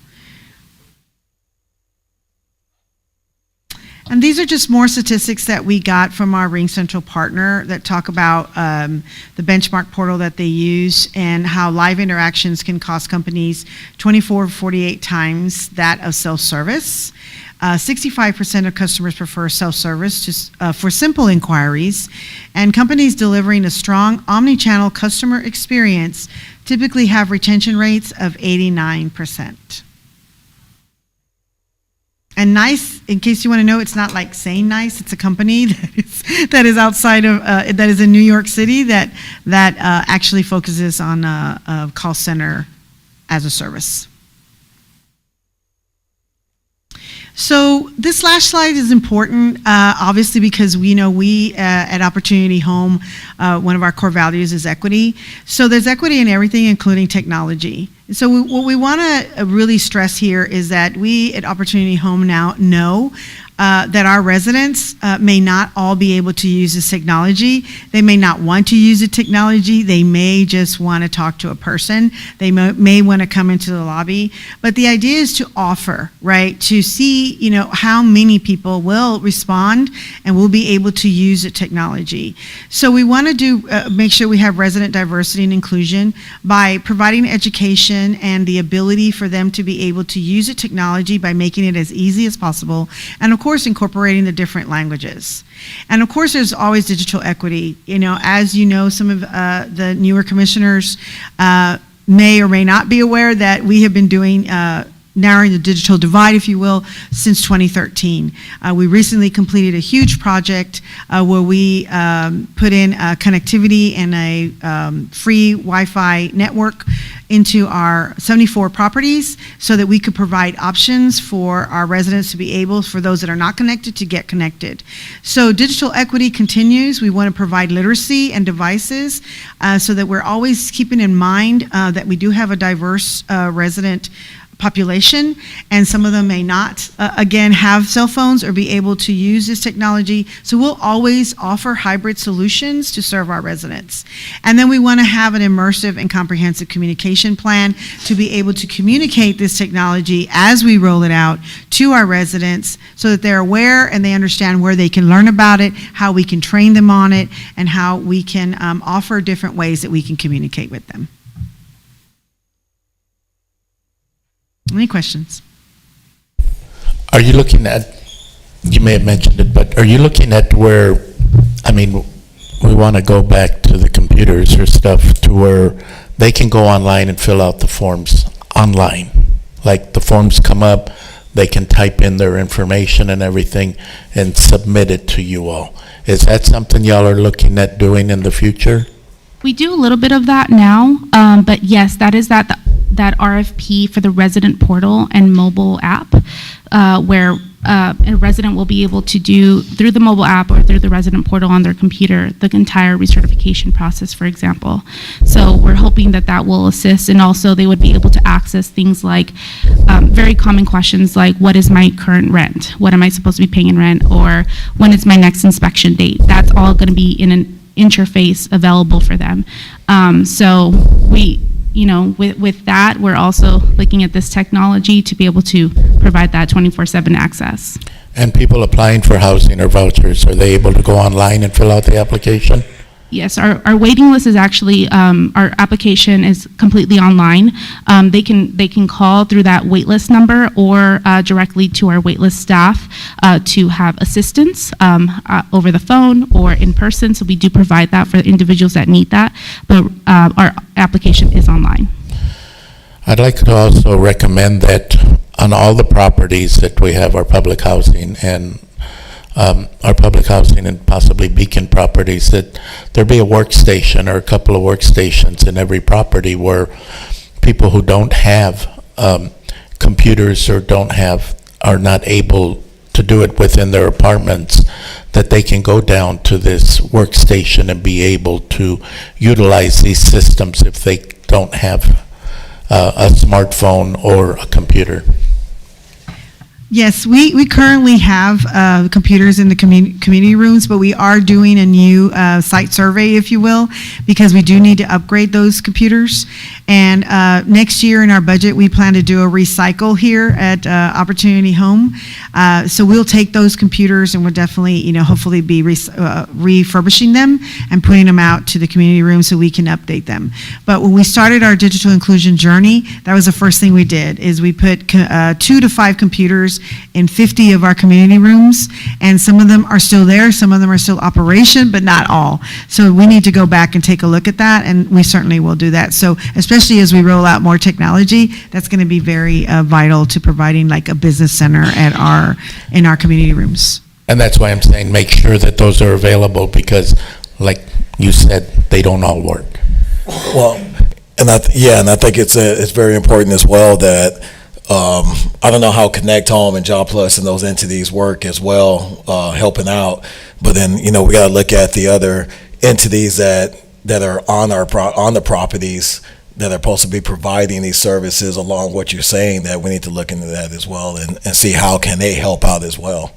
And these are just more statistics that we got from our Ring Central partner that talk about the benchmark portal that they use and how live interactions can cost companies 24 to 48 times that of self-service. 65% of customers prefer self-service for simple inquiries, and companies delivering a strong omni-channel customer experience typically have retention rates of 89%. And NICE, in case you want to know, it's not like saying NICE. It's a company that is outside of that is in New York City that actually focuses on a call center as a service. So this last slide is important, obviously, because we know we at Opportunity Home, one of our core values is equity. So there's equity in everything, including technology. So what we want to really stress here is that we at Opportunity Home now know that our residents may not all be able to use this technology. They may not want to use the technology. They may just want to talk to a person. They may want to come into the lobby. But the idea is to offer, right, to see, how many people will respond and will be able to use the technology. So we want to make sure we have resident diversity and inclusion by providing education information and the ability for them to be able to use the technology by making it as easy as possible, and of course incorporating the different languages. And of course there's always digital equity. As you know, some of the newer commissioners may or may not be aware that we have been doing narrowing the digital divide, if you will, since 2013. We recently completed a huge project where we put in connectivity and a free Wi-Fi network into our 74 properties so that we could provide options for our residents to be able, for those that are not connected, to get connected. So digital equity continues. We want to provide literacy and devices so that we're always keeping in mind that we do have a diverse resident population, and some of them may not, again, have cell phones or be able to use this technology. So we'll always offer hybrid solutions to serve our residents. And then we want to have an immersive and comprehensive communication plan to be able to communicate this technology as we roll it out to our residents so that they're aware and they understand where they can learn about it, how we can train them on it, and how we can offer different ways that we can communicate with them. Any questions? Are you looking at, you may have mentioned it, but are you looking at where, we want to go back to the computers or stuff to where they can go online and fill out the forms online? Like the forms come up, they can type in their information and everything and submit it to you all. Is that something y'all are looking at doing in the future? We do a little bit of that now, but yes, that is that RFP for the resident portal and mobile app, where a resident will be able to do through the mobile app or through the resident portal on their computer the entire recertification process, for example. So we're hoping that that will assist, and also they would be able to access things like very common questions like, what is my current rent? What am I supposed to be paying in rent? Or when is my next inspection date? That's all going to be in an interface available for them. So we, with that, we're also looking at this technology to be able to provide that 24/7 access. And people applying for housing or vouchers, are they able to go online and fill out the application? Yes, our waiting list is actually, our application is completely online. They can call through that wait list number or directly to our wait list staff to have assistance over the phone or in person. So we do provide that for individuals that need that, but our application is online. I'd like to also recommend that on all the properties that we have our public housing and possibly Beacon properties, that there be a workstation or a couple of workstations in every property where people who don't have computers or are not able to do it within their apartments, that they can go down to this workstation and be able to utilize these systems if they don't have a smartphone or a computer. Yes, we currently have computers in the community rooms, but we are doing a new site survey, if you will, because we do need to upgrade those computers. And next year in our budget, we plan to do a recycle here at Opportunity Home. So we'll take those computers and we'll definitely, hopefully be refurbishing them and putting them out to the community room so we can update them. But when we started our digital inclusion journey, that was the first thing we did, is we put 2 to 5 computers in 50 of our community rooms, and some of them are still there, some of them are still operation, but not all. So we need to go back and take a look at that, and we certainly will do that. So especially as we roll out more technology, that's going to be very vital to providing like a business center in our community rooms. And that's why I'm saying make sure that those are available, because like you said, they don't all work. Well, and I think it's very important as well that I don't know how Connect Home and Job Plus and those entities work as well, helping out. But then we got to look at the other entities that are on the properties that are supposed to be providing these services, along with what you're saying, that we need to look into that as well and see how can they help out as well.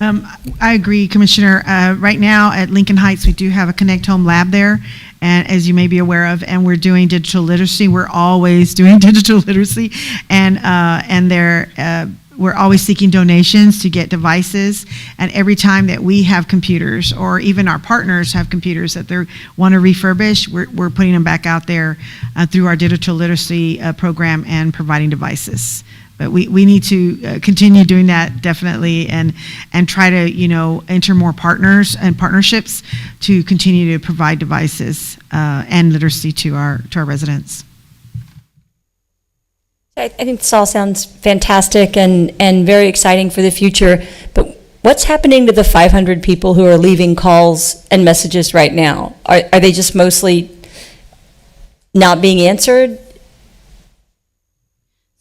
I agree, Commissioner. Right now at Lincoln Heights, we do have a Connect Home lab there, and as you may be aware of, and we're doing digital literacy. We're always doing digital literacy, and we're always seeking donations to get devices, and every time that we have computers, or even our partners have computers that they want to refurbish, we're putting them back out there through our digital literacy program and providing devices. But we need to continue doing that, definitely, and try to, enter more partners and partnerships to continue to provide devices and literacy to our residents. I think this all sounds fantastic and very exciting for the future, but what's happening to the 500 people who are leaving calls and messages right now? Are they just mostly not being answered?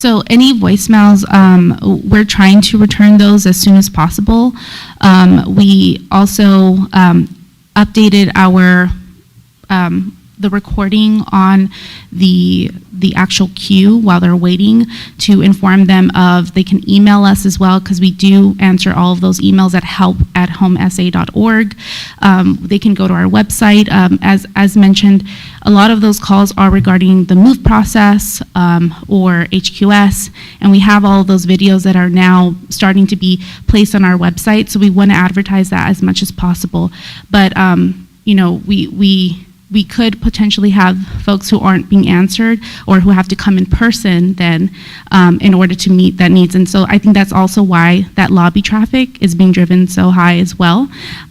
So any voicemails, we're trying to return those as soon as possible. We also updated our the recording on the actual queue while they're waiting to inform them of, they can email us as well, because we do answer all of those emails at help@homesa.org. They can go to our website. As mentioned, a lot of those calls are regarding the move process or HQS, and we have all of those videos that are now starting to be placed on our website, so we want to advertise that as much as possible. But we could potentially have folks who aren't being answered or who have to come in person then in order to meet that needs. And so I think that's also why that lobby traffic is being driven so high as well.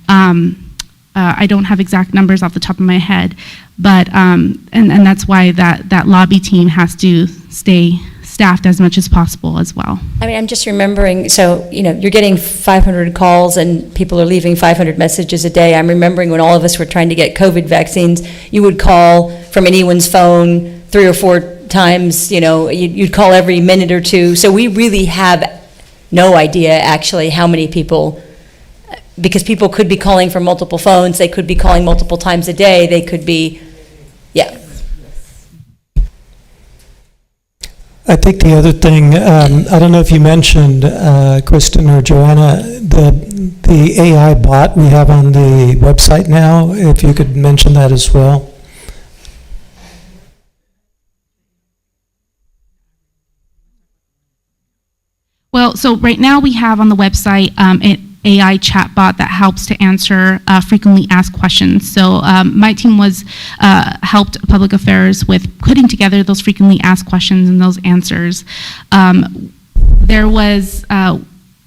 I don't have exact numbers off the top of my head, but and that's why that lobby team has to stay staffed as much as possible as well. I mean, I'm just remembering, so, you're getting 500 calls and people are leaving 500 messages a day. I'm remembering when all of us were trying to get COVID vaccines, you would call from anyone's phone 3 or 4 times, you'd call every minute or two. So we really have no idea actually how many people, because people could be calling from multiple phones, they could be calling multiple times a day, they could be, yeah. I think the other thing, I don't know if you mentioned, Kristen or Joanna, the AI bot we have on the website now, if you could mention that as well. Well, so right now we have on the website an AI chatbot that helps to answer frequently asked questions. So my team was helped public affairs with putting together those frequently asked questions and those answers. There was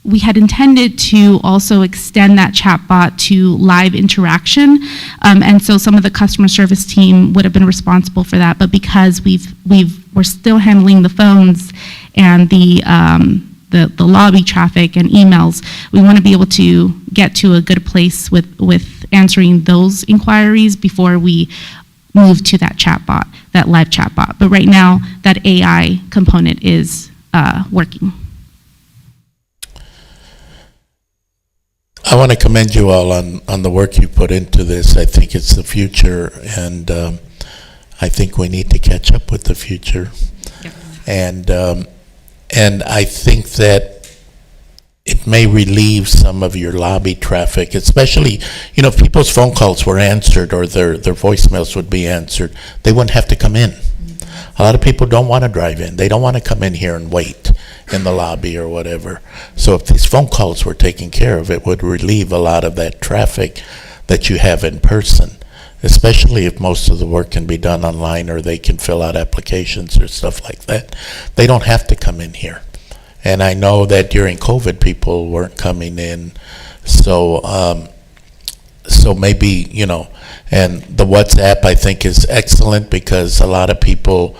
we had intended to also extend that chatbot to live interaction, and so some of the customer service team would have been responsible for that. But because we're still handling the phones and the lobby traffic and emails, we want to be able to get to a good place with answering those inquiries before we move to that chatbot, that live chatbot. But right now, that AI component is working. I want to commend you all on the work you put into this. I think it's the future, and I think we need to catch up with the future. Yep. And I think that it may relieve some of your lobby traffic, especially, if people's phone calls were answered or their voicemails would be answered, they wouldn't have to come in. A lot of people don't want to drive in. They don't want to come in here and wait in the lobby or whatever. So if these phone calls were taken care of, it would relieve a lot of that traffic that you have in person, especially if most of the work can be done online or they can fill out applications or stuff like that. They don't have to come in here. And I know that during COVID, people weren't coming in. So maybe, and the WhatsApp I think is excellent because a lot of people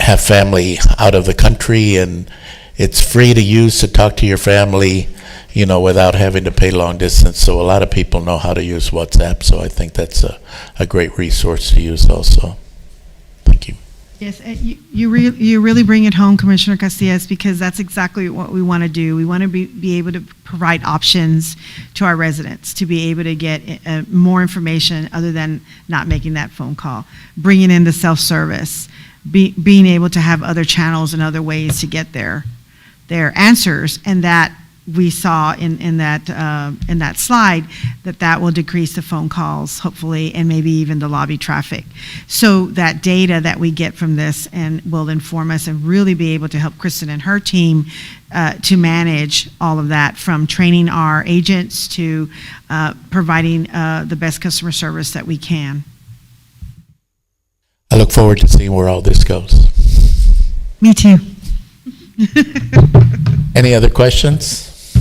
have family out of the country and it's free to use to talk to your family, without having to pay long distance. So a lot of people know how to use WhatsApp. So I think that's a great resource to use also. Thank you. Yes, you really bring it home, Commissioner Casillas, because that's exactly what we want to do. We want to be able to provide options to our residents, to be able to get more information other than not making that phone call, bringing in the self-service, being able to have other channels and other ways to get their answers, and that we saw in that slide, that will decrease the phone calls, hopefully, and maybe even the lobby traffic. So that data that we get from this and will inform us and really be able to help Kristen and her team to manage all of that, from training our agents to providing the best customer service that we can. I look forward to seeing where all this goes. Me too. Any other questions?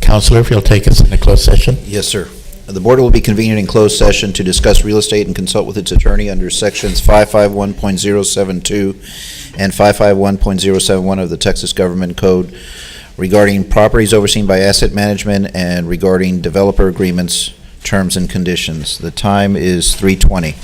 Counselor, if you'll take us into closed session. Yes, sir. The board will be convening in closed session to discuss real estate and consult with its attorney under sections 551.072 and 551.071 of the Texas Government Code regarding properties overseen by asset management and regarding developer agreements, terms, and conditions. The time is 3:20.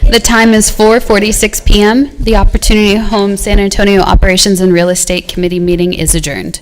The time is 4:46 PM. The Opportunity Home San Antonio Operations and Real Estate Committee meeting is adjourned.